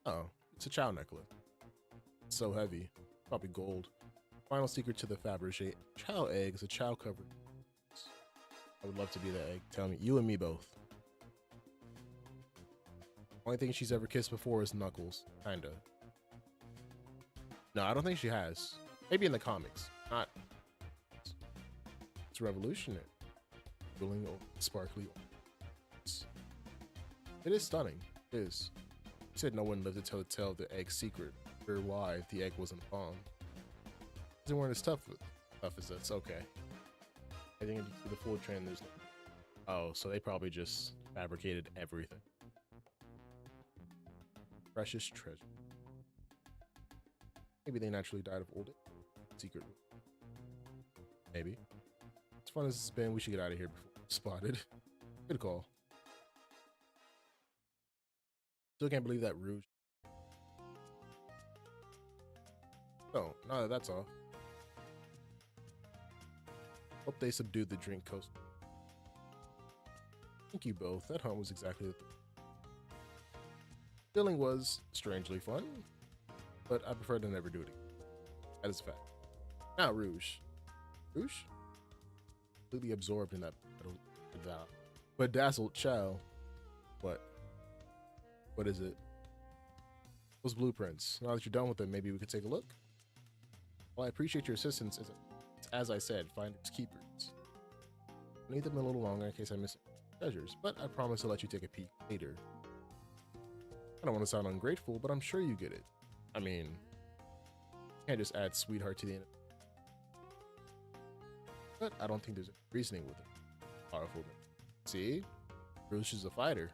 Oh, it's a chow necklace. It's so heavy, probably gold. Final secret to the Fabergé chow egg is a chow covered. I would love to be that egg. Tell me, you and me both. Only thing she's ever kissed before is Knuckles, kinda. No, I don't think she has. Maybe in the comics. Not. It's revolutionary. Filling sparkly. It is stunning. It is. He said no one lived to tell the egg's secret, or why if the egg wasn't a bomb. They weren't as tough as this. Okay. I think into the full train there's no. Oh, so they probably just fabricated everything. Precious treasure. Maybe they naturally died of old age. Secret. Maybe. As fun as it's been, we should get out of here before we're spotted. Good call. Still can't believe that Rouge. Oh, no, that's all. Hope they subdued the drink coast. Thank you both. That hunt was exactly the thing. Stealing was strangely fun, but I prefer to never do it again. That is a fact. Now, Rouge. Rouge? Completely absorbed in that bedazzled chow. What? What is it? Those blueprints. Now that you're done with them, maybe we could take a look? Well, I appreciate your assistance. As I said, finders keepers. I need them a little longer in case I miss treasures, but I promise to let you take a peek later. I don't want to sound ungrateful, but I'm sure you get it. I mean, you can't just add sweetheart to the end. But I don't think there's any reasoning with it. Powerful. See? Bruce is a fighter.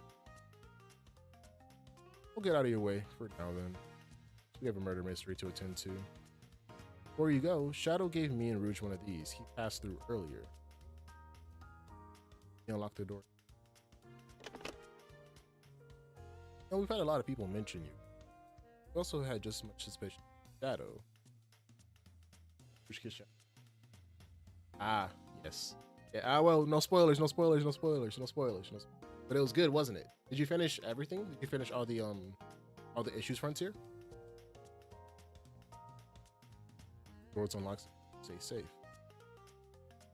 We'll get out of your way for now then. We have a murder mystery to attend to. Before you go, Shadow gave me and Rouge one of these. He passed through earlier. He unlocked the door. And we've had a lot of people mention you. We also had just as much suspicion. Shadow. Which kid Shadow? Ah, yes. Yeah, well, no spoilers, no spoilers, no spoilers, no spoilers, no spoilers. But it was good, wasn't it? Did you finish everything? Did you finish all the issues frontier? Doors unlocked. Stay safe.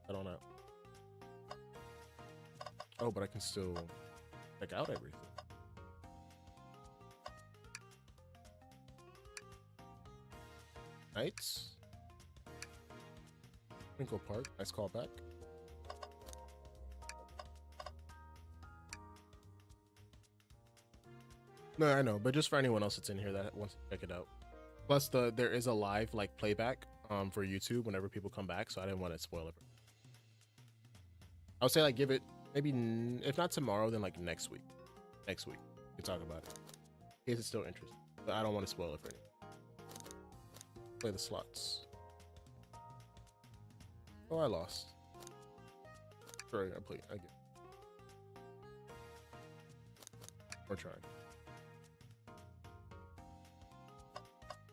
I don't know. Oh, but I can still check out everything. Knights. Twinkle Park. Nice callback. No, I know, but just for anyone else that's in here that wants to check it out. Plus, there is a live playback for YouTube whenever people come back, so I didn't want to spoil it. I would say give it maybe if not tomorrow, then next week. Next week we can talk about it in case it's still interesting. But I don't want to spoil it for anyone. Play the slots. Oh, I lost. Sorry, I played again. We're trying.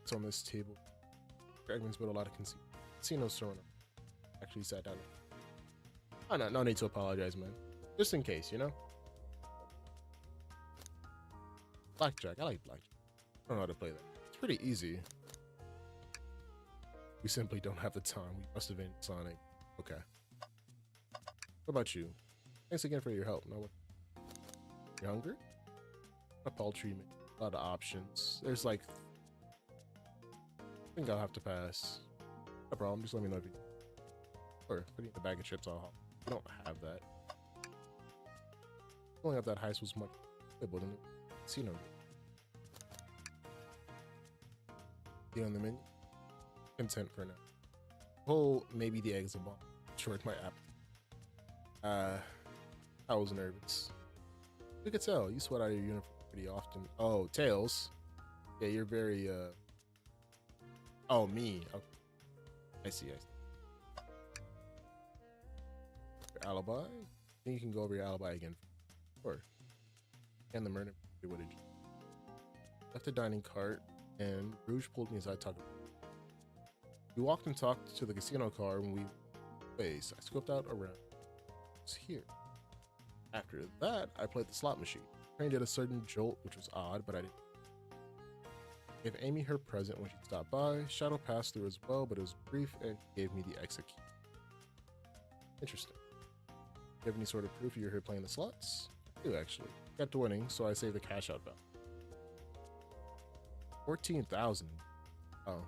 It's on this table. Dragman's been a lot of casinos thrown up. Actually sat down. Oh, no need to apologize, man. Just in case, you know? Blackjack. I like blackjack. I don't know how to play that. It's pretty easy. We simply don't have the time. We must have been Sonic. Okay. What about you? Thanks again for your help. No, you hungry? A paltry, a lot of options. There's I think I'll have to pass. No problem. Just let me know if you. Or put in the bag of chips. I'll hop. We don't have that. Pulling up that heist was much playable than the casino. Get on the menu. Content for now. Oh, maybe the eggs are bomb. Destroyed my app. I was nervous. You could tell. You sweat out of your uniform. pretty often. Oh, Tails. Yeah, you're very oh, me. Okay. I see. Your alibi. I think you can go over your alibi again. Sure. And the murder. What did you left the dining cart and Rouge pulled me aside talking. We walked and talked to the casino car when we ways. I scoped out around. It's here. After that, I played the slot machine. Train did a certain jolt, which was odd, but I didn't. Gave Amy her present when she stopped by. Shadow passed through as well, but it was brief and gave me the exit key. Interesting. You have any sort of proof you're here playing the slots? I do, actually. Kept winning, so I saved the cash out value. 14,000. Oh.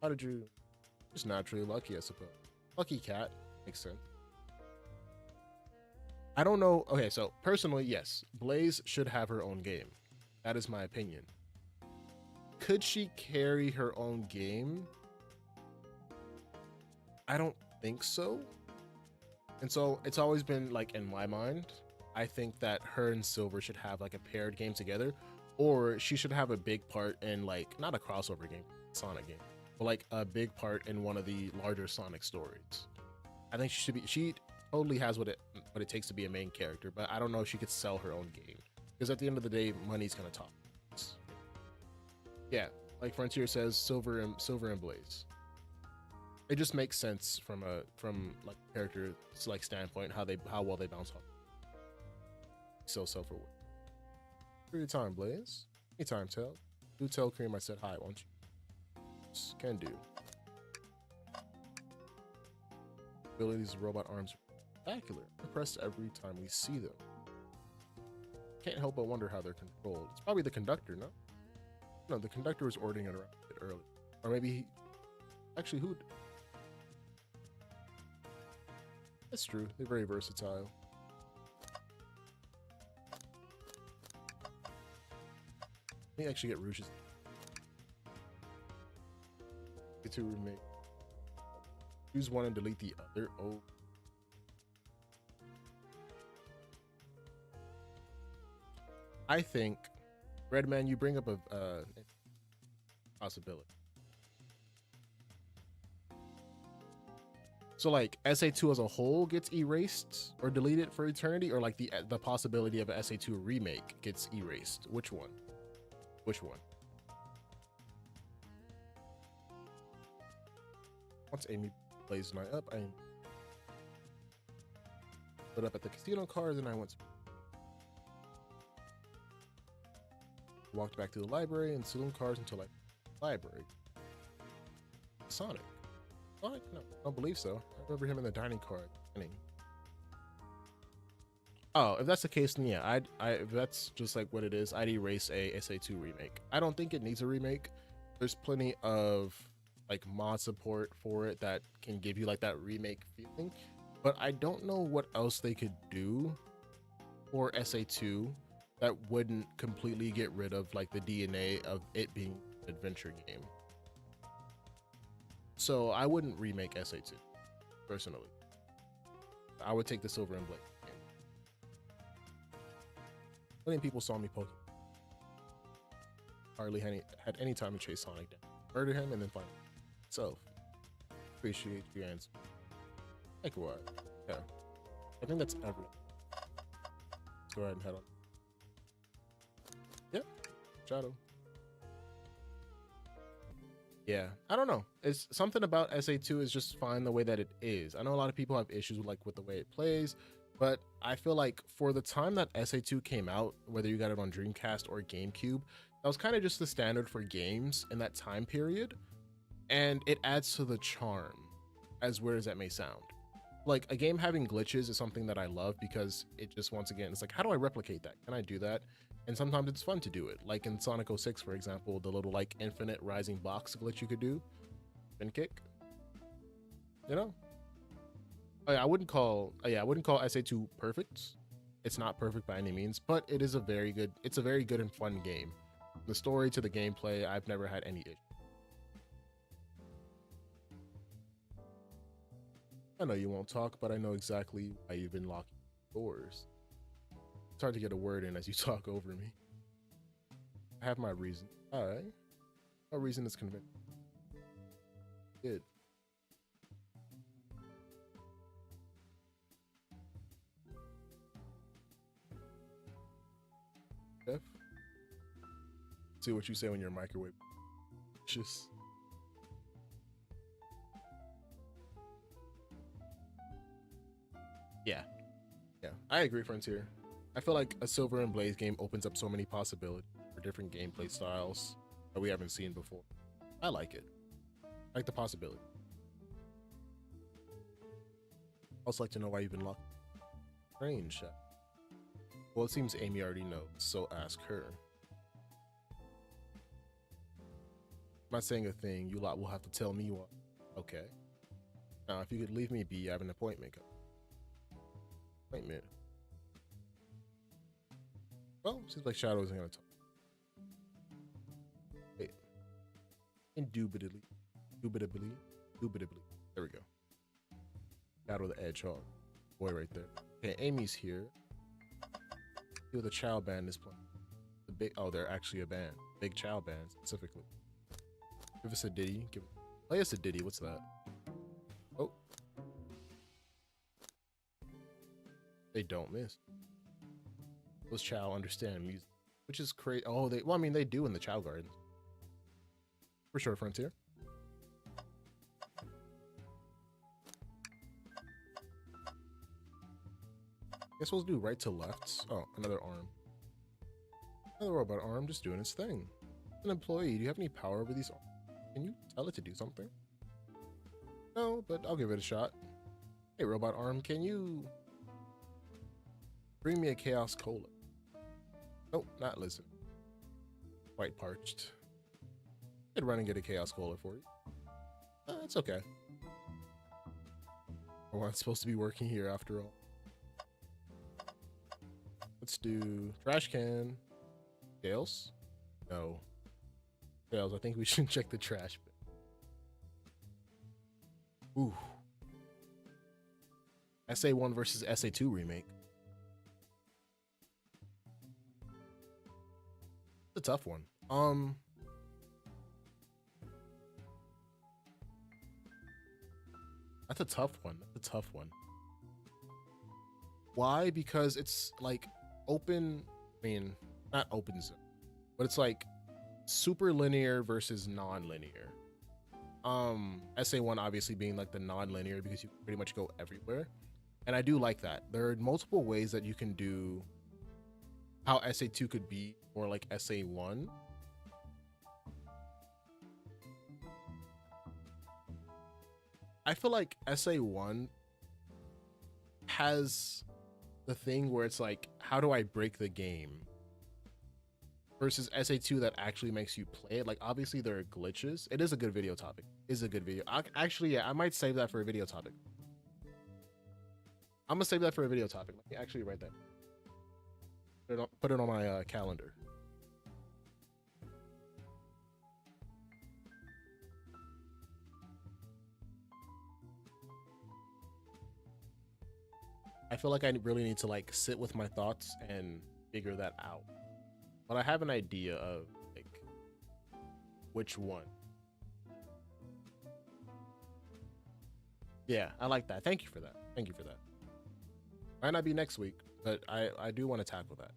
How did you... Just naturally lucky, I suppose. Lucky cat. Makes sense. I don't know. Okay, so personally, yes. Blaze should have her own game. That is my opinion. Could she carry her own game? I don't think so. And so it's always been like in my mind, I think that her and Silver should have like a paired game together, or she should have a big part in like, not a crossover game, Sonic game, but like a big part in one of the larger Sonic stories. I think she totally has what it takes to be a main character, but I don't know if she could sell her own game, because at the end of the day, money's gonna talk. Yeah, like Frontier says, Silver and Blaze. It just makes sense from like character like standpoint how well they bounce off. So self-aware. For your time, Blaze. Anytime, Tail. Do tell Cream I said hi, won't you? Just can do. Abilities of robot arms are spectacular. Impressed every time we see them. Can't help but wonder how they're controlled. It's probably the conductor, no? No, the conductor was ordering it around a bit early. Or maybe he... Actually, who... That's true. They're very versatile. Let me actually get Rouge's. Get to remake. Choose one and delete the other. Oh. I think, Redman, you bring up a possibility. So like SA2 as a whole gets erased or deleted for eternity, or like the possibility of an SA2 remake gets erased. Which one? Which one? Once Amy plays night up, I put up at the casino car, then I went to walked back to the library and saloon cars until I library. Sonic. Sonic? No, I don't believe so. I remember him in the dining car at the beginning. Oh, if that's the case, then yeah, if that's just like what it is, I'd erase a SA2 remake. I don't think it needs a remake. There's plenty of like mod support for it that can give you like that remake feeling, but I don't know what else they could do for SA2 that wouldn't completely get rid of like the DNA of it being an adventure game. So I wouldn't remake SA2 personally. I would take the Silver and Blaze game. Many people saw me poke. Hardly had any time to chase Sonic down, murder him, and then find himself. Appreciate your answer. Like what? Yeah, I think that's everything. Let's go ahead and head on. Yep, Shadow. Yeah, I don't know. It's something about SA2 is just fine the way that it is. I know a lot of people have issues with the way it plays, but I feel like for the time that SA2 came out, whether you got it on Dreamcast or GameCube, that was kind of just the standard for games in that time period, and it adds to the charm, as weird as that may sound. Like, a game having glitches is something that I love because it just, once again, it's like, how do I replicate that? Can I do that? And sometimes it's fun to do it. Like in Sonic 06, for example, the little like infinite rising box glitch you could do. Spin kick. You know? Oh, yeah, I wouldn't call SA2 perfect. It's not perfect by any means, but it is a very good and fun game. The story to the gameplay, I've never had any issue. I know you won't talk, but I know exactly why you've been locking doors. It's hard to get a word in as you talk over me. I have my reason. All right. My reason is convincing. Good. F. See what you say when you're microwave. Just. Yeah. Yeah. I agree, Frontier. I feel like a Silver and Blaze game opens up so many possibilities for different gameplay styles that we haven't seen before. I like it. I like the possibility. Also like to know why you've been locked. Strange. Well, it seems Amy already knows, so ask her. I'm not saying a thing. You lot will have to tell me what. Okay. Now, if you could leave me be, I have an appointment. Appointment. Well, seems like Shadow isn't gonna talk. Wait. Indubitably. Indubitably. There we go. Shadow the Hedgehog. Boy right there. Okay, Amy's here. See what the Chow band is playing. The big they're actually a band. Big Chow band specifically. Give us a ditty. Play us a ditty. What's that? Oh. They don't miss. Those Chow understand music, which is crazy. Oh, well, I mean, they do in the Chow Gardens. For sure, Frontier. Guess we'll do right to left. Oh, another arm. Another robot arm just doing its thing. An employee, do you have any power over these arms? Can you tell it to do something? No, but I'll give it a shot. Hey, robot arm, can you bring me a Chaos Cola? Nope, not listen. Quite parched. I'd run and get a Chaos Cola for you. It's okay. I'm not supposed to be working here after all. Let's do trash can. Scales? No. Scales, I think we should check the trash bin. Ooh. SA1 versus SA2 remake. It's a tough one. That's a tough one. That's a tough one. Why? Because it's like open, I mean, not open zone, but it's like super linear versus non-linear. SA1 obviously being like the non-linear because you pretty much go everywhere. And I do like that. There are multiple ways that you can do how SA2 could be or like SA1. I feel like SA1 has the thing where it's like, how do I break the game? Versus SA2 that actually makes you play it. Like, obviously there are glitches. It is a good video topic. It is a good video. Actually, yeah, I might save that for a video topic. I'm gonna save that for a video topic. Let me actually write that. Put it on my calendar. I feel like I really need to like sit with my thoughts and figure that out. But I have an idea of like which one. Yeah, I like that. Thank you for that. Thank you for that. Might not be next week, but I do want to tackle that.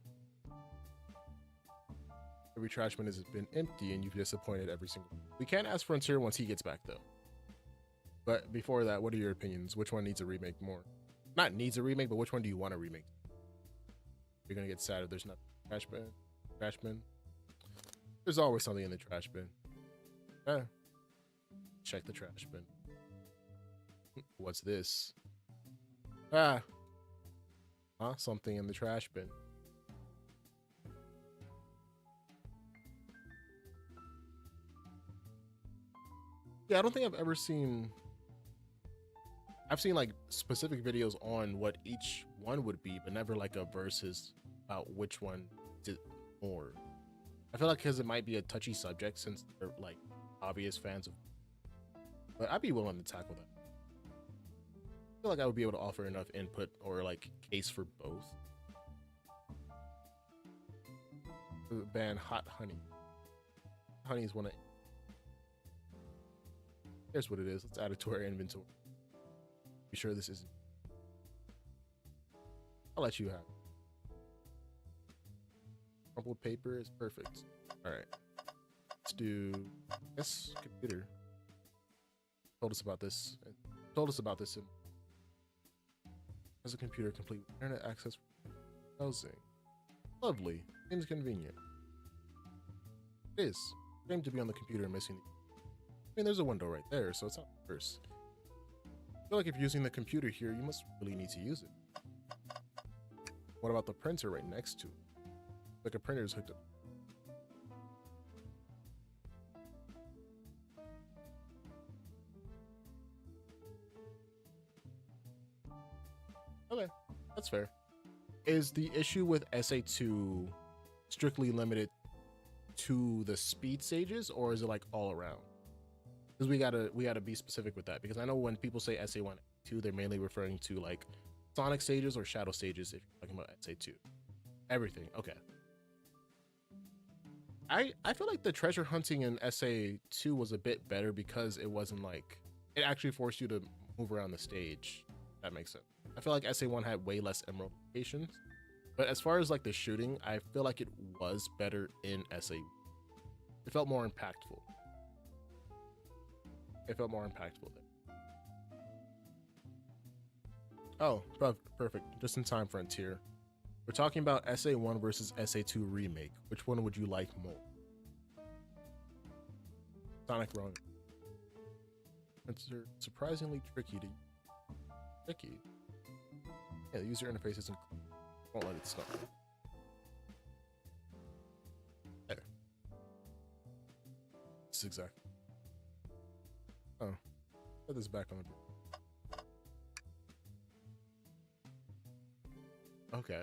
Every trash bin has been empty and you've disappointed every single. We can't ask Frontier once he gets back though. But before that, what are your opinions? Which one needs a remake more? Not needs a remake, but which one do you want to remake? You're gonna get sad if there's not trash bin. Trash bin. There's always something in the trash bin. Check the trash bin. What's this? Something in the trash bin. Yeah, I don't think I've ever seen. I've seen like specific videos on what each one would be, but never like a versus about which one did more. I feel like because it might be a touchy subject since they're like obvious fans of. But I'd be willing to tackle that. I feel like I would be able to offer enough input or like case for both. ban hot honey. Honey is one of. Here's what it is. Let's add it to our inventory. Be sure this isn't. I'll let you have it. Crumpled paper is perfect. All right. Let's do this computer. Told us about this. As a computer complete with internet access for housing. Lovely. Seems convenient. It is. Shame to be on the computer and missing the. I mean, there's a window right there, so it's not worse. I feel like if you're using the computer here, you must really need to use it. What about the printer right next to it? Like a printer is hooked up. Okay, that's fair. Is the issue with SA2 strictly limited to the speed stages, or is it like all around? Because we gotta be specific with that, because I know when people say SA1, 2, they're mainly referring to like Sonic stages or Shadow stages if you're talking about SA2. Everything, okay. I feel like the treasure hunting in SA2 was a bit better because it wasn't like, it actually forced you to move around the stage. That makes sense. I feel like SA1 had way less emerald locations, but as far as like the shooting, I feel like it was better in SA. It felt more impactful. There. Oh, perfect. Just in time, Frontier. We're talking about SA1 versus SA2 remake. Which one would you like more? Sonic Run. It's surprisingly tricky. Yeah, the user interface isn't. Won't let it stop. There. This is exactly. Oh, put this back on the. Okay.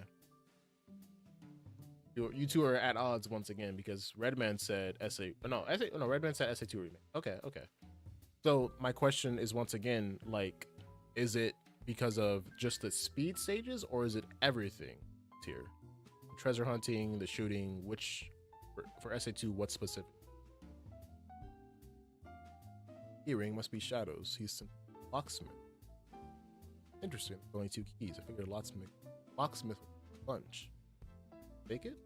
You two are at odds once again because Redman said Redman said SA2 remake. Okay. So my question is once again, like, is it because of just the speed stages, or is it everything here? Treasure hunting, the shooting, which for SA2, what's specific? Earring must be Shadows. He's a locksmith. Interesting. Only 2 keys. I figured locksmith bunch. Take it?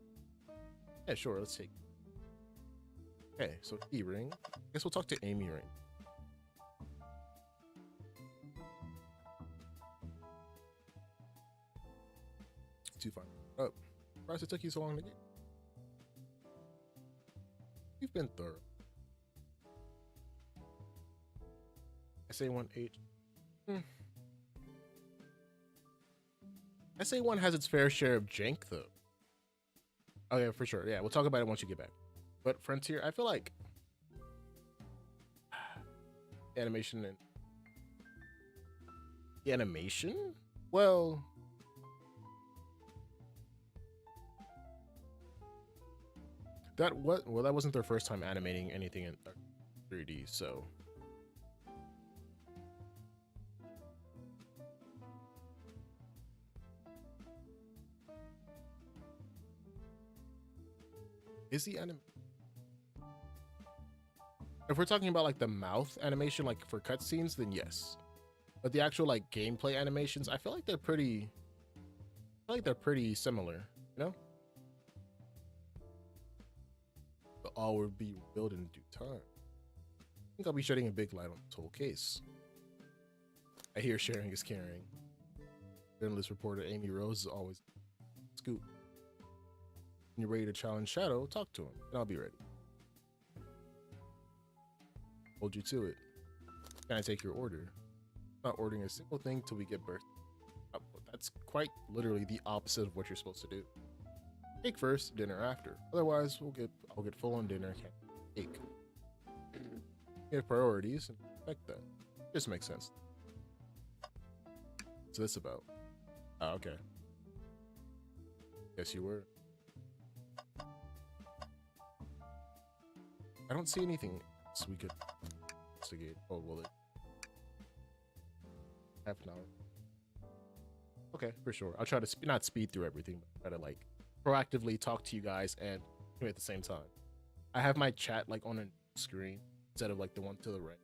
Yeah, sure, let's take it. Okay, so E-ring. I guess we'll talk to Amy Ring. Too far. Oh, surprised it took you so long to get. You've been thorough. SA1H. SA1 has its fair share of jank, though. Oh, yeah, for sure. Yeah, we'll talk about it once you get back. But Frontier, I feel like animation and the animation? Well, that wasn't their first time animating anything in 3D, so is the anime? If we're talking about like the mouth animation, like for cutscenes, then yes. But the actual like gameplay animations, I feel like they're pretty. Similar, you know. But all will be revealed in due time. I think I'll be shedding a big light on this whole case. I hear sharing is caring. Journalist reporter Amy Rose is always scoop. When you're ready to challenge Shadow, talk to him, and I'll be ready. Hold you to it. Can I take your order? Not ordering a single thing till we get birth. That's quite literally the opposite of what you're supposed to do. Cake first, dinner after. Otherwise, I'll get full on dinner, can't cake. You have priorities and expect that. Just makes sense. What's this about? Oh, okay. Guess you were. I don't see anything else we could investigate. Oh, will it? Half an hour. Okay, for sure. I'll try to not speed through everything, but try to like proactively talk to you guys and at the same time. I have my chat like on a screen instead of like the one to the right.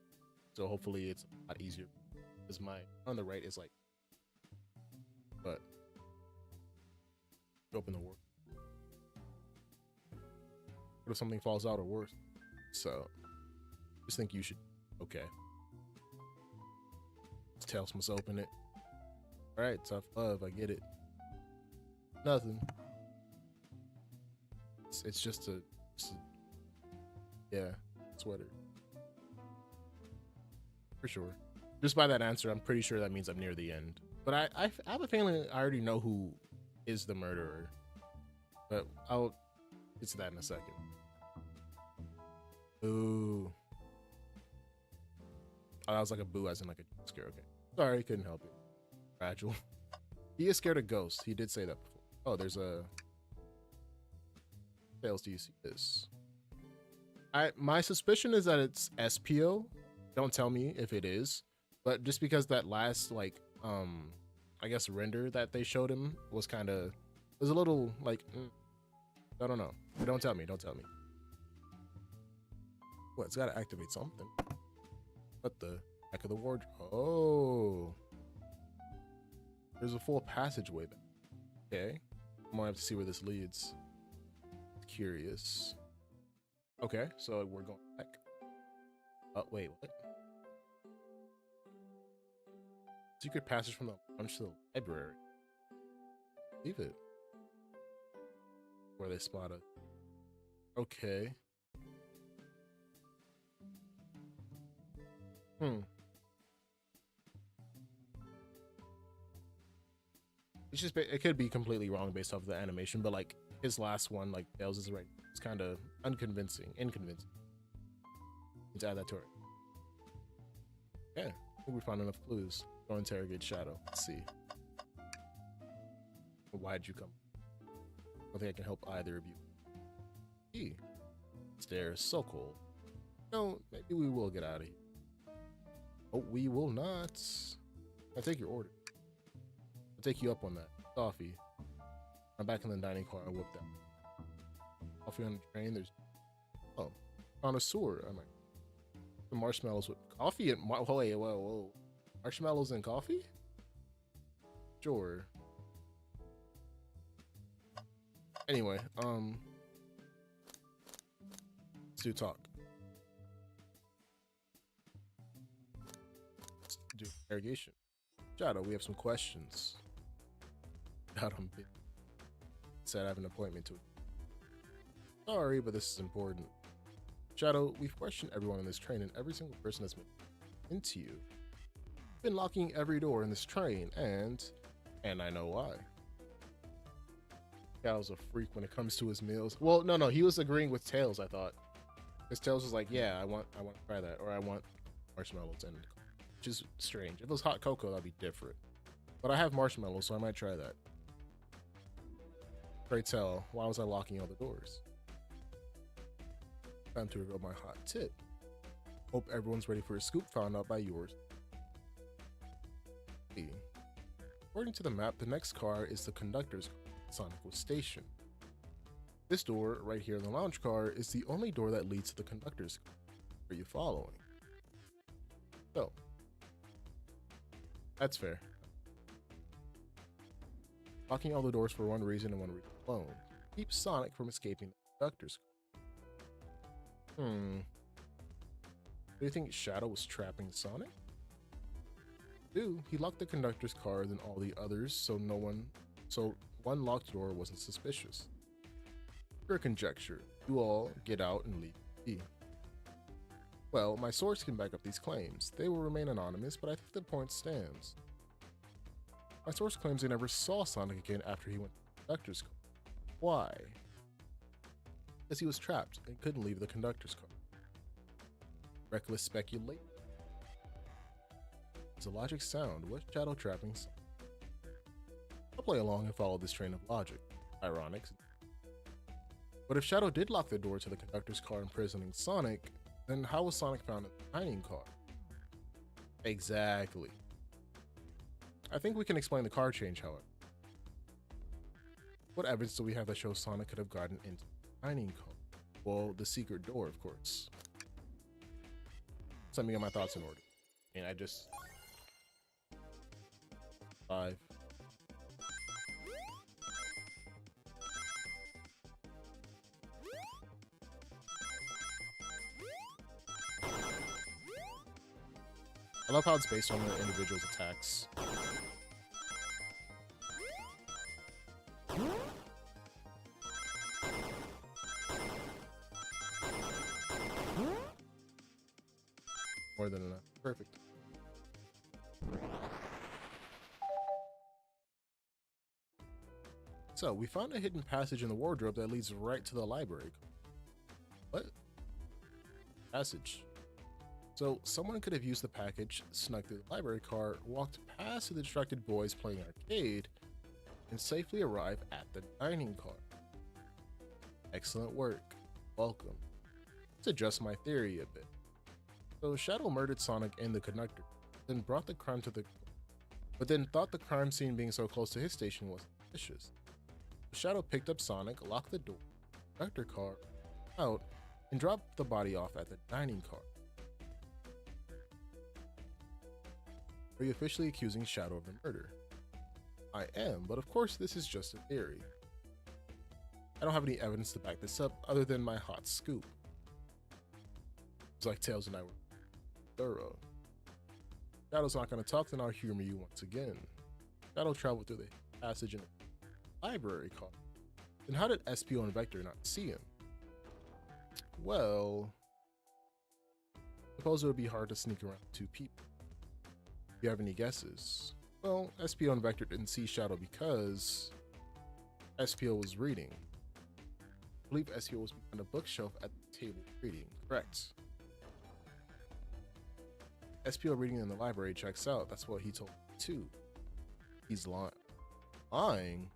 So hopefully it's a lot easier because my on the right is like, but open the work. What if something falls out or worse? So just think you should, okay. Tails must open it. All right, tough love, I get it. Nothing. It's just a yeah, sweater. For sure. Just by that answer, I'm pretty sure that means I'm near the end. But I have a feeling I already know who is the murderer. But I'll get to that in a second. Boo. Oh, that was like a boo as in like a scare. Okay. Sorry, couldn't help it. Fragile. He is scared of ghosts. He did say that before. Oh, there's a... What else do you see this? My suspicion is that it's SPO. Don't tell me if it is. But just because that last, like, I guess render that they showed him was kind of... was a little, like... I don't know. Don't tell me. Don't tell me. Well, it's got to activate something. What the heck of the wardrobe? Oh. There's a full passageway back. Okay. I'm gonna have to see where this leads. Curious. Okay, so we're going back. Oh, wait, what? Secret passage from the lunch to the library. Leave it. Where they spot us. Okay. It's just, it could be completely wrong based off the animation, but like his last one, like Tails is right. It's kind of inconvincing. Let's add that to it. Yeah, I think we found enough clues. Go interrogate Shadow. Let's see. Why'd you come? I don't think I can help either of you. Gee, stairs so cold. No, maybe we will get out of here. Oh, we will not. I'll take your order. I'll take you up on that. Coffee. I'm back in the dining car. I whooped that. Coffee on the train. There's... Oh. Connoisseur. I'm like... The marshmallows with coffee and... Whoa. Marshmallows and coffee? Sure. Anyway, let's do talk. Let's do interrogation. Shadow, we have some questions. God, I'm big. Said I have an appointment to. Sorry, but this is important. Shadow, we've questioned everyone in this train, and every single person that's been into you. Been locking every door in this train, and I know why. Shadow's a freak when it comes to his meals. Well, no, he was agreeing with Tails, I thought. Because Tails was like, yeah, I want to try that, or I want marshmallows, and which is strange. If it was hot cocoa, that'd be different. But I have marshmallows, so I might try that. Pray tell, why was I locking all the doors? Time to reveal my hot tip. Hope everyone's ready for a scoop found out by yours. According to the map, the next car is the conductor's car. Sonic was stationed. This door, right here in the lounge car, is the only door that leads to the conductor's car. Are you following? So, that's fair. Locking all the doors for one reason and one reason alone. Keep Sonic from escaping the conductor's car. Do you think Shadow was trapping Sonic? He locked the conductor's car than all the others, so one locked door wasn't suspicious. Pure conjecture. You all get out and leave. Well, my source can back up these claims. They will remain anonymous, but I think the point stands. My source claims they never saw Sonic again after he went to the conductor's car. Why? Because he was trapped and couldn't leave the conductor's car. Reckless speculation. Does the logic sound? What's Shadow trapping Sonic? I'll play along and follow this train of logic. Ironic. But if Shadow did lock the door to the conductor's car imprisoning Sonic, then how was Sonic found in the dining car? Exactly. I think we can explain the car change, however. What evidence do we have that shows Sonic could have gotten into dining car. Well, the secret door, of course. So let me get my thoughts in order. And I just 5. I love how it's based on the individual's attacks. More than enough. Perfect. So, we found a hidden passage in the wardrobe that leads right to the library. What? Passage. So, someone could have used the package, snuck through the library car, walked past the distracted boys playing arcade, and safely arrive at the dining car. Excellent work. Welcome. Let's adjust my theory a bit. So, Shadow murdered Sonic and the conductor, then brought the crime to the... but then thought the crime scene being so close to his station was suspicious. Shadow picked up Sonic, locked the door, conductor car out, and dropped the body off at the dining car. Are you officially accusing Shadow of the murder? I am, but of course this is just a theory. I don't have any evidence to back this up other than my hot scoop. It's like Tails and I were thorough. Shadow's not going to talk, then I'll humor you once again. Shadow traveled through the passage in the library car. Then how did SPO and Vector not see him? Well, I suppose it would be hard to sneak around two people. Do you have any guesses? Well, SPO and Vector didn't see Shadow because SPO was reading. I believe SPO was behind a bookshelf at the table reading. Correct. SPO reading in the library checks out. That's what he told me too. He's lying. Lying?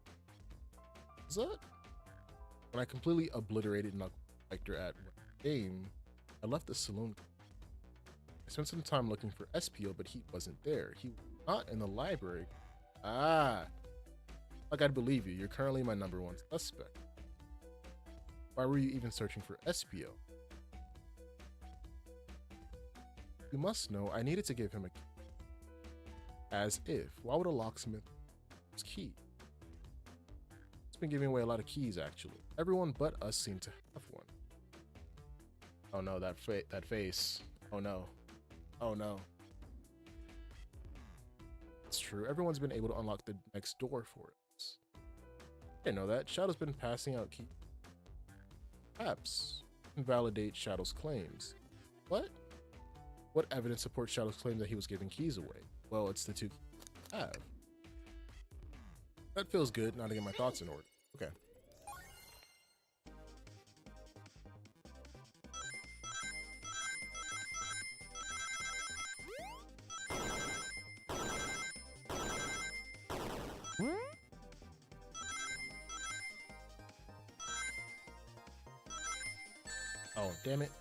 Is that? When I completely obliterated Knuckle Vector at game, I left the saloon. I spent some time looking for SPO, but he wasn't there. He was not in the library. Ah, like I'd believe you. You're currently my #1 suspect. Why were you even searching for SPO? You must know I needed to give him a key. As if. Why would a locksmith use key? It's been giving away a lot of keys, actually. Everyone but us seemed to have one. Oh no, that face. Oh no. Oh no. It's true. Everyone's been able to unlock the next door for us. I didn't know that. Shadow's been passing out keys. Perhaps invalidate Shadow's claims. What? What evidence supports Shadow's claim that he was giving keys away? Well, it's the 2 keys I have. That feels good, now to get my thoughts in order. Okay. Oh, damn it.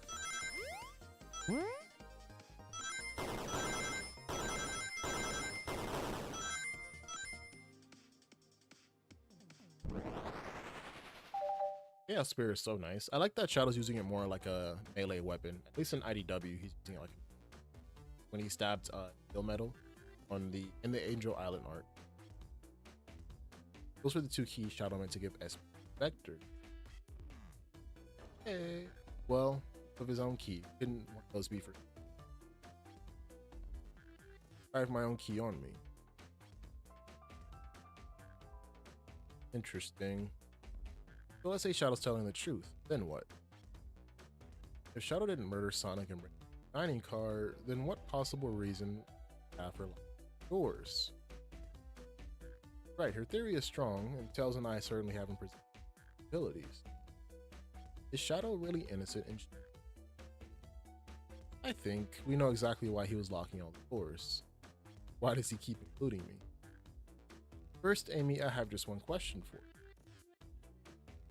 Yeah, Spear is so nice. I like that Shadow's using it more like a melee weapon. At least in IDW, he's using it like when he stabbed Steel Metal on in the Angel Island art. Those were the 2 keys Shadow meant to give Vector. Hey, well, of his own key. Didn't want those be for. I have my own key on me. Interesting. So let's say Shadow's telling the truth. Then what? If Shadow didn't murder Sonic and bring the dining car, then what possible reason have for locking doors? Right, her theory is strong, and Tails and I certainly haven't presented abilities. Is Shadow really innocent? I think we know exactly why he was locking all the doors. Why does he keep including me? First, Amy, I have just one question for you.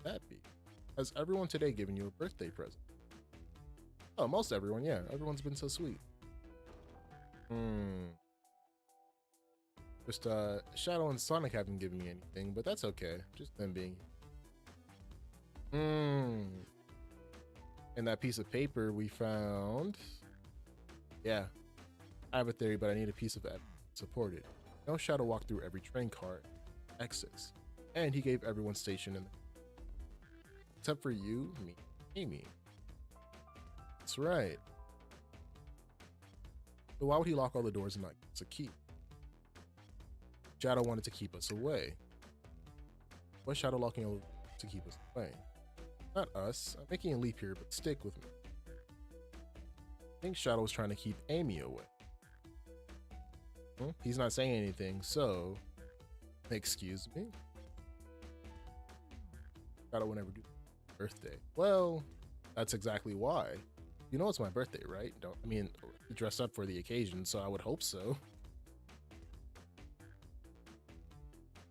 That be? Has everyone today given you a birthday present? Oh, most everyone, yeah. Everyone's been so sweet. Just, Shadow and Sonic haven't given me anything, but that's okay. Just them being. And that piece of paper we found. Yeah, I have a theory, but I need a piece of evidence to support it. No Shadow walked through every train car exits, and he gave everyone station in, except for you, me, Amy. That's right. So why would he lock all the doors and not give us a key? Shadow wanted to keep us away. What's Shadow locking all to keep us away? Not us. I'm making a leap here, but stick with me. I think Shadow was trying to keep Amy away. He's not saying anything, so excuse me. Shadow would never do birthday. Well, that's exactly why. You know it's my birthday, right? You dressed up for the occasion, so I would hope so.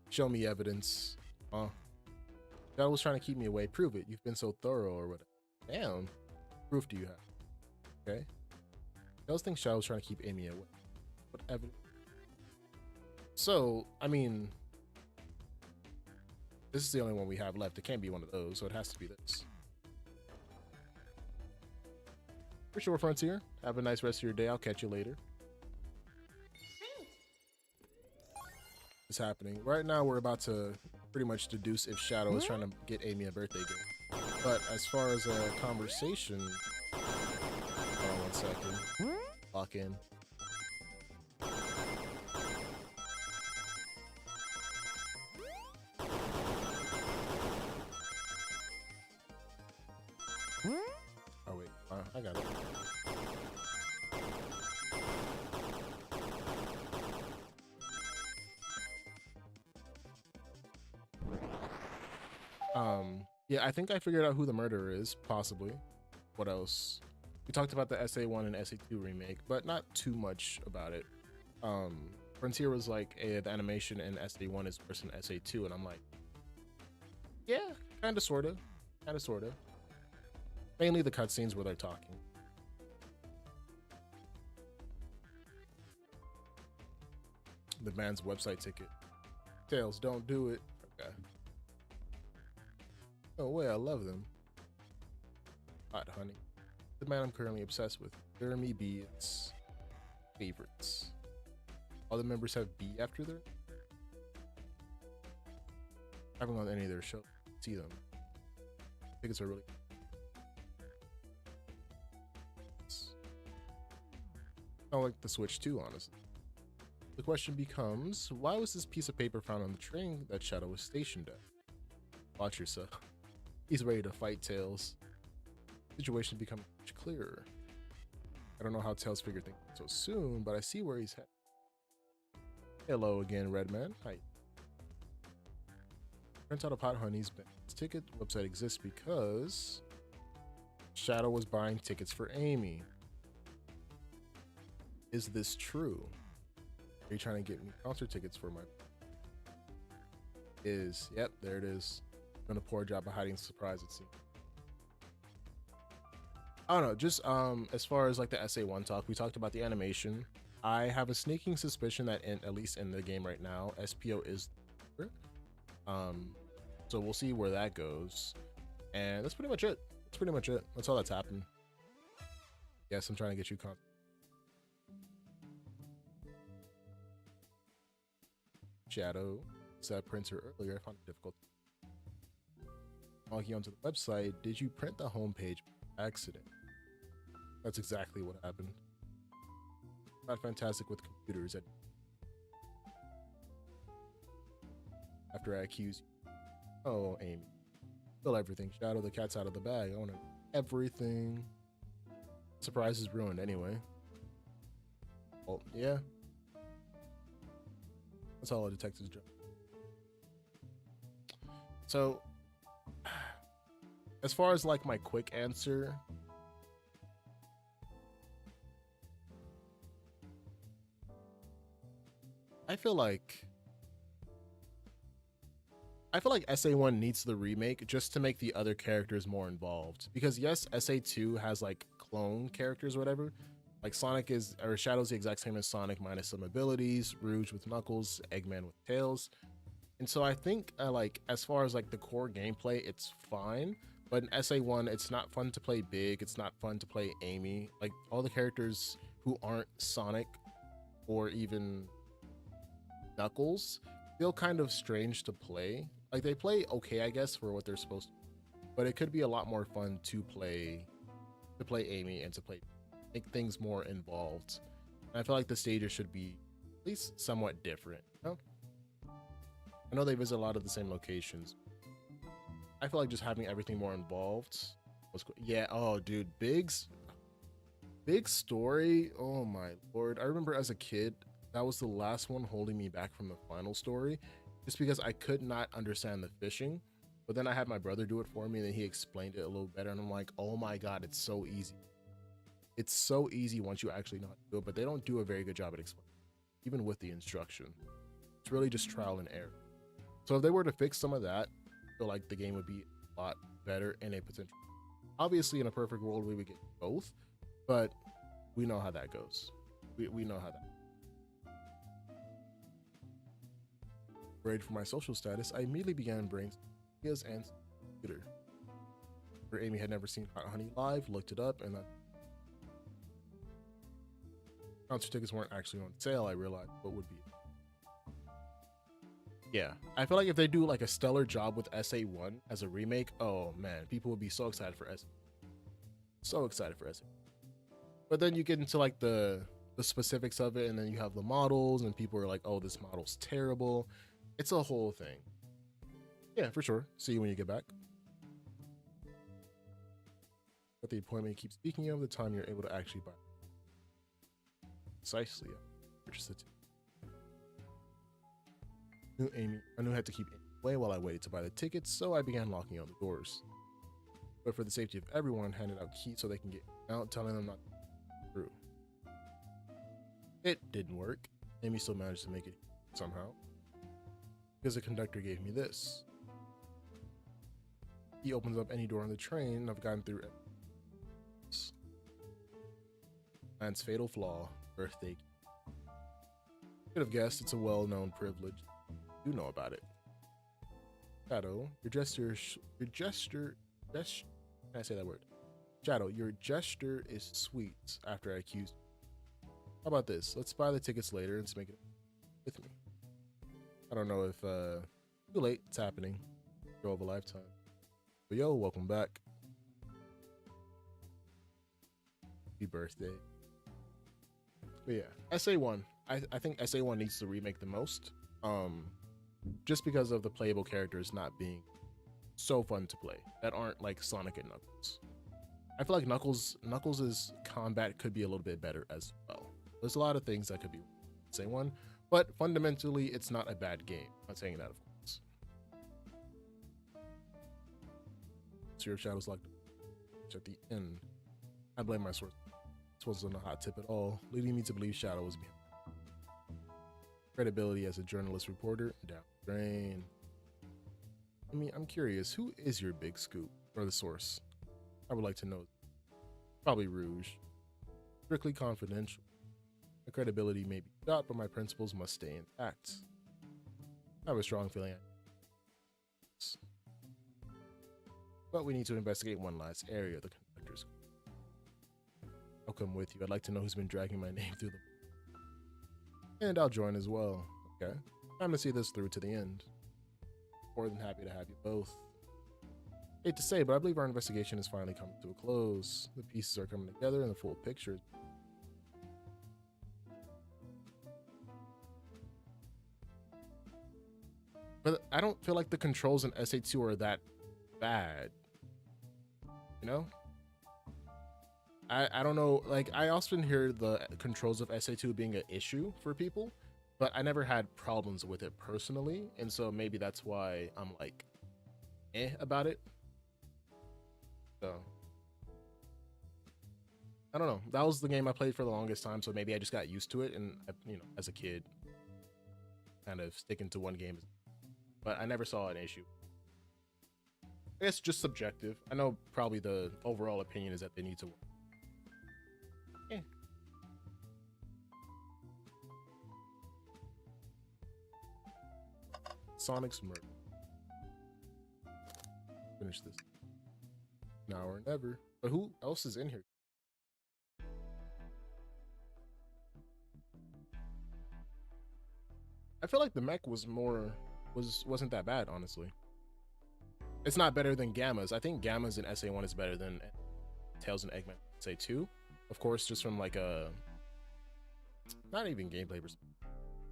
Show me evidence. Shadow was trying to keep me away. Prove it. You've been so thorough or whatever. Damn. Proof do you have? Okay. I was thinking Shadow was trying to keep Amy away. What evidence? So, this is the only one we have left. It can't be one of those, so it has to be this. For sure, Frontier. Have a nice rest of your day. I'll catch you later. What's happening? Right now, we're about to pretty much deduce if Shadow is trying to get Amy a birthday gift. But as far as a conversation... Hold on 1 second. Lock in. Oh wait, I got it. Yeah, I think I figured out who the murderer is, possibly. What else? We talked about the SA1 and SA2 remake, but not too much about it. Frontier was like, the animation in SA1 is worse than SA2, and I'm like, yeah, kinda, sorta. Mainly the cutscenes where they're talking. The man's website ticket. Tails, don't do it. Okay. No way, I love them. Hot honey. The man I'm currently obsessed with. Jeremy B. It's favorites. All the members have B after their. I haven't gone to any of their shows. See them. Tickets are really. I like the Switch too, honestly. The question becomes, why was this piece of paper found on the train that Shadow was stationed at? Watch yourself. He's ready to fight Tails. The situation becomes much clearer. I don't know how Tails figured things so soon, but I see where he's headed. Hello again, Redman. Hi. Turns out Hot Honey's ticket website exists because Shadow was buying tickets for Amy. Is this true? Are you trying to get me concert tickets for my... Yep, there it is. Done a poor job of hiding the surprise, it seems. I don't know, just as far as like the SA1 talk, we talked about the animation. I have a sneaking suspicion that at least in the game right now, SPO is so we'll see where that goes. And that's pretty much it. That's all that's happened. Yes, I'm trying to get you content. Shadow said printer earlier. I found it difficult. Logging onto the website, did you print the homepage by accident? That's exactly what happened. Not fantastic with computers. After I accuse you. Oh, Amy. Spill everything. Shadow, the cat's out of the bag. I want everything. Surprise is ruined anyway. Well, yeah. That's all a detective's job. So, as far as like my quick answer, I feel like SA1 needs the remake just to make the other characters more involved. Because yes, SA2 has like clone characters or whatever. Like Shadow's the exact same as Sonic minus some abilities, Rouge with Knuckles, Eggman with Tails. And so I think like as far as like the core gameplay, it's fine. But in SA1, it's not fun to play Big. It's not fun to play Amy. Like all the characters who aren't Sonic or even Knuckles feel kind of strange to play. Like they play okay, I guess, for what they're supposed to. But it could be a lot more fun to play Amy and to make things more involved. And I feel like the stages should be at least somewhat different. You know? I know they visit a lot of the same locations. I feel like just having everything more involved was cool. Yeah. Oh, dude, big story. Oh my lord! I remember as a kid, that was the last one holding me back from the final story, just because I could not understand the fishing. But then I had my brother do it for me, and then he explained it a little better, and I'm like, oh my god, it's so easy. It's so easy once you actually know how to do it, but they don't do a very good job at explaining, even with the instruction. It's really just trial and error. So if they were to fix some of that, I feel like the game would be a lot better in a potential. Obviously, in a perfect world, we would get both, but we know how that goes. We know how that. Grade for my social status, I immediately began brainstorming ideas and computer. Where Amy had never seen Hot Honey live, looked it up, and that concert tickets weren't actually on sale. I realized what would be. Yeah, I feel like if they do like a stellar job with SA1 as a remake, oh man, people would be so excited for SA. So excited for SA. But then you get into like the specifics of it, and then you have the models, and people are like, "Oh, this model's terrible." It's a whole thing. Yeah, for sure. See you when you get back. But the appointment you keep speaking of, the time you're able to actually buy. Precisely. Purchase it. I knew I had to keep Amy away while I waited to buy the tickets, so I began locking on the doors. But for the safety of everyone, handed out keys so they can get out, telling them not through. It didn't work. Amy still managed to make it somehow, because the conductor gave me this. He opens up any door on the train. I've gotten through it. Man's fatal flaw, birthday. Could have guessed it's a well-known privilege. You know about it. Shadow, can I say that word? Shadow, your gesture is sweet after I accused you. How about this? Let's buy the tickets later and just make it with me. I don't know if too late, it's happening. Show of a lifetime. But yo, welcome back. Happy birthday. But yeah, SA1. I think SA1 needs to remake the most. Just because of the playable characters not being so fun to play that aren't like Sonic and Knuckles. I feel like Knuckles' combat could be a little bit better as well. There's a lot of things that could be SA1, but fundamentally it's not a bad game. I'm not saying that, of course. So your shadow's locked at the end. I blame my source. This wasn't a hot tip at all, leading me to believe Shadow was behind. Credibility as a journalist reporter down the drain. I mean, I'm curious, who is your big scoop or the source? I would like to know. Probably Rouge. Strictly confidential. My credibility may be shot, but my principles must stay intact. I have a strong feeling. But we need to investigate one last area of the conductor's. I'll come with you. I'd like to know who's been dragging my name through the. And I'll join as well. Okay. Time to see this through to the end. More than happy to have you both. Hate to say, but I believe our investigation is finally coming to a close. The pieces are coming together in the full picture. But I don't feel like the controls in SA2 are that bad. You know? I don't know, like I often hear the controls of SA2 being an issue for people, but I never had problems with it personally, and so maybe that's why I'm like about it. So I don't know. That was the game I played for the longest time, so maybe I just got used to it, and you know, as a kid, kind of sticking to one game. But I never saw an issue. I guess just subjective. I know probably the overall opinion is that they need to work. Yeah. Sonic's murder. Finish this. Now or never. But who else is in here? I feel like the mech wasn't that bad, honestly. It's not better than Gamma's. I think Gamma's in SA1 is better than Tails and Eggman, say 2. Of course, just from like a not even gameplay perspective.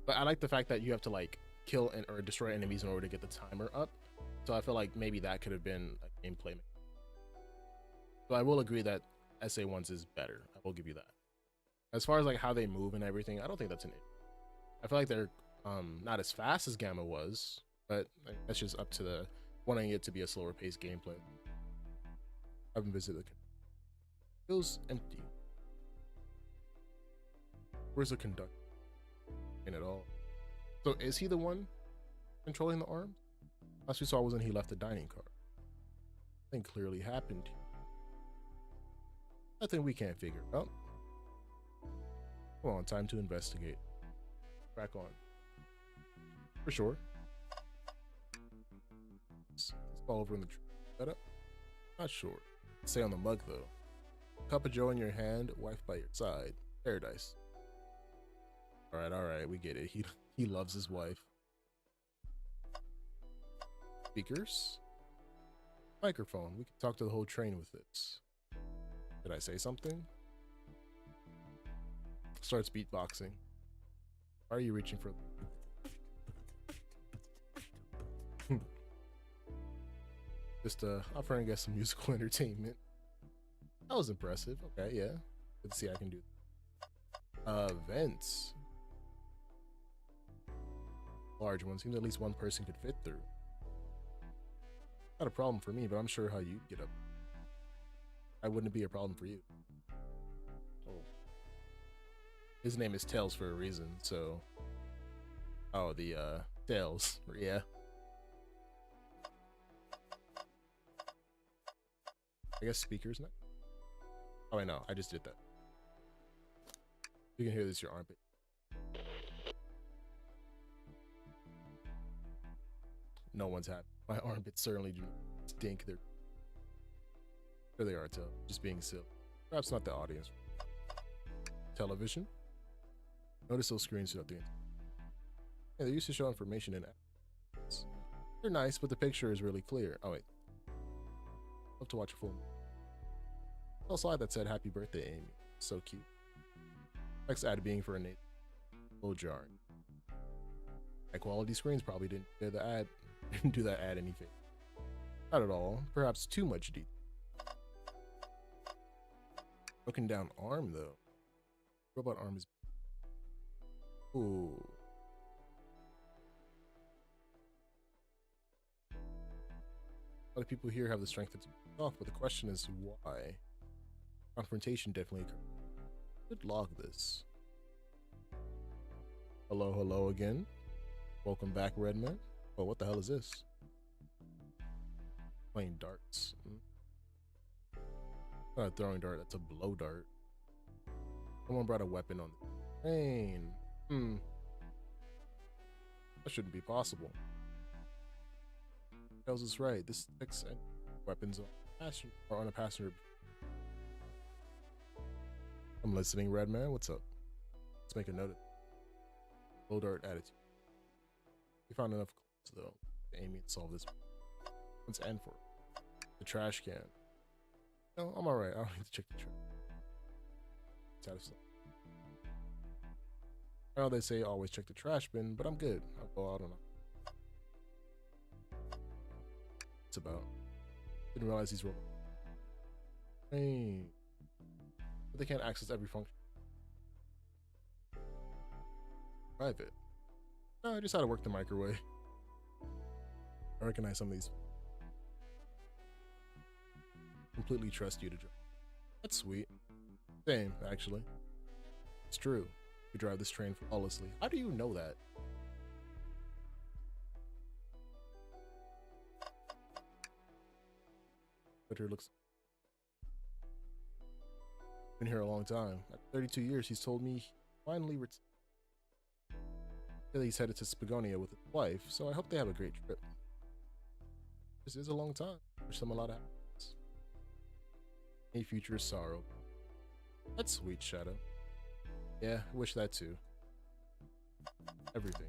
But I like the fact that you have to like kill or destroy enemies in order to get the timer up. So I feel like maybe that could have been a gameplay. So I will agree that SA1's is better. I will give you that. As far as like how they move and everything, I don't think that's an issue. I feel like they're not as fast as Gamma was, but that's just up to the wanting it to be a slower paced gameplay. I haven't visited the feels empty. Where's the conductor? In at all. So is he the one controlling the arms? Last we saw was when he left the dining car. Something clearly happened here. Nothing we can't figure out. Come on, time to investigate. Crack on. For sure. Let's fall over in the tree. Setup? Not sure. Stay on the mug though. Cup of joe in your hand, wife by your side. Paradise. Alright, we get it. He loves his wife. Speakers? Microphone. We can talk to the whole train with this. Did I say something? Starts beatboxing. Why are you reaching for? Just offering, I guess, some musical entertainment. That was impressive. Okay, yeah. Let's see, I can do. Vents. Large one. Seems at least one person could fit through. Not a problem for me, but I'm sure how you'd get up. I wouldn't be a problem for you. Oh. His name is Tails for a reason, so. Oh, the Tails. Yeah. I guess speakers next. Oh, I know. I just did that. You can hear this, your armpit. No one's happy. My armpits certainly do stink. There they are, Tail. Just being silly. Perhaps not the audience. Television. Notice those screens throughout the end. Yeah, they used to show information in ads. They're nice, but the picture is really clear. Oh wait. Love to watch a full. A slide that said "Happy Birthday, Amy." So cute. Next ad being for a Nate. A little jarring. High quality screens probably didn't do the ad. Didn't do that ad anything. Not at all. Perhaps too much detail. Looking down arm though. Robot arm is. Ooh. A lot of people here have the strength to talk, but the question is why? Confrontation definitely occurred. Should log this. Hello again. Welcome back, Redman. Oh, what the hell is this? Playing darts. Not a throwing dart, that's a blow dart. Someone brought a weapon on the train. That shouldn't be possible. Tells us right. This takes weapons on a passenger. I'm listening, Redman. What's up? Let's make a note of it. Blow dart attitude. We found enough clues though to aim and solve this. Let's end for it. The trash can. No, I'm alright. I don't need to check the trash. Satisfied. I know they say always check the trash bin, but I'm good. I'll go out on it. It's about. Didn't realize these were. Hey. But they can't access every function. Private. No, I just had to work the microwave. I recognize some of these. Completely trust you to drive. That's sweet. Same, actually. It's true. You drive this train flawlessly. How do you know that? But here looks. Been here a long time. At 32 years, he's told me he finally He's headed to Spagonia with his wife, so I hope they have a great trip. This is a long time. Wish them a lot of happiness. Any future sorrow. That's sweet, Shadow. Yeah, wish that too. Everything.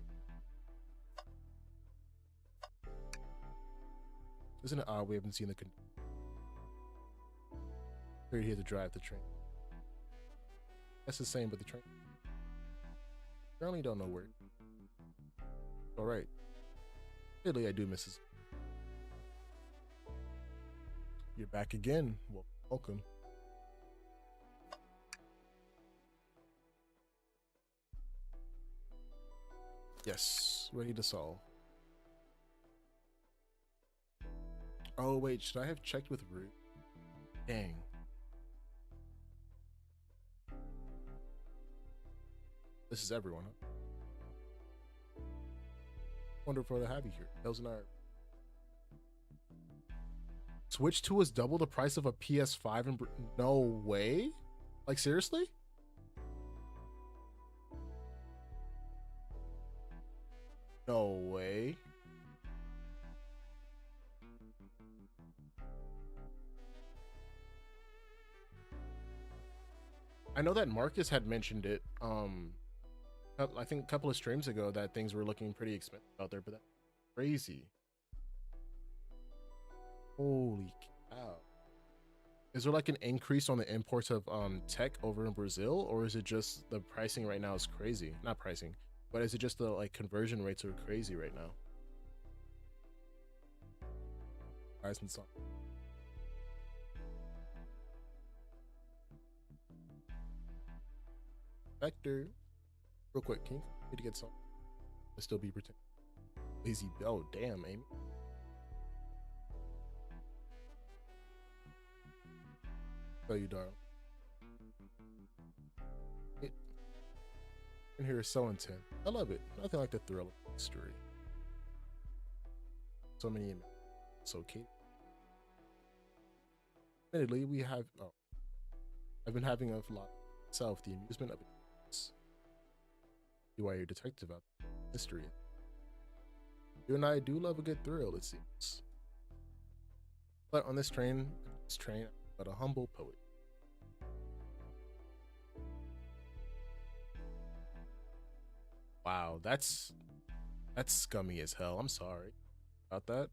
Isn't it odd we haven't seen the Figured he had to drive the train. That's the same with the train. Apparently don't know where. Alright. Italy, I do miss his. You're back again. Well, welcome. Yes, ready to solve. Oh wait, should I have checked with Root? Dang. This is everyone, huh? Wonderful to have you here. Hells and I. Switch 2 is double the price of a PS5 and no way? Like seriously? No way. I know that Marcus had mentioned it I think a couple of streams ago that things were looking pretty expensive out there, but that's crazy. Holy cow. Is there like an increase on the imports of tech over in Brazil, or is it just the pricing right now is crazy? Not pricing, but is it just the like conversion rates are crazy right now? Rise and song. Vector. Real quick, can you need to get some? I still be pretending. Lazy. Oh damn, Amy. Oh, you darling. It in here is so intense. I love it. Nothing like the thrill of history. So many. So Kate. Admittedly, we have. Oh, I've been having a lot myself. The amusement of it. Why you're detective about history. You and I do love a good thrill, it seems. But on this train, but a humble poet. Wow, that's scummy as hell. I'm sorry about that.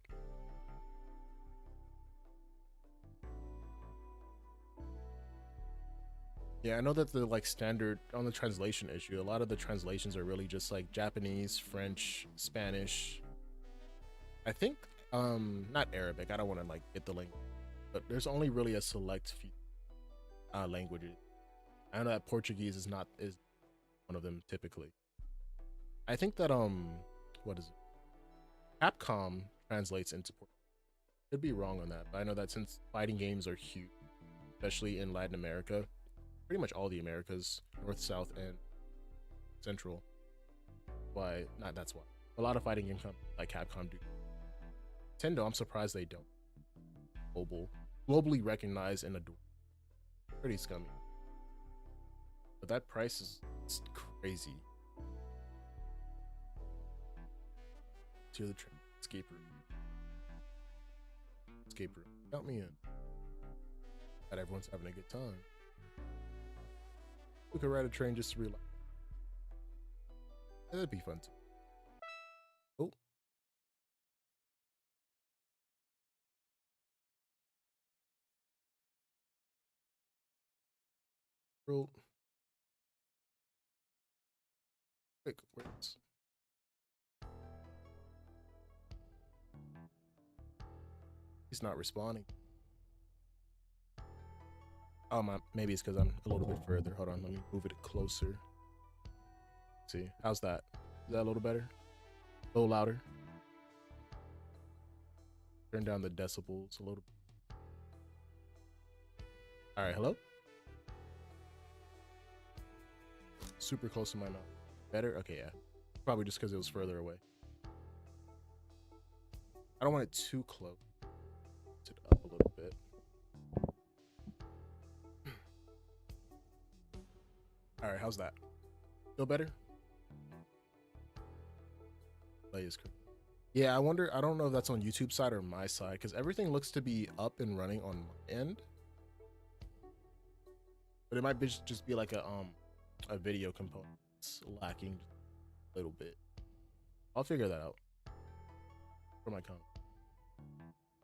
Yeah, I know that the like standard on the translation issue, a lot of the translations are really just like Japanese, French, Spanish. I think not Arabic. I don't want to like get the link, but there's only really a select few languages. I know that Portuguese is one of them typically. I think that what is it? Capcom translates into Portuguese. Could be wrong on that, but I know that since fighting games are huge, especially in Latin America, pretty much all the Americas, North, South, and Central. That's why. A lot of fighting games like Capcom do. Nintendo, I'm surprised they don't. Globally recognized and adored. Pretty scummy. But that price is crazy. To the train. Escape room. Escape room. Count me in. That everyone's having a good time. We could ride a train just to relax. That'd be fun too. Oh. Real quick, where's he's not responding. Oh my, maybe it's because I'm a little bit further. Hold on, let me move it closer. See, how's that? Is that a little better? A little louder? Turn down the decibels a little bit. All right, hello? Super close to my mouth. Better? Okay, yeah. Probably just because it was further away. I don't want it too close. It up a little bit. All right, how's that? Feel better? Play is crazy. Yeah, I wonder. I don't know if that's on YouTube side or my side because everything looks to be up and running on my end, but it might be just be like a video component it's lacking a little bit. I'll figure that out for my comment.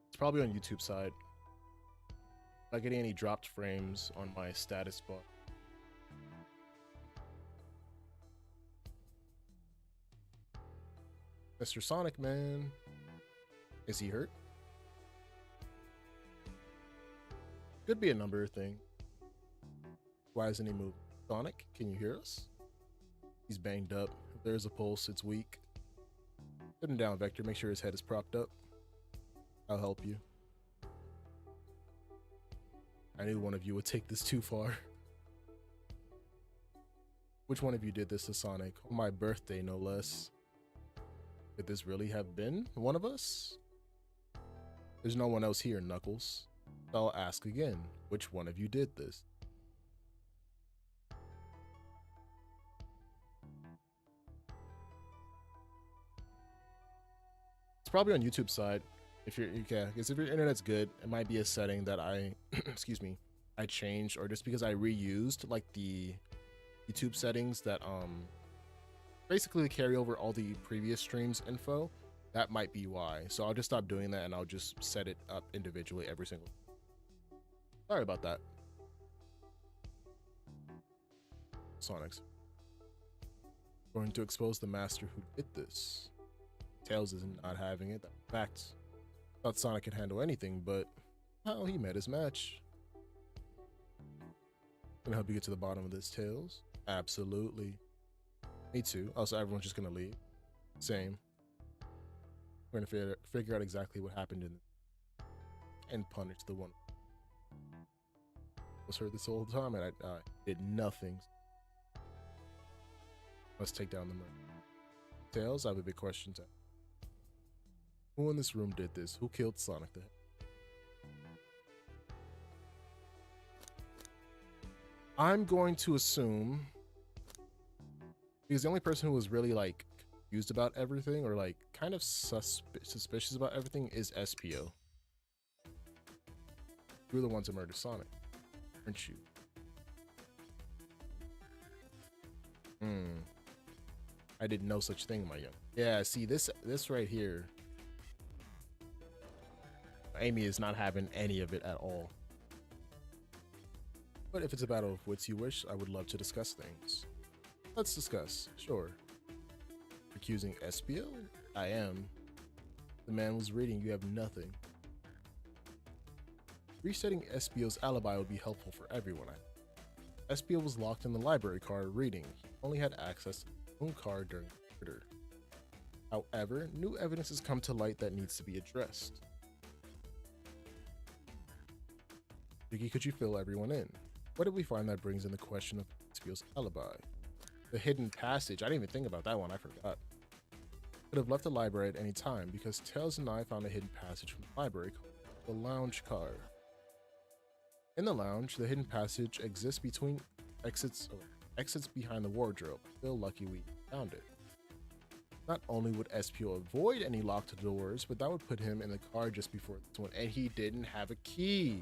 It's probably on YouTube side. Not getting any dropped frames on my status bar. Mr. Sonic, man. Is he hurt? Could be a number of things. Why isn't he moving? Sonic, can you hear us? He's banged up. If there's a pulse, it's weak. Put him down, Vector. Make sure his head is propped up. I'll help you. I knew one of you would take this too far. Which one of you did this to Sonic? On my birthday, no less. Could this really have been one of us? There's no one else here, Knuckles. I'll ask again. Which one of you did this? It's probably on YouTube side. If you're, yeah, because if your internet's good, it might be a setting that I, excuse me, I changed, or just because I reused like the YouTube settings that basically carry over all the previous streams info. That might be why. So I'll just stop doing that and I'll just set it up individually every single. Sorry about that. Sonic's going to expose the master who did this. Tails is not having it. Facts. Thought Sonic could handle anything, but well, he met his match. Gonna help you get to the bottom of this, Tails. Absolutely. Me too. Also, everyone's just gonna leave. Same. We're gonna figure out exactly what happened and punish the one was hurt this whole time, and I did nothing. Let's take down the murder. Tails, I have a big question to. Who in this room did this? Who killed Sonic the Hedgehog? I'm going to assume, because the only person who was really like confused about everything or like kind of suspicious about everything is SPO. You were the ones who murdered Sonic, aren't you? I did no such thing, my young. Yeah, see this right here. Amy is not having any of it at all. But if it's a battle of wits you wish, I would love to discuss things. Let's discuss, sure. Accusing SPO? I am. The man was reading, you have nothing. Resetting SPO's alibi would be helpful for everyone. SPO was locked in the library car reading. He only had access to his own car during the murder. However, new evidence has come to light that needs to be addressed. Vicky, could you fill everyone in? What did we find that brings in the question of SPO's alibi? The hidden passage. I didn't even think about that one. I forgot. Could have left the library at any time because Tails and I found a hidden passage from the library called the lounge car. In the lounge, the hidden passage exists between exits behind the wardrobe. Feel lucky we found it. Not only would SPO avoid any locked doors, but that would put him in the car just before this one, and he didn't have a key.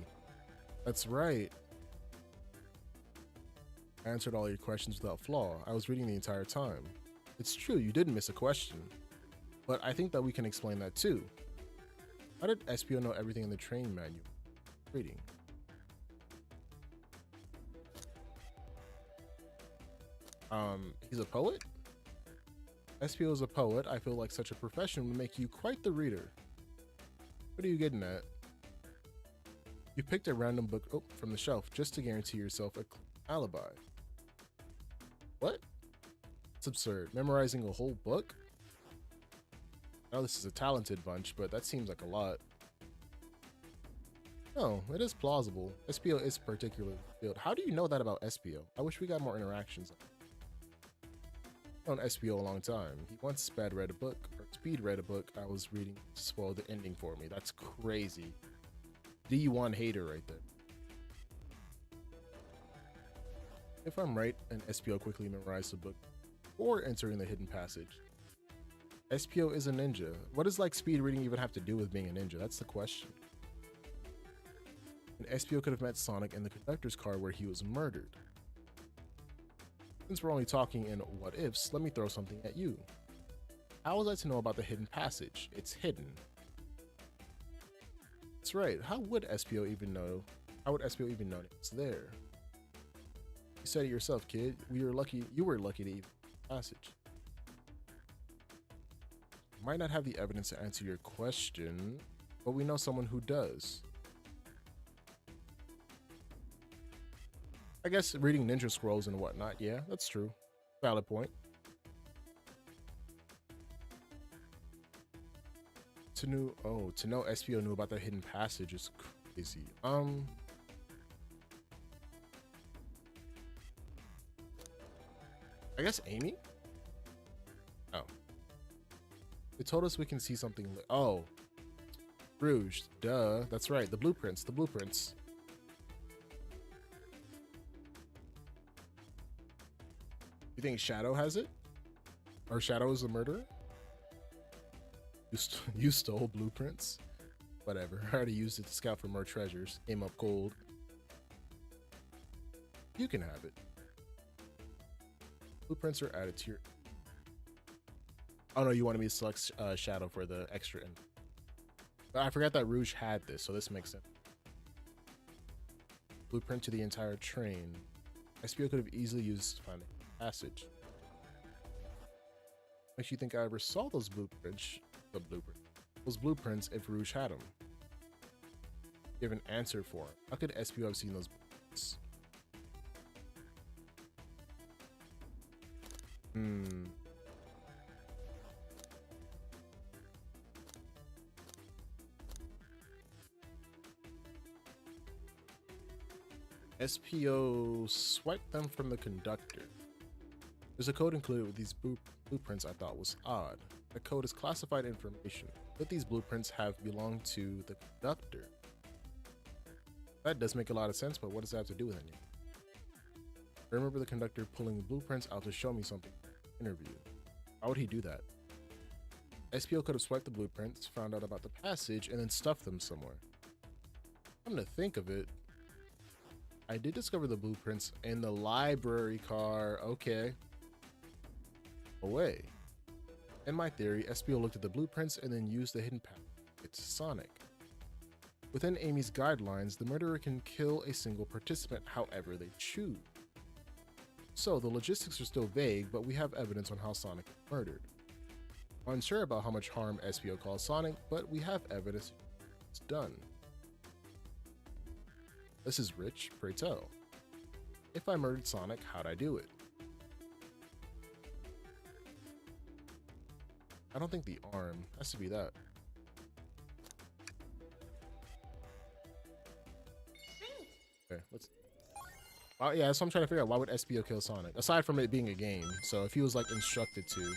That's right. I answered all your questions without flaw. I was reading the entire time. It's true, you didn't miss a question. But I think that we can explain that too. How did SPO know everything in the training manual? Reading. He's a poet? SPO is a poet. I feel like such a profession would make you quite the reader. What are you getting at? You picked a random book from the shelf just to guarantee yourself a alibi. What? It's absurd. Memorizing a whole book? Now this is a talented bunch, but that seems like a lot. No, it is plausible. SPO is particularly skilled. How do you know that about SPO? I wish we got more interactions. I've known SPO a long time. He once speed read a book I was reading to spoil the ending for me. That's crazy. D1 hater right there. If I'm right, and SPO quickly memorized the book before entering the hidden passage, SPO is a ninja. What does like speed reading even have to do with being a ninja? That's the question. And SPO could have met Sonic in the conductor's car where he was murdered. Since we're only talking in what ifs, let me throw something at you. How was I to know about the hidden passage? It's hidden. That's right. How would SPO even know? How would SPO even know it's there? You said it yourself, kid. We were lucky. You were lucky to even the passage. Might not have the evidence to answer your question, but we know someone who does. I guess reading ninja scrolls and whatnot. Yeah, that's true. Valid point. To know SPO knew about the hidden passage is crazy. I guess Amy? Oh. It told us we can see something. Oh. Rouge. Duh. That's right. The blueprints. The blueprints. You think Shadow has it? Or Shadow is the murderer? You stole blueprints? Whatever. I already used it to scout for more treasures. Came up cold. You can have it. Blueprints are added to your... Oh no, you wanted me to select Shadow for the extra info. But I forgot that Rouge had this, so this makes sense. Blueprint to the entire train. SPO could have easily used to find a passage. Makes you think I ever saw those blueprints. Those blueprints if Rouge had them. Give an answer for him. How could SPO have seen those blueprints? SPO swiped them from the conductor. There's a code included with these blueprints I thought was odd. The code is classified information, but these blueprints have belonged to the conductor. That does make a lot of sense, but what does that have to do with anything? I remember the conductor pulling blueprints out to show me something in the interview. How would he do that? SPO could have swiped the blueprints, found out about the passage, and then stuffed them somewhere. Come to think of it, I did discover the blueprints in the library car. Okay. Away. In my theory, SPO looked at the blueprints and then used the hidden path. It's Sonic. Within Amy's guidelines, the murderer can kill a single participant however they choose. So the logistics are still vague, but we have evidence on how Sonic is murdered. Unsure about how much harm SPO caused Sonic, but we have evidence it's done. This is rich, pray tell. If I murdered Sonic, how'd I do it? I don't think the arm has to be that. Okay, let's... Oh yeah, so I'm trying to figure out why would SPO kill Sonic? Aside from it being a game, so if he was like instructed to.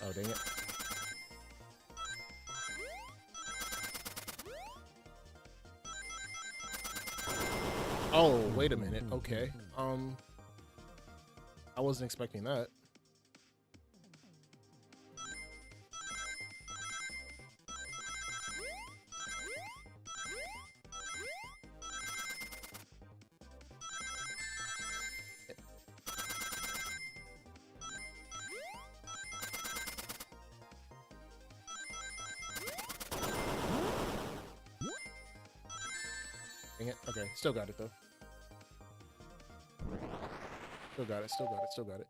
Oh dang it. Oh, wait a minute. Okay. I wasn't expecting that. Dang it. Okay, still got it though. Still got it, still got it, still got it.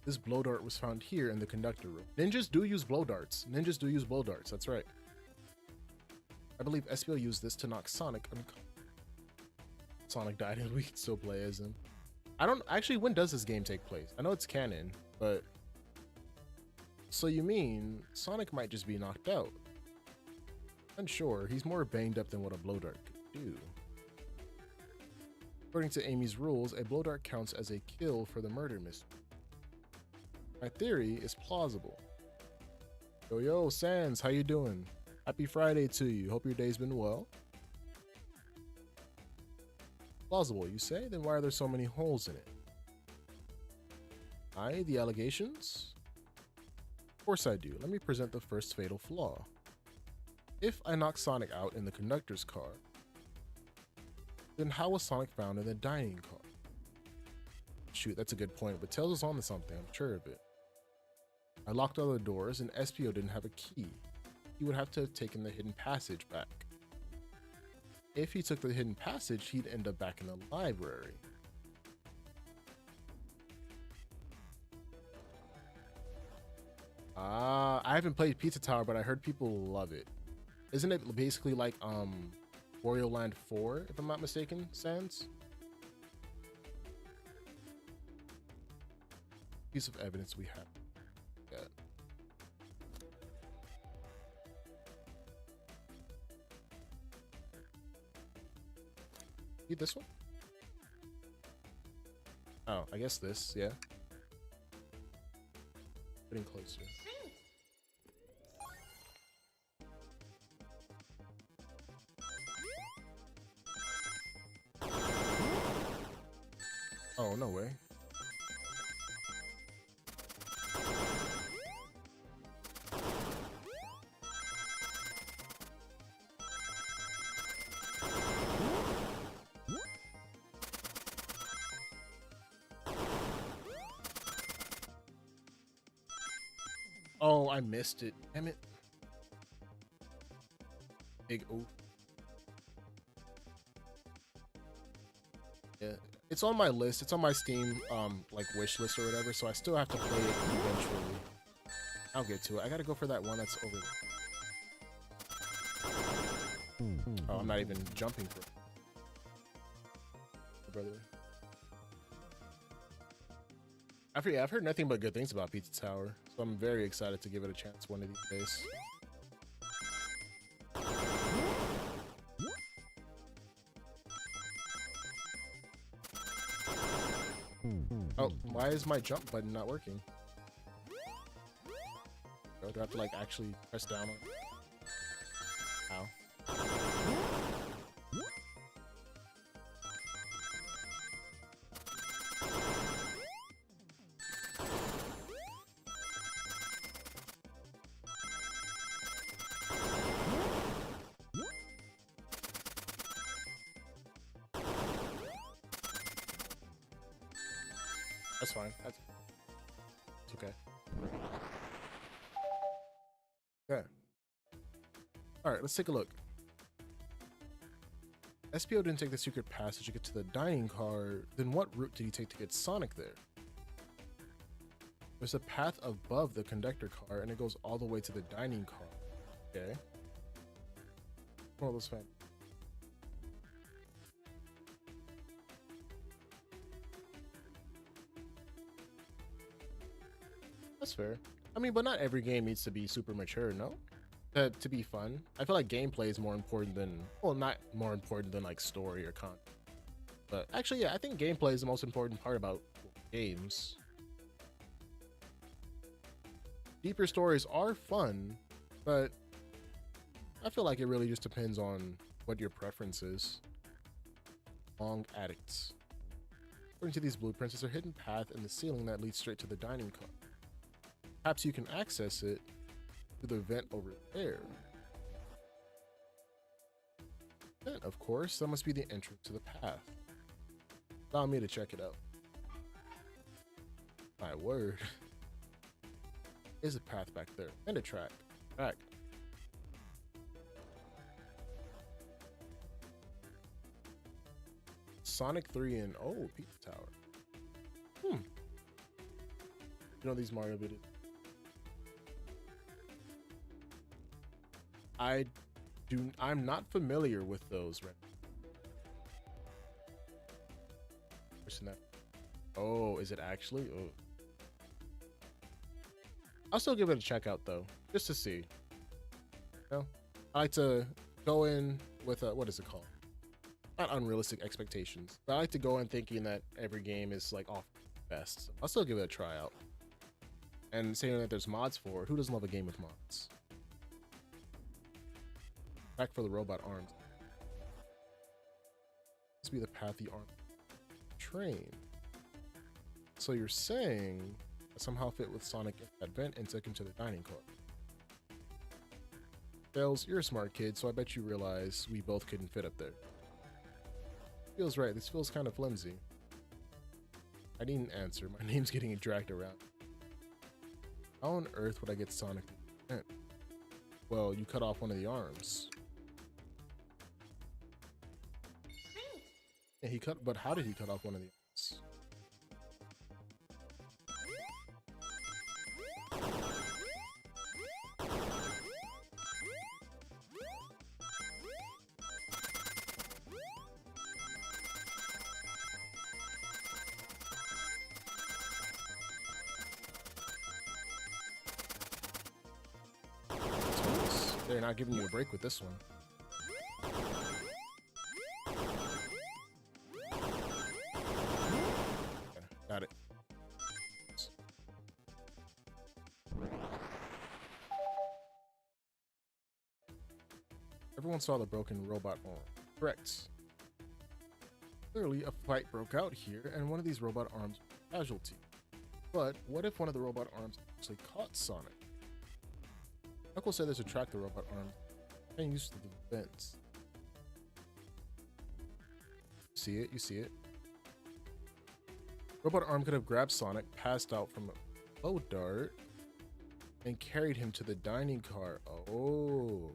This blow dart was found here in the conductor room. Ninjas do use blow darts. Ninjas do use blow darts, that's right. I believe SPO used this to knock Sonic unconscious. Sonic died and we can still play as him. I don't actually, when does this game take place? I know it's canon, but so you mean Sonic might just be knocked out? Unsure, he's more banged up than what a blow dart could do. According to Amy's rules, a blow dart counts as a kill for the murder mystery. My theory is plausible. Yo, Sans, how you doing? Happy Friday to you. Hope your day's been well. Plausible, you say? Then why are there so many holes in it? The allegations? Of course I do. Let me present the first fatal flaw. If I knock Sonic out in the conductor's car, then how was Sonic found in the dining car? Shoot, that's a good point, but Tails was on to something, I'm sure of it. I locked all the doors and SPO didn't have a key. He would have to have taken the hidden passage back. If he took the hidden passage, he'd end up back in the library. I haven't played Pizza Tower, but I heard people love it. Isn't it basically like Wario Land 4, if I'm not mistaken, Sans? Piece of evidence we have. Yeah. Need this one? Oh, I guess this, yeah. Getting closer. Oh, no way. Oh, I missed it. Damn it. Big oof. Yeah. It's on my list. It's on my Steam like wish list or whatever, so I still have to play it eventually. I'll get to it. I gotta go for that one that's over there. Oh, I'm not even jumping for it. Brother. I've heard nothing but good things about Pizza Tower, so I'm very excited to give it a chance one of these days. Oh, why is my jump button not working? Do I have to like actually press down on it? Ow. That's fine. It's okay. Okay. Alright, let's take a look. SPO didn't take the secret passage to get to the dining car. Then what route did he take to get Sonic there? There's a path above the conductor car and it goes all the way to the dining car. Okay. One of those fans. That's fair. I mean, but not every game needs to be super mature, no? To be fun. I feel like gameplay is more important than, well, not more important than like story or content. But actually, yeah, I think gameplay is the most important part about games. Deeper stories are fun, but I feel like it really just depends on what your preference is. Long addicts. According to these blueprints, there's a hidden path in the ceiling that leads straight to the dining car. Perhaps you can access it through the vent over there. Then, of course, that must be the entrance to the path. Allow me to check it out. My word. There's a path back there. And a track. Back. Sonic 3 and oh, Pizza Tower. You know these Mario videos? I'm not familiar with those right now. Oh, is it actually? Oh. I'll still give it a check out though, just to see. You know, I like to go in with a, what is it called? Not unrealistic expectations, but I like to go in thinking that every game is like off best. So I'll still give it a try out. And saying that there's mods for it, who doesn't love a game with mods? Back for the robot arms. Must be the path the arm train. So you're saying that somehow fit with Sonic at vent and took him to the dining car. Tails, you're a smart kid, so I bet you realize we both couldn't fit up there. Feels right, this feels kind of flimsy. I needn't answer, my name's getting dragged around. How on earth would I get Sonic to vent? Well, you cut off one of the arms. Yeah, but how did he cut off one of the arms? They're not giving you a break with this one. Okay, got it. Everyone saw the broken robot arm. Correct. Clearly, a fight broke out here, and one of these robot arms was a casualty. But what if one of the robot arms actually caught Sonic? Knuckles said there's a track the robot arm and used to the vents. See it? You see it? Robot arm could have grabbed Sonic, passed out from a blow dart, and carried him to the dining car. Oh.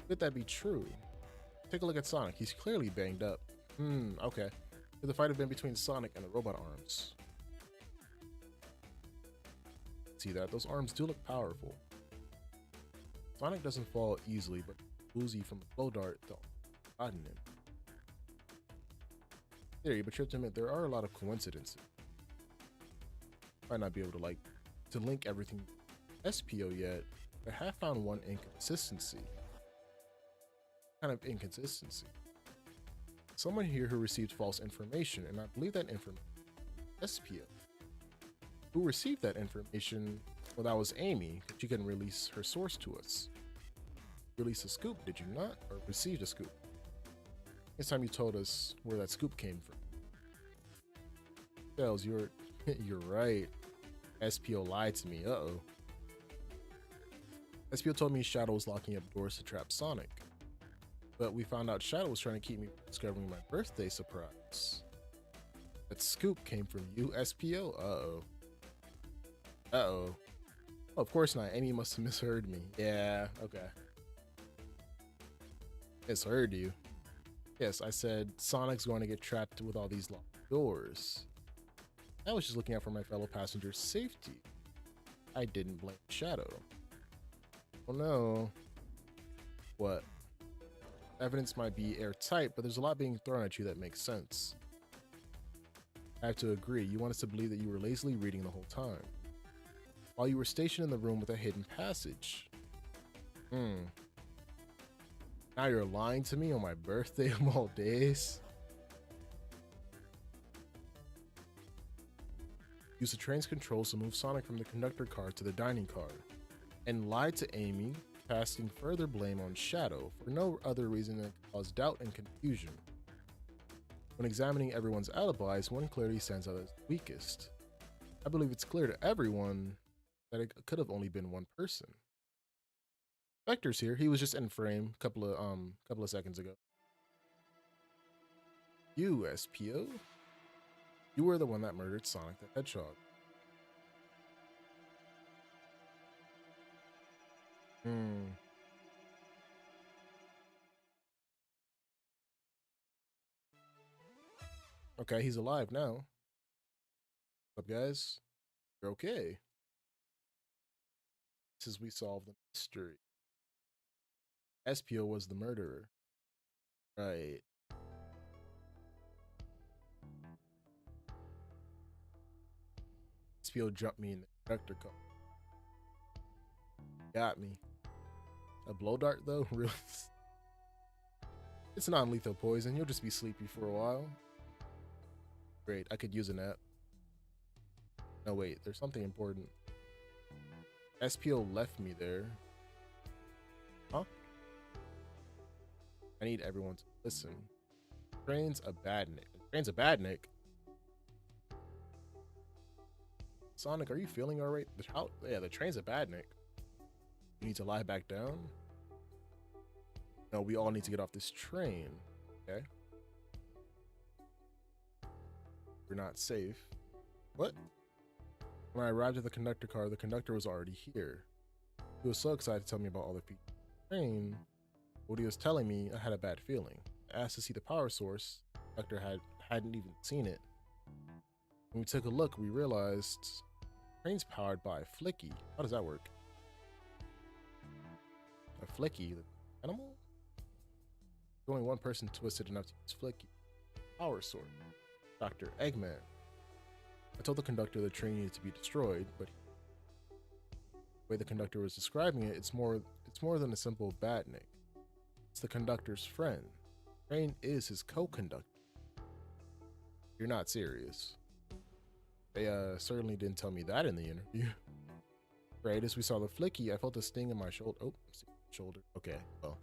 Could that be true? Take a look at Sonic. He's clearly banged up. Okay. Could the fight have been between Sonic and the robot arms? See that? Those arms do look powerful. Sonic doesn't fall easily, but Boozy from a blow dart though gotten him. Theory, but you have to admit there are a lot of coincidences. Might not be able to link everything SPO yet, but I have found one inconsistency. Kind of inconsistency. Someone here who received false information, and I believe that information SPO. Who received that information? Well, that was Amy, but she couldn't release her source to us. Release a scoop, did you not? Or received a scoop? This time you told us where that scoop came from. Tails, you're right. SPO lied to me. Uh-oh. SPO told me Shadow was locking up doors to trap Sonic. But we found out Shadow was trying to keep me from discovering my birthday surprise. That scoop came from you, SPO? Uh-oh. Uh-oh. Oh, of course not. Amy must have misheard me. Yeah, okay. Misheard you. Yes, I said Sonic's going to get trapped with all these locked doors. I was just looking out for my fellow passengers' safety. I didn't blame Shadow. Oh no. What? Evidence might be airtight, but there's a lot being thrown at you that makes sense. I have to agree. You want us to believe that you were lazily reading the whole time, while you were stationed in the room with a hidden passage. Now you're lying to me on my birthday of all days? Use the train's controls to move Sonic from the conductor car to the dining car, and lied to Amy, casting further blame on Shadow for no other reason than to cause doubt and confusion. When examining everyone's alibis, one clearly stands out as the weakest. I believe it's clear to everyone that it could have only been one person. Vector's here. He was just in frame a couple of seconds ago. You, SPO? You were the one that murdered Sonic the Hedgehog. Okay, he's alive now. What's up, guys? You're okay. This is we solve the mystery. SPO was the murderer. Right. SPO jumped me in the conductor car. Got me. A blow dart though? Really? It's non-lethal poison. You'll just be sleepy for a while. Great, I could use a nap. No wait, there's something important. SPO left me there. Huh? I need everyone to listen. Train's a badnik. Train's a badnik. Sonic, are you feeling alright? Yeah, the train's a badnik. You need to lie back down? No, we all need to get off this train. Okay. We're not safe. What? When I arrived at the conductor car, the conductor was already here. He was so excited to tell me about all the features of the train. What he was telling me, I had a bad feeling. I asked to see the power source. The conductor hadn't even seen it. When we took a look, we realized the train's powered by a Flicky. How does that work? A Flicky? The animal? Only one person twisted enough to use Flicky. Power source. Dr. Eggman. I told the conductor the train needed to be destroyed, but the way the conductor was describing it, it's more than a simple badnik. It's the conductor's friend. The train is his co-conductor. You're not serious. They certainly didn't tell me that in the interview. Right as we saw the Flicky, I felt a sting in my shoulder. Oh, shoulder. Okay, well.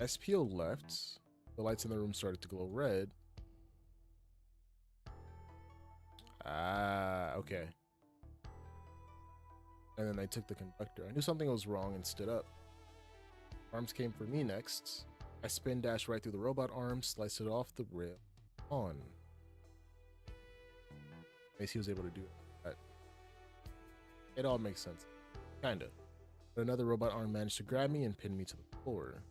SPO left. The lights in the room started to glow red. Ah, okay. And then they took the conductor. I knew something was wrong and stood up. Arms came for me next. I spin dashed right through the robot arm, sliced it off the rail. On. I guess he was able to do that. It all makes sense. Kinda. But another robot arm managed to grab me and pin me to the floor.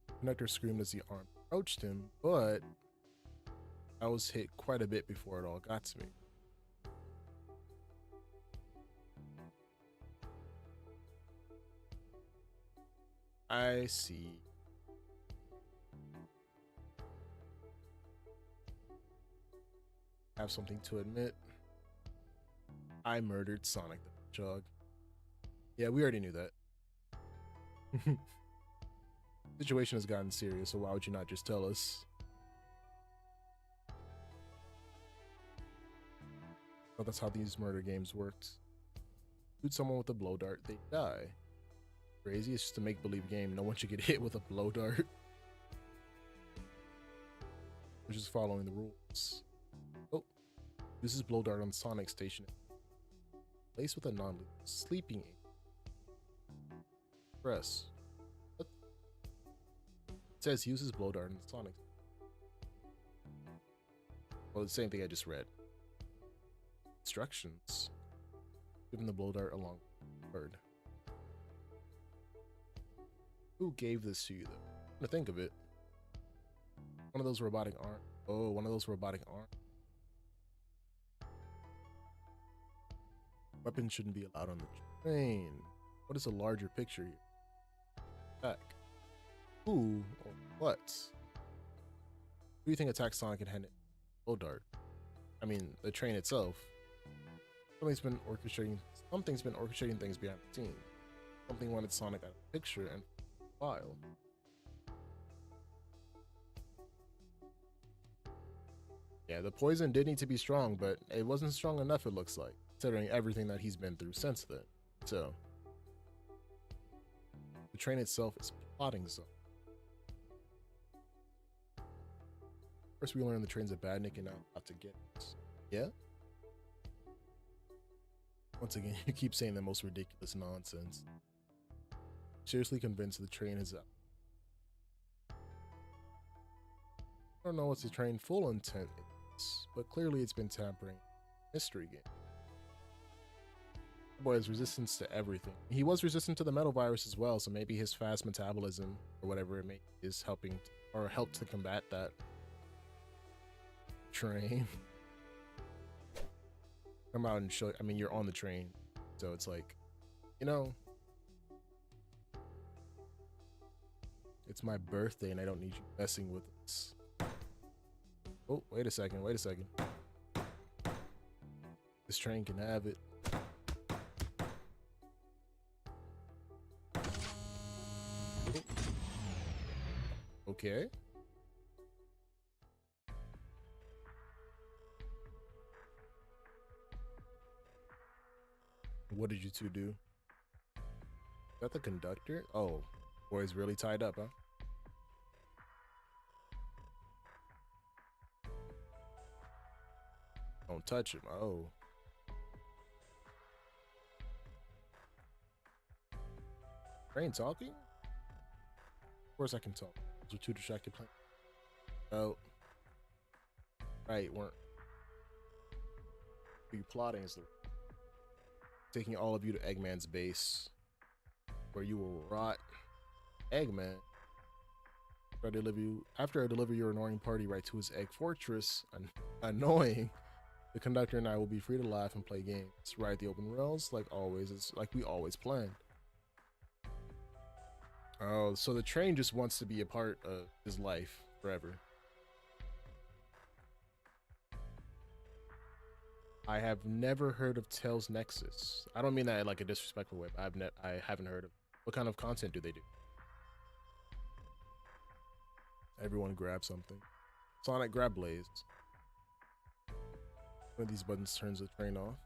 The conductor screamed as the arm approached him, but I was hit quite a bit before it all got to me. I see. I have something to admit. I murdered Sonic the Hedgehog. Yeah, we already knew that. Situation has gotten serious, so why would you not just tell us? Well, that's how these murder games worked. Shoot someone with a blow dart, they die. Crazy, it's just a make-believe game. No one should get hit with a blow dart. We're just following the rules. Oh, uses blow dart on Sonic Station. Placed with a non-lethal sleeping aid. Press. What? It says uses blow dart on Sonic. Well, the same thing I just read. Instructions. Giving the blow dart along with the bird. Who gave this to you, though? To think of it. One of those robotic arms. Oh, one of those robotic arms. Weapons shouldn't be allowed on the train. What is a larger picture here? Attack. Who or what? Who do you think attacked Sonic and had blow dart? I mean, the train itself. Something's been orchestrating things behind the scenes. Something wanted Sonic out of the picture and file. Yeah, the poison did need to be strong, but it wasn't strong enough, it looks like, considering everything that he's been through since then. So, the train itself is plotting something. First, we learn the train's a badnik and now out to get us. Yeah? Once again, you keep saying the most ridiculous nonsense. Seriously convinced the train is out. I don't know what's the train's full intent is, but clearly it's been tampering. Mystery game. The boy has resistance to everything. He was resistant to the metal virus as well, so maybe his fast metabolism or whatever it may is helping or helped to combat that. Train. Come out and show. I mean, you're on the train, so it's like, you know, it's my birthday and I don't need you messing with us. Oh, wait a second. This train can have it. Oh. Okay. What did you two do? Is that the conductor? Oh, boy's really tied up, huh? Don't touch him. Oh. Train talking? Of course I can talk. Those are two distracted playing. Oh. Right, weren't you plotting is the taking all of you to Eggman's base, where you will rot. Eggman. After I deliver your annoying party right to his egg fortress, annoying, the conductor and I will be free to laugh and play games. Ride the open rails like always. It's like we always planned. Oh, so the train just wants to be a part of his life forever. I have never heard of Tails Nexus. I don't mean that in like a disrespectful way, but I haven't heard of. What kind of content do they do? Everyone grab something. Sonic, grab Blaze. One of these buttons turns the train off.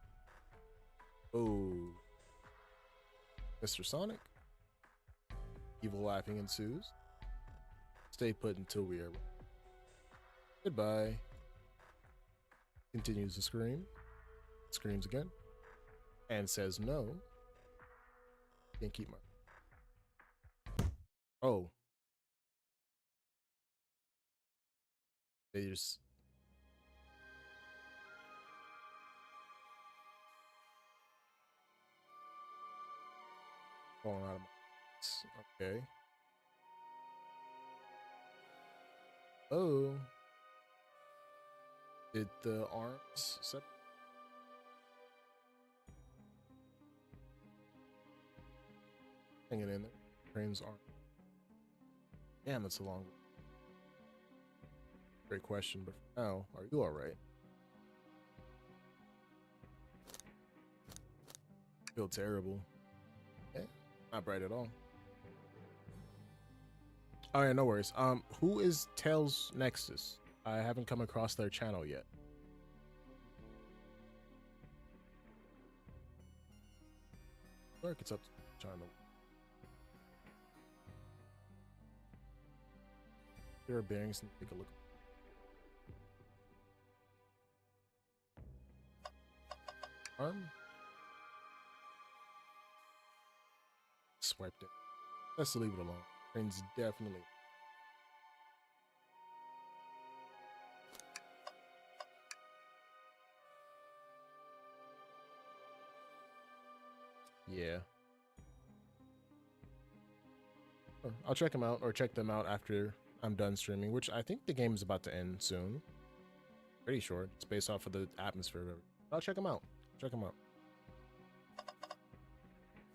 Oh. Mr. Sonic? Evil laughing ensues. Stay put until we are. Goodbye. Continues to scream. Screams again. And says no. Can't keep my. Oh. They just. Falling out of my. Okay. Oh. Did the arms set? Hang it in there. Train's arm. Damn, that's a long one. Great question, but for now, are you alright? Feel terrible. Yeah, not bright at all. Oh yeah, no worries. Who is Tails Nexus? I haven't come across their channel yet. Work, it's up to channel. There are bearings. Take a look. Arm. Swiped it. Let's leave it alone. Train's definitely. Yeah. I'll check them out, or check them out after I'm done streaming, which I think the game is about to end soon. Pretty sure. It's based off of the atmosphere of everything. I'll check them out. Check them out.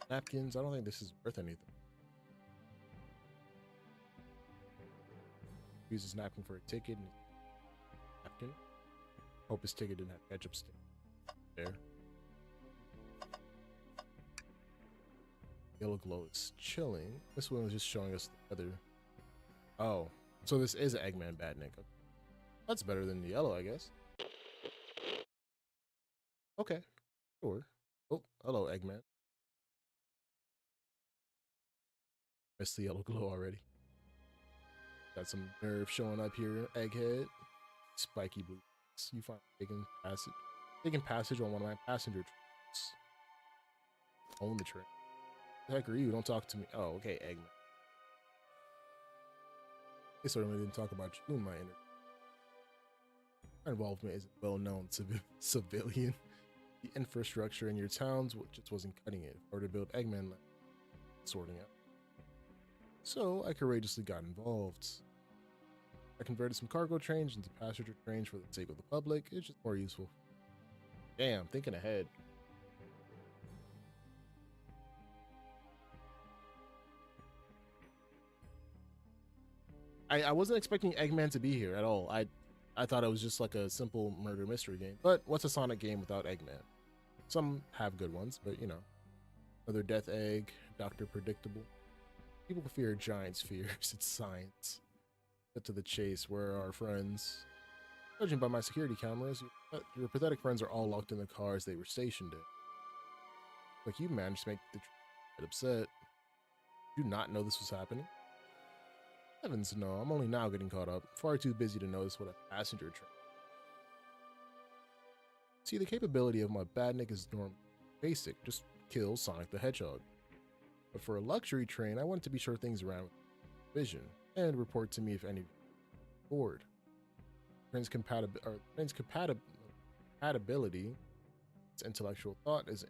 Napkins. I don't think this is worth anything. Uses napkin for a ticket. Napkin. Hope his ticket didn't have ketchup stick. There. Yellow glow is chilling. This one was just showing us the other. Oh, so this is an Eggman Badnik. That's better than the yellow, I guess. Okay, sure. Oh, hello, Eggman. Missed the yellow glow already. Got some nerve showing up here. Egghead, spiky blue. You find taking passage on one of my passenger trains. Own the train. The heck are you? Don't talk to me. Oh, okay, Eggman. They certainly didn't talk about you in my interview. My involvement is well known to civilian. The infrastructure in your towns just wasn't cutting it, or to build Eggman land, sorting out. So I courageously got involved. I converted some cargo trains into passenger trains for the sake of the public. It's just more useful. Damn, thinking ahead. I wasn't expecting Eggman to be here at all. I thought it was just like a simple murder mystery game. But what's a Sonic game without Eggman? Some have good ones, but you know. Another Death Egg, Dr. Predictable. People fear giants' fears. It's science. Get to the chase. Where are our friends? Judging by my security cameras, your pathetic friends are all locked in the cars they were stationed in. Like you managed to make the train upset. Did you not know this was happening? Heavens no, I'm only now getting caught up. Far too busy to notice what a passenger train. See, the capability of my badnik is normal, basic, just kill Sonic the Hedgehog. But for a luxury train, I want to be sure things around with vision and report to me if any bored. Compatibility, its intellectual thought is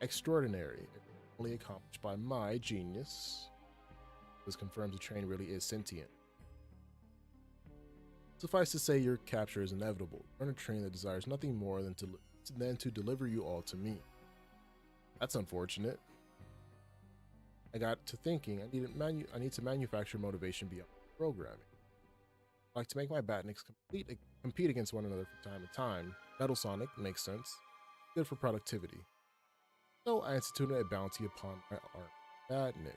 extraordinary, if only accomplished by my genius. This confirms the train really is sentient. Suffice to say, your capture is inevitable. You're on a train that desires nothing more than to deliver you all to me. That's unfortunate. I got to thinking, I need to manufacture motivation beyond programming. I like to make my batniks compete against one another from time to time. Metal Sonic makes sense. Good for productivity. So I instituted a bounty upon my arm batnik.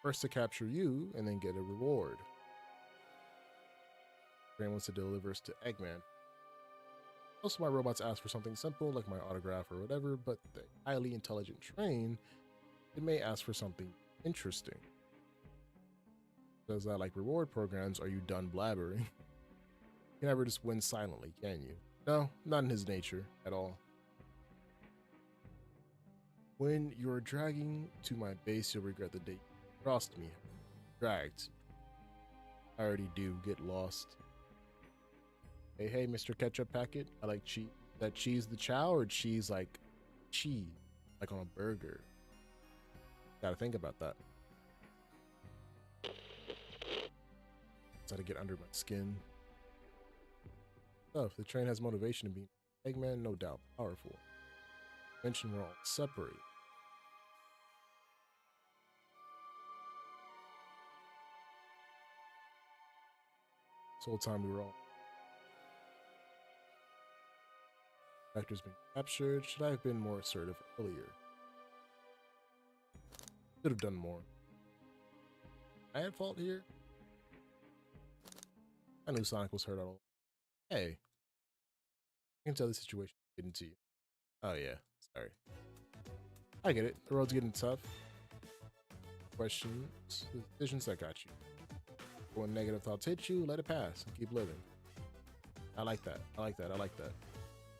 First to capture you, and then get a reward. Train wants to deliver us to Eggman. Most of my robots ask for something simple, like my autograph or whatever, but the highly intelligent train, it may ask for something interesting. Says that like reward programs, are you done blabbering? You can never just win silently, can you? No, not in his nature at all. When you're dragging to my base, you'll regret the day you crossed me. Dragged. I already do get lost. Hey, Mr. Ketchup Packet. I like cheese. That cheese the chow or cheese like cheese? Like on a burger. Gotta think about that. Gotta get under my skin. So if the train has motivation to be Eggman, no doubt powerful. Mention we're all separate. This whole time we were all vectors being captured. Should I have been more assertive earlier? Should have done more. I had fault here. I knew Sonic was hurt at all. Hey, I can tell the situation getting to you. Oh yeah, sorry. I get it. The road's getting tough. Questions, the decisions that got you. When negative thoughts hit you, let it pass and keep living. I like that. I like that. I like that.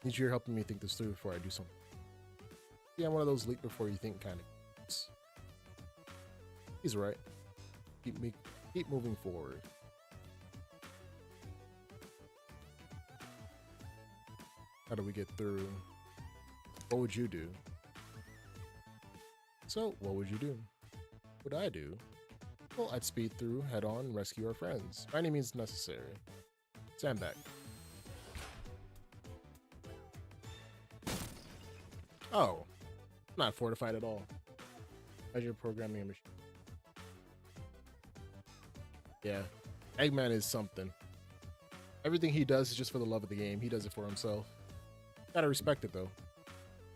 Need you helping me think this through before I do something. Yeah, I'm one of those leap before you think kind of guys. He's right. Keep moving forward. How do we get through? What would you do? So, what would you do? What would I do? Well, I'd speed through, head on, and rescue our friends. By any means necessary. Stand back. Oh, not fortified at all. As you're programming a machine. Yeah, Eggman is something. Everything he does is just for the love of the game. He does it for himself. Gotta respect it, though.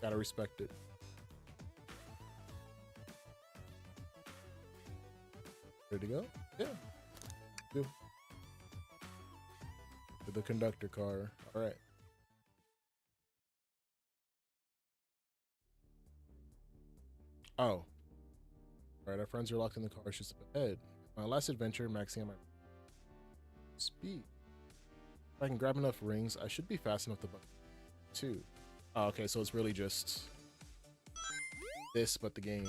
Gotta respect it. Ready to go? Yeah. Do. To the conductor car. All right. Oh. All right, our friends are locked in the car just up ahead. My last adventure, maxing out my speed. If I can grab enough rings, I should be fast enough to button too. Oh, okay, so it's really just this, but the game.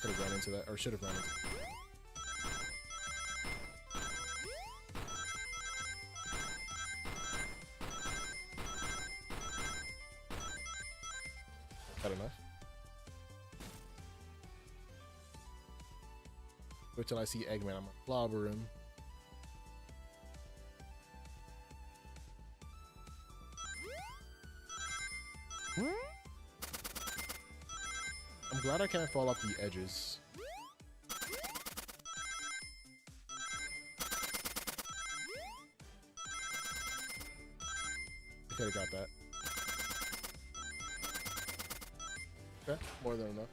Could have run into that, or should have run into that. That enough? Wait till I see Eggman, I'm gonna clobber him. I'm glad I can't fall off the edges. I could have got that. Okay, more than enough.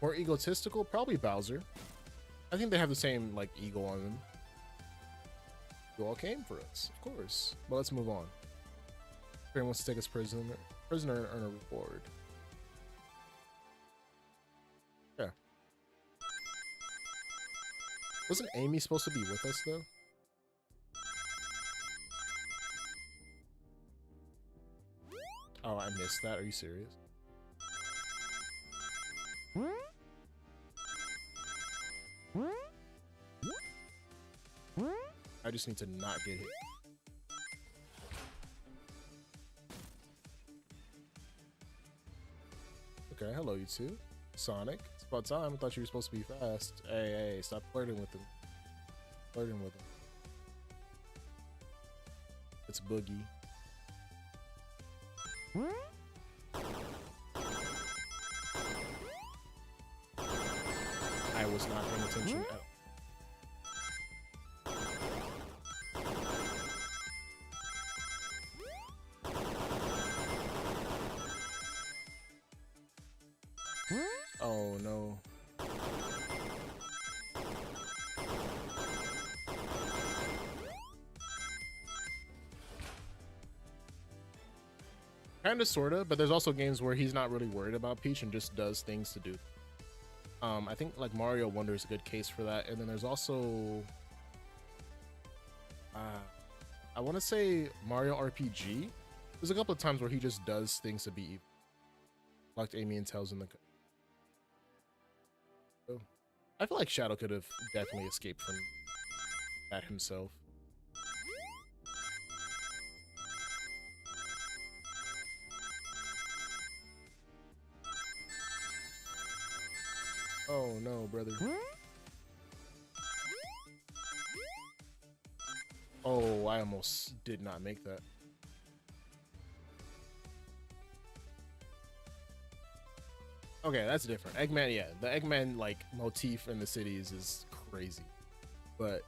More egotistical? Probably Bowser. I think they have the same, like, ego on them. You all came for us, of course. But let's move on. Fairy wants to take us prisoner and earn a reward. Yeah. Wasn't Amy supposed to be with us though? Oh, I missed that. Are you serious? I just need to not get hit. Okay, hello you two. Sonic. It's about time. I thought you were supposed to be fast. Hey, stop flirting with him. Flirting with him. It's Boogie. I was not paying attention at all. Oh no. Kinda sorta, but there's also games where he's not really worried about Peach and just does things to do. I think like Mario Wonder is a good case for that, and then there's also I want to say Mario RPG. There's a couple of times where he just does things to be evil. Locked Amy and Tails in the. So, I feel like Shadow could have definitely escaped from that himself. Oh no, brother. Oh, I almost did not make that. Okay, that's different. Eggman, yeah, the Eggman like motif in the cities is crazy, but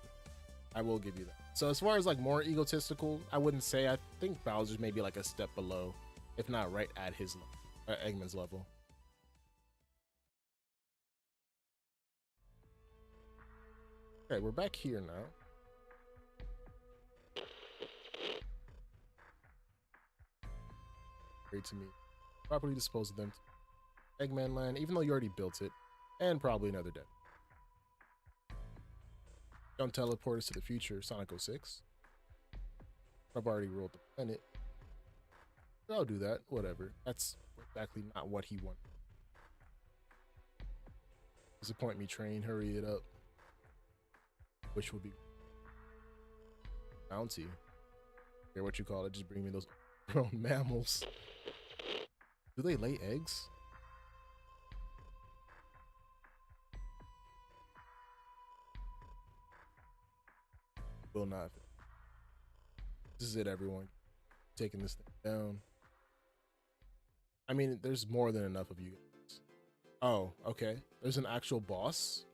I will give you that. So as far as like more egotistical, I wouldn't say. I think Bowser's maybe like a step below, if not right at his Eggman's level. Okay, we're back here now. Great to me. Properly dispose of them. Eggman Land, even though you already built it, and probably another deck. Don't teleport us to the future, Sonic 06. I've already ruled the planet. I'll do that, whatever. That's exactly not what he wanted. Disappoint me, train, hurry it up. Which will be bounty. Care what you call it, just bring me those grown mammals. Do they lay eggs? Will not. This is it, everyone. Taking this thing down. I mean, there's more than enough of you guys. Oh, okay. There's an actual boss.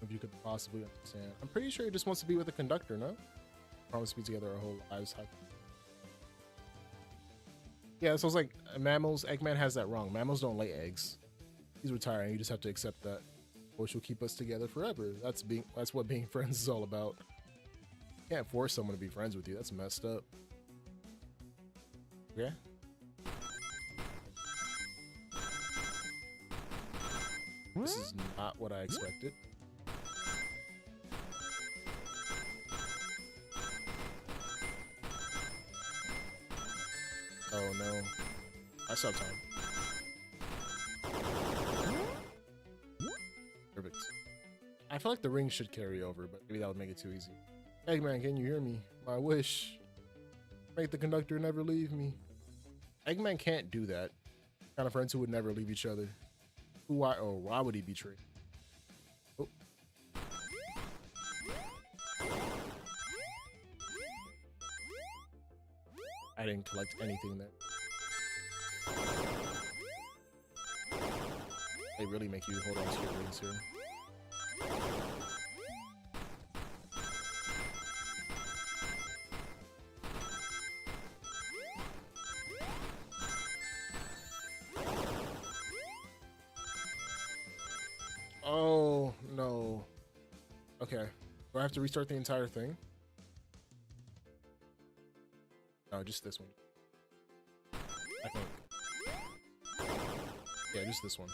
If you could possibly understand. I'm pretty sure he just wants to be with the conductor, no? Promise to be together our whole lives. Yeah, so it's like mammals. Eggman has that wrong. Mammals don't lay eggs. He's retiring. You just have to accept that. Which will keep us together forever. That's what being friends is all about. You can't force someone to be friends with you. That's messed up. Okay. This is not what I expected. Oh no. I saw time. Perfect. I feel like the ring should carry over, but maybe that would make it too easy. Eggman, can you hear me? My wish. Make the conductor never leave me. Eggman can't do that. Kind of friends who would never leave each other. Why would he betray? Oh. I didn't collect anything there. They really make you hold on to your rings here. Do I have to restart the entire thing? No, just this one. I think. Yeah, just this one.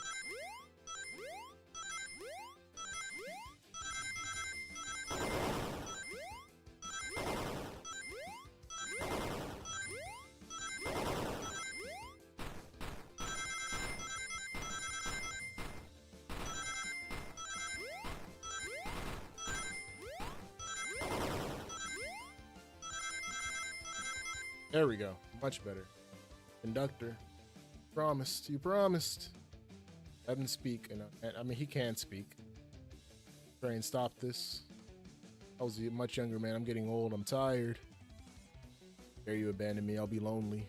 There we go. Much better. Conductor. Promised. You promised. Let him speak. And I mean, he can speak. Train, stop this. I was a much younger man. I'm getting old. I'm tired. Dare you abandon me? I'll be lonely.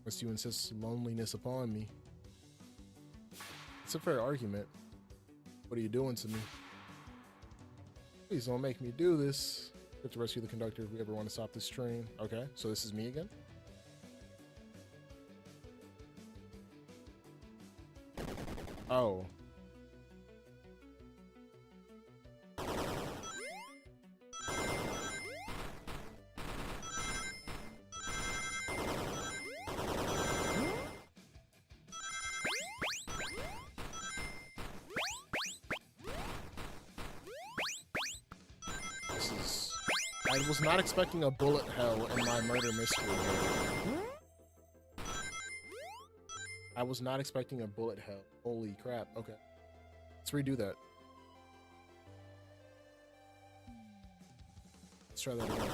Must you insist loneliness upon me? It's a fair argument. What are you doing to me? Please don't make me do this. We have to rescue the conductor if we ever want to stop this train. Okay, so this is me again? Oh. I was not expecting a bullet hell in my murder mystery game. I was not expecting a bullet hell. Holy crap. Okay. Let's redo that. Let's try that again.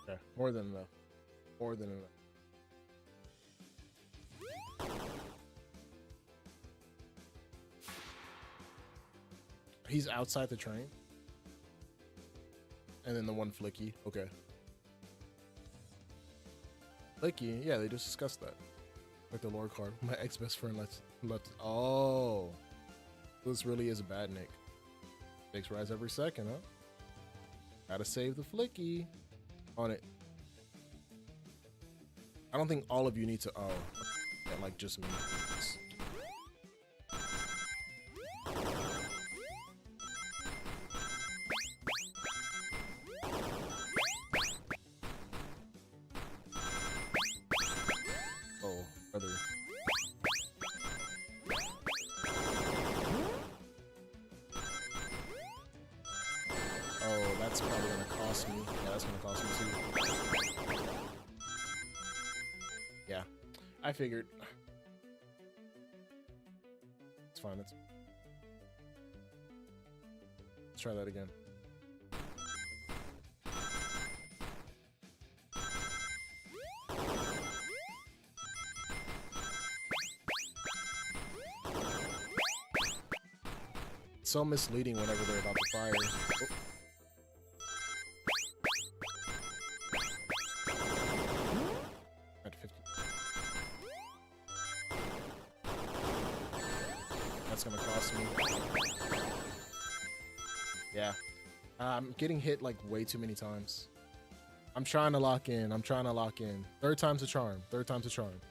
Okay, more than enough. More than enough. He's outside the train. And then the one Flicky. Okay. Flicky, yeah, they just discussed that. Like the lore card. My ex-best friend left. Oh. This really is a bad Nick. Stakes rise every second, huh? Gotta save the Flicky. On it. I don't think all of you need to. Oh, yeah, like just me. Oh, brother. Oh, that's probably gonna cost me. Yeah, that's gonna cost me too. Yeah, I figured. It's fine. Let's try that again. It's so misleading whenever they're about to fire. Oh. At 50. That's gonna cost me. Yeah. I'm getting hit like way too many times. I'm trying to lock in. I'm trying to lock in. Third time's a charm. Third time's a charm.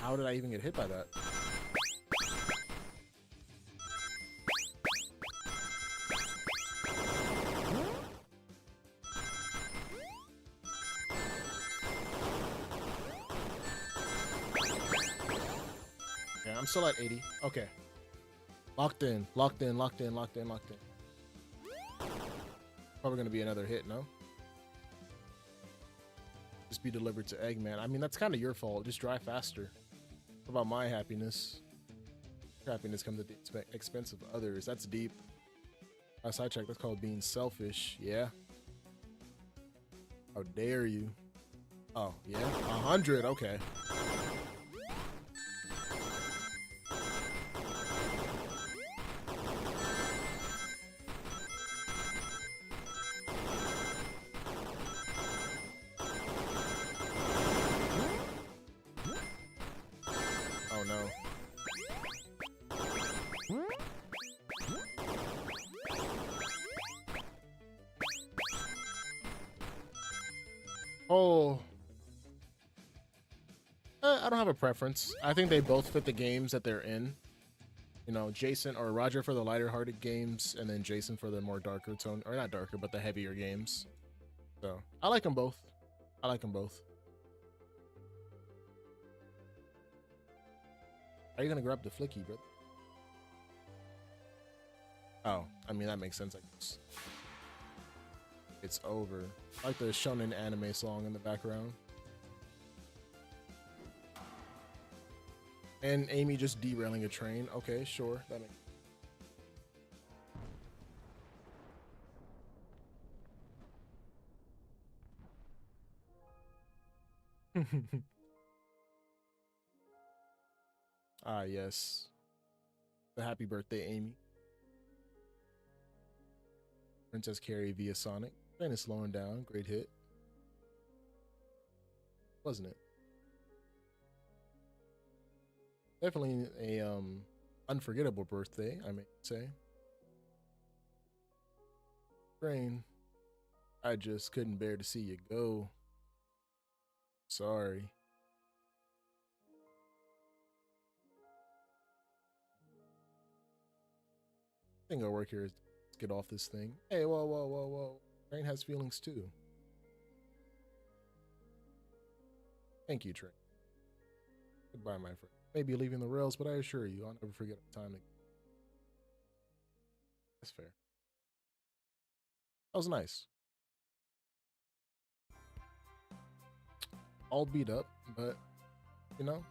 How did I even get hit by that? Okay, I'm still at 80. Okay. Locked in, locked in, locked in, locked in, locked in. Probably gonna be another hit, no? Just be delivered to Eggman. I mean, that's kind of your fault. Just drive faster. What about my happiness? Your happiness comes at the expense of others. That's deep. Last I checked, that's called being selfish. Yeah. How dare you? Oh, yeah? 100. Okay. Oh, I don't have a preference. I think they both fit the games that they're in. You know, Jason or Roger for the lighter-hearted games, and then Jason for the more darker tone, or not darker, but the heavier games. So I like them both. I like them both. Are you gonna grab the flicky, bro? Oh, I mean that makes sense. I guess it's over. I like the shonen anime song in the background, and Amy just derailing a train. Okay, sure, that makes. Ah, yes. The happy birthday, Amy. Princess Carrie via Sonic. Train is slowing down. Great hit, wasn't it? Definitely a unforgettable birthday, I may say. Train, I just couldn't bear to see you go. Sorry. I think our work here is to get off this thing. Hey, whoa, whoa, whoa, whoa. Train has feelings too. Thank you, Train. Goodbye, my friend. Maybe leaving the rails, but I assure you, I'll never forget a time. That's fair. That was nice. All beat up, but you know,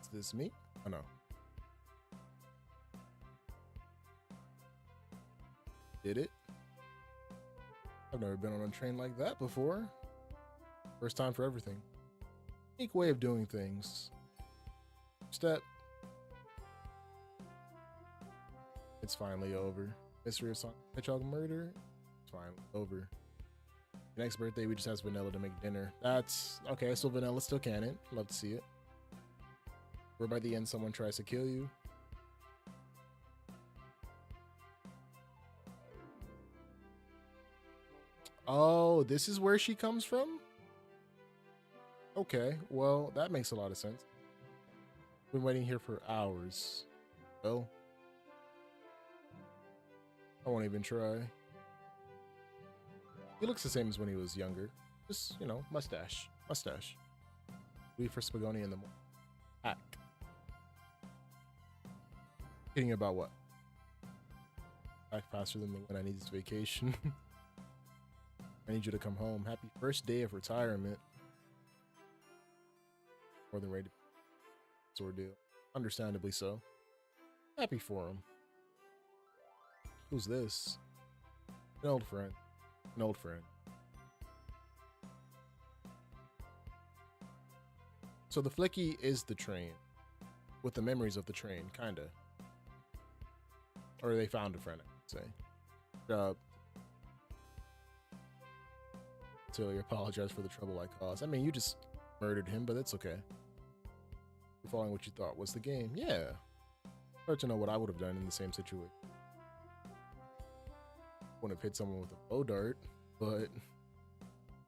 is this me? Oh no. Did it? I've never been on a train like that before. First time for everything. Unique way of doing things. Step. It's finally over. Mystery of Sonic Hedgehog murder. It's finally over. Next birthday, we just asked Vanilla to make dinner. That's okay. So Vanilla still canon. Love to see it. Where by the end, someone tries to kill you. Oh, this is where she comes from? Okay, well, that makes a lot of sense. Been waiting here for hours. Well, I won't even try. He looks the same as when he was younger. Just, you know, mustache. Mustache. Wait for Spagoni in the pack. Kidding about what? Back faster than the when I need this vacation. I need you to come home. Happy first day of retirement. More than ready to ordeal. Understandably so. Happy for him. Who's this? An old friend. An old friend. So the flicky is the train. With the memories of the train, kinda. Or they found a friend, I would say. Tilly, apologize for the trouble I caused. I mean, you just murdered him, but it's okay. You're following what you thought was the game. Yeah. Hard to know what I would have done in the same situation. Wouldn't have hit someone with a bow dart, but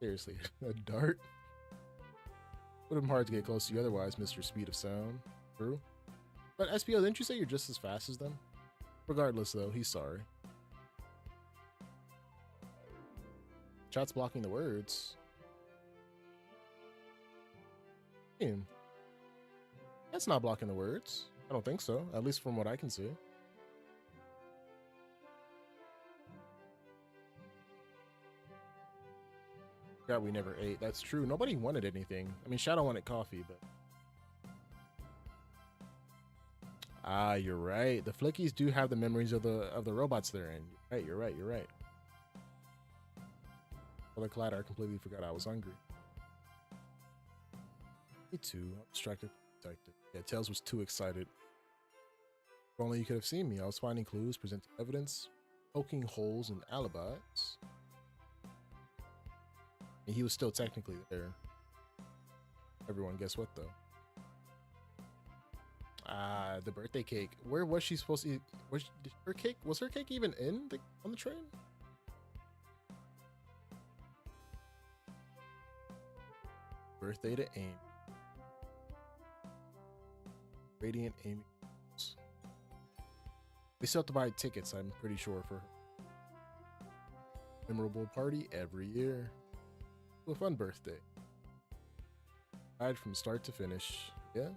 seriously, a dart? Would have been hard to get close to you otherwise, Mr. Speed of Sound. True. But SPO, didn't you say you're just as fast as them? Regardless, though, he's sorry. Chat's blocking the words. That's not blocking the words. I don't think so, at least from what I can see. God, we never ate. That's true. Nobody wanted anything. I mean, Shadow wanted coffee, but... Ah, you're right. The flickies do have the memories of the robots they're in. You're right, you're right, you're right. Well, the collider, I completely forgot I was hungry. Me too. I'm distracted. Yeah, Tails was too excited. If only you could have seen me. I was finding clues, presenting evidence, poking holes in alibis. And he was still technically there. Everyone, guess what though? The birthday cake. Where was she supposed to eat? Was her cake even on the train? Birthday to Amy. Radiant Amy. We still have to buy tickets, I'm pretty sure, for her. Memorable party every year. A fun birthday. Ride from start to finish. Yeah.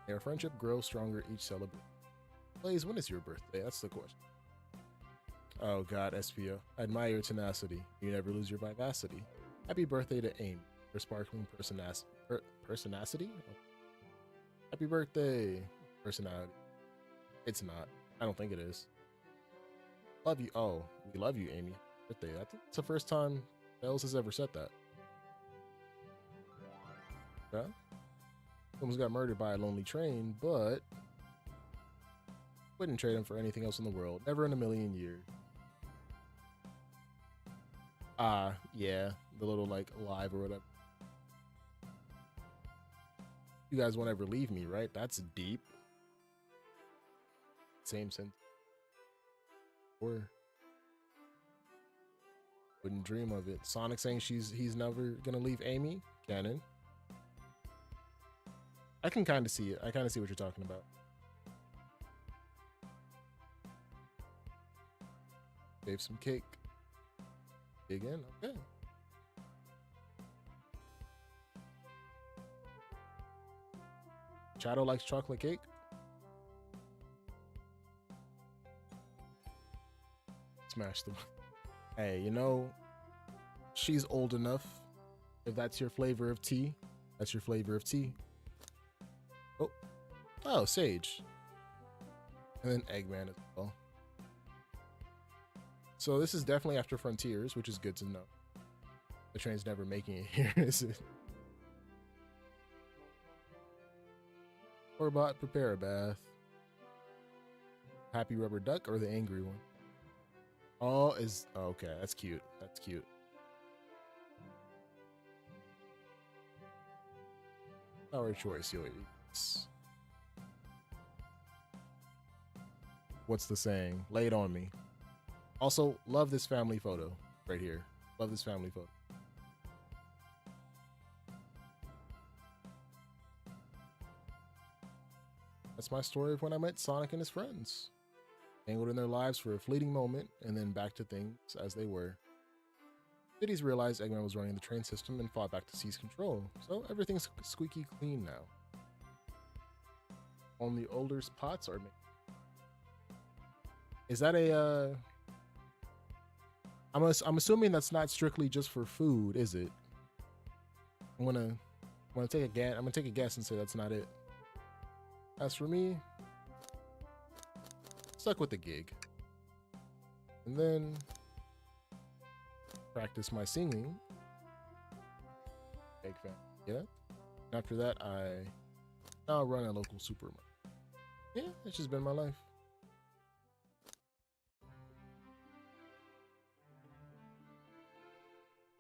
May our friendship grow stronger each celebration. Blaze, when is your birthday? That's the question. Oh god, SPO. I admire your tenacity. You never lose your vivacity. Happy birthday to Amy. Your sparkling personacity? Happy birthday, personality. It's not. I don't think it is. Love you. Oh, we love you, Amy. Birthday. I think it's the first time Bells has ever said that. Yeah. Someone's got murdered by a lonely train, but wouldn't trade him for anything else in the world. Never in a million years. Yeah. The little, like, live or whatever. You guys won't ever leave me, right? That's deep. Same sense. Or wouldn't dream of it. Sonic saying he's never gonna leave Amy. Canon. I can kind of see it. I kind of see what you're talking about. Save some cake. Dig in. Okay. Shadow likes chocolate cake. Smash them. Hey, you know, she's old enough. If that's your flavor of tea, that's your flavor of tea. Oh, Sage. And then Eggman as well. So this is definitely after Frontiers, which is good to know. The train's never making it here, is it? Orbot, prepare a bath. Happy rubber duck or the angry one? Oh, okay, that's cute. That's cute. Our choice, yours. What's the saying? Lay it on me. Also, love this family photo right here. Love this family photo. That's my story of when I met Sonic and his friends. Tangled in their lives for a fleeting moment, and then back to things as they were. Cities realized Eggman was running the train system and fought back to seize control, so everything's squeaky clean now. Only older pots are made. Is that a I'm assuming that's not strictly just for food, is it? I'm gonna take a guess and say that's not it. As for me, stuck with the gig. And then practice my singing. Egg fan. Yeah. After that, I now run a local supermarket. Yeah, it's just been my life.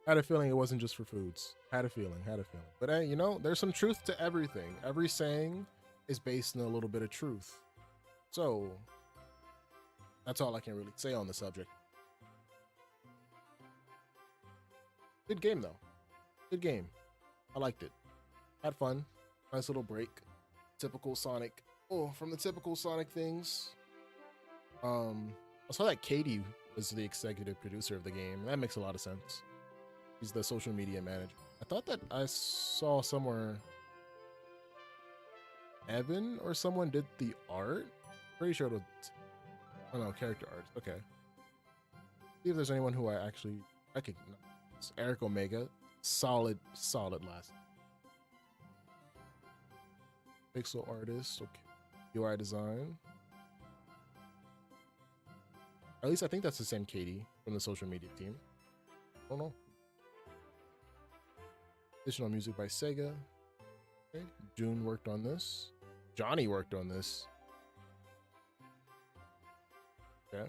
Had a feeling it wasn't just for foods. Had a feeling. But hey, you know, there's some truth to everything. Every saying is based in a little bit of truth. So that's all I can really say on the subject. Good game though. Good game. I liked it. Had fun. Nice little break. Typical Sonic. Oh, from the typical Sonic things. I saw that Katie was the executive producer of the game. That makes a lot of sense. He's the social media manager. I thought that I saw somewhere Evan or someone did the art. Pretty sure it was, oh no, character art. Okay. See if there's anyone who I actually recognize. Eric Omega. Solid last. Pixel artist. Okay. UI design. At least I think that's the same Katie from the social media team. I don't know. Additional music by Sega. Okay. June worked on this. Johnny worked on this. Okay.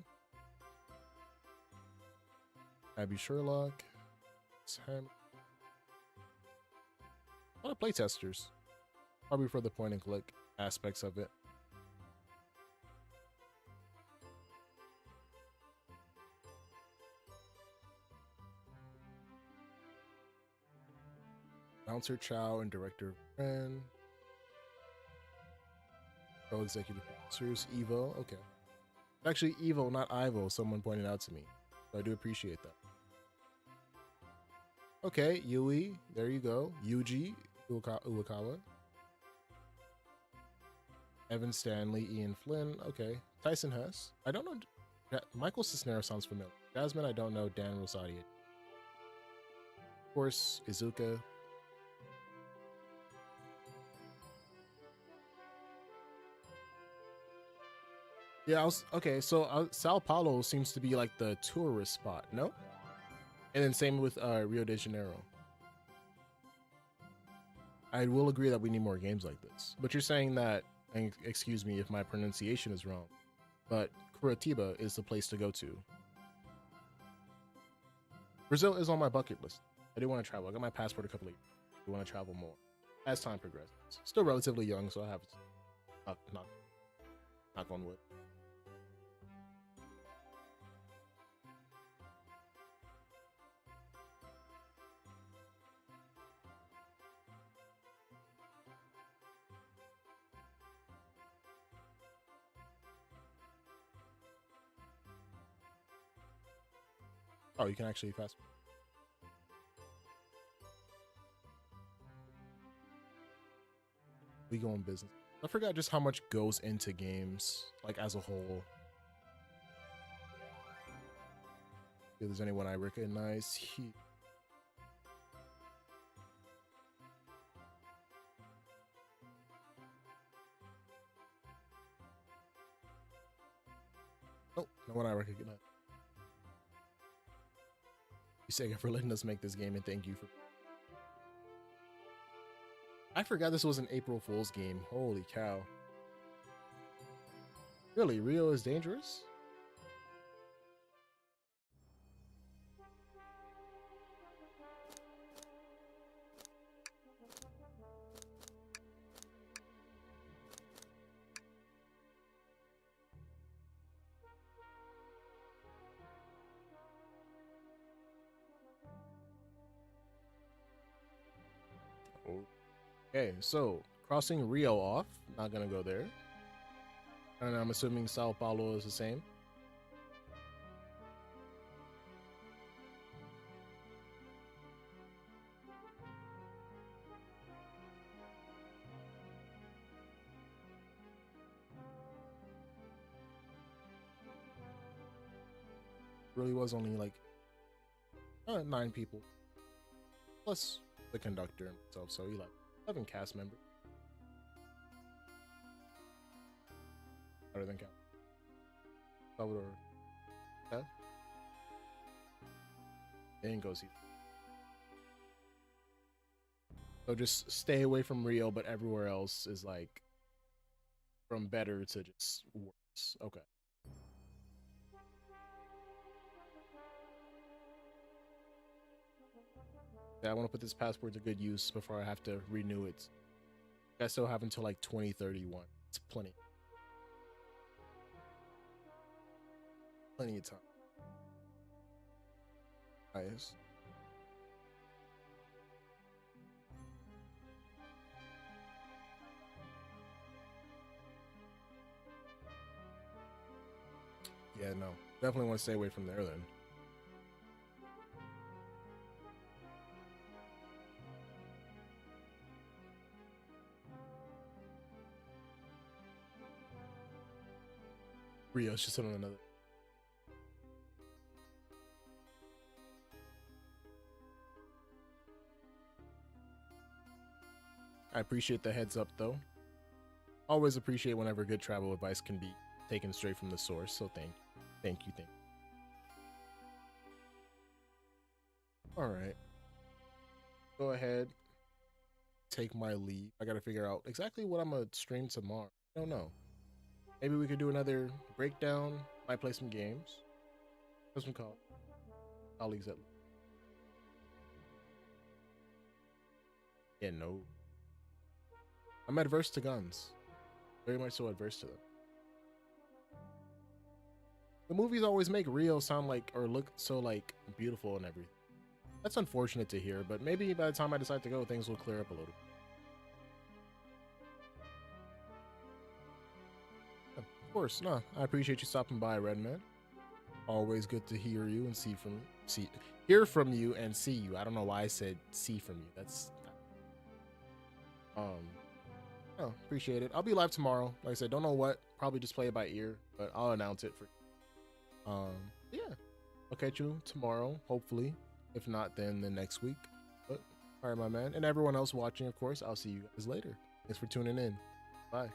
Abby Sherlock. Sam. A lot of playtesters. Probably for the point and click aspects of it. Announcer Chow and Director Ren. Co-executive producers Evo. Okay. Actually, Evo, not Ivo, someone pointed out to me. So I do appreciate that. Okay, Yui, there you go. Yuji Uwakawa. Evan Stanley, Ian Flynn. Okay. Tyson Hess. I don't know. Michael Cisneros sounds familiar. Jasmine, I don't know. Dan Rosati. Of course, Izuka. Yeah, okay. So Sao Paulo seems to be like the tourist spot, no? And then same with Rio de Janeiro. I will agree that we need more games like this. But you're saying that, and excuse me if my pronunciation is wrong, but Curitiba is the place to go to. Brazil is on my bucket list. I do want to travel. I got my passport a couple of years. I want to travel more as time progresses. Still relatively young, so I have knock on wood. Oh, you can actually fast. We go in business. I forgot just how much goes into games, like as a whole. If there's anyone I recognize, oh, no one I recognize. Sega for letting us make this game, and thank you for. I forgot this was an April Fool's game. Holy cow. Really, Rio is dangerous? Okay, so crossing Rio off. Not gonna go there. And I'm assuming Sao Paulo is the same. Really was only like 9 people. Plus the conductor himself, so he like 11 cast members. Better than Cal. Salvador. Yeah? Didn't go see. So just stay away from Rio, but everywhere else is like from better to just worse. Okay. Yeah, I want to put this passport to good use before I have to renew it. I still have until like 2031. It's plenty. Plenty of time. Nice. Yeah, no. Definitely want to stay away from there then. Rio's just on another. I appreciate the heads up though. Always appreciate whenever good travel advice can be taken straight from the source. So thank you. All right. Go ahead. Take my leave. I gotta figure out exactly what I'm gonna stream tomorrow. I don't know. Maybe we could do another breakdown. Might play some games. Have some colleagues at. Yeah, no. I'm adverse to guns. Very much so adverse to them. The movies always make Rio sound like or look so like beautiful and everything. That's unfortunate to hear, but maybe by the time I decide to go, things will clear up a little. Of course, no, I appreciate you stopping by, Redman. Always good to hear you and hear from you and see you. I don't know why I said see from you. That's um oh, appreciate it. I'll be live tomorrow. Like I said, don't know what. Probably just play it by ear, but I'll announce it for yeah. I'll catch you tomorrow, hopefully. If not, then the next week. But all right, my man. And everyone else watching, of course, I'll see you guys later. Thanks for tuning in. Bye.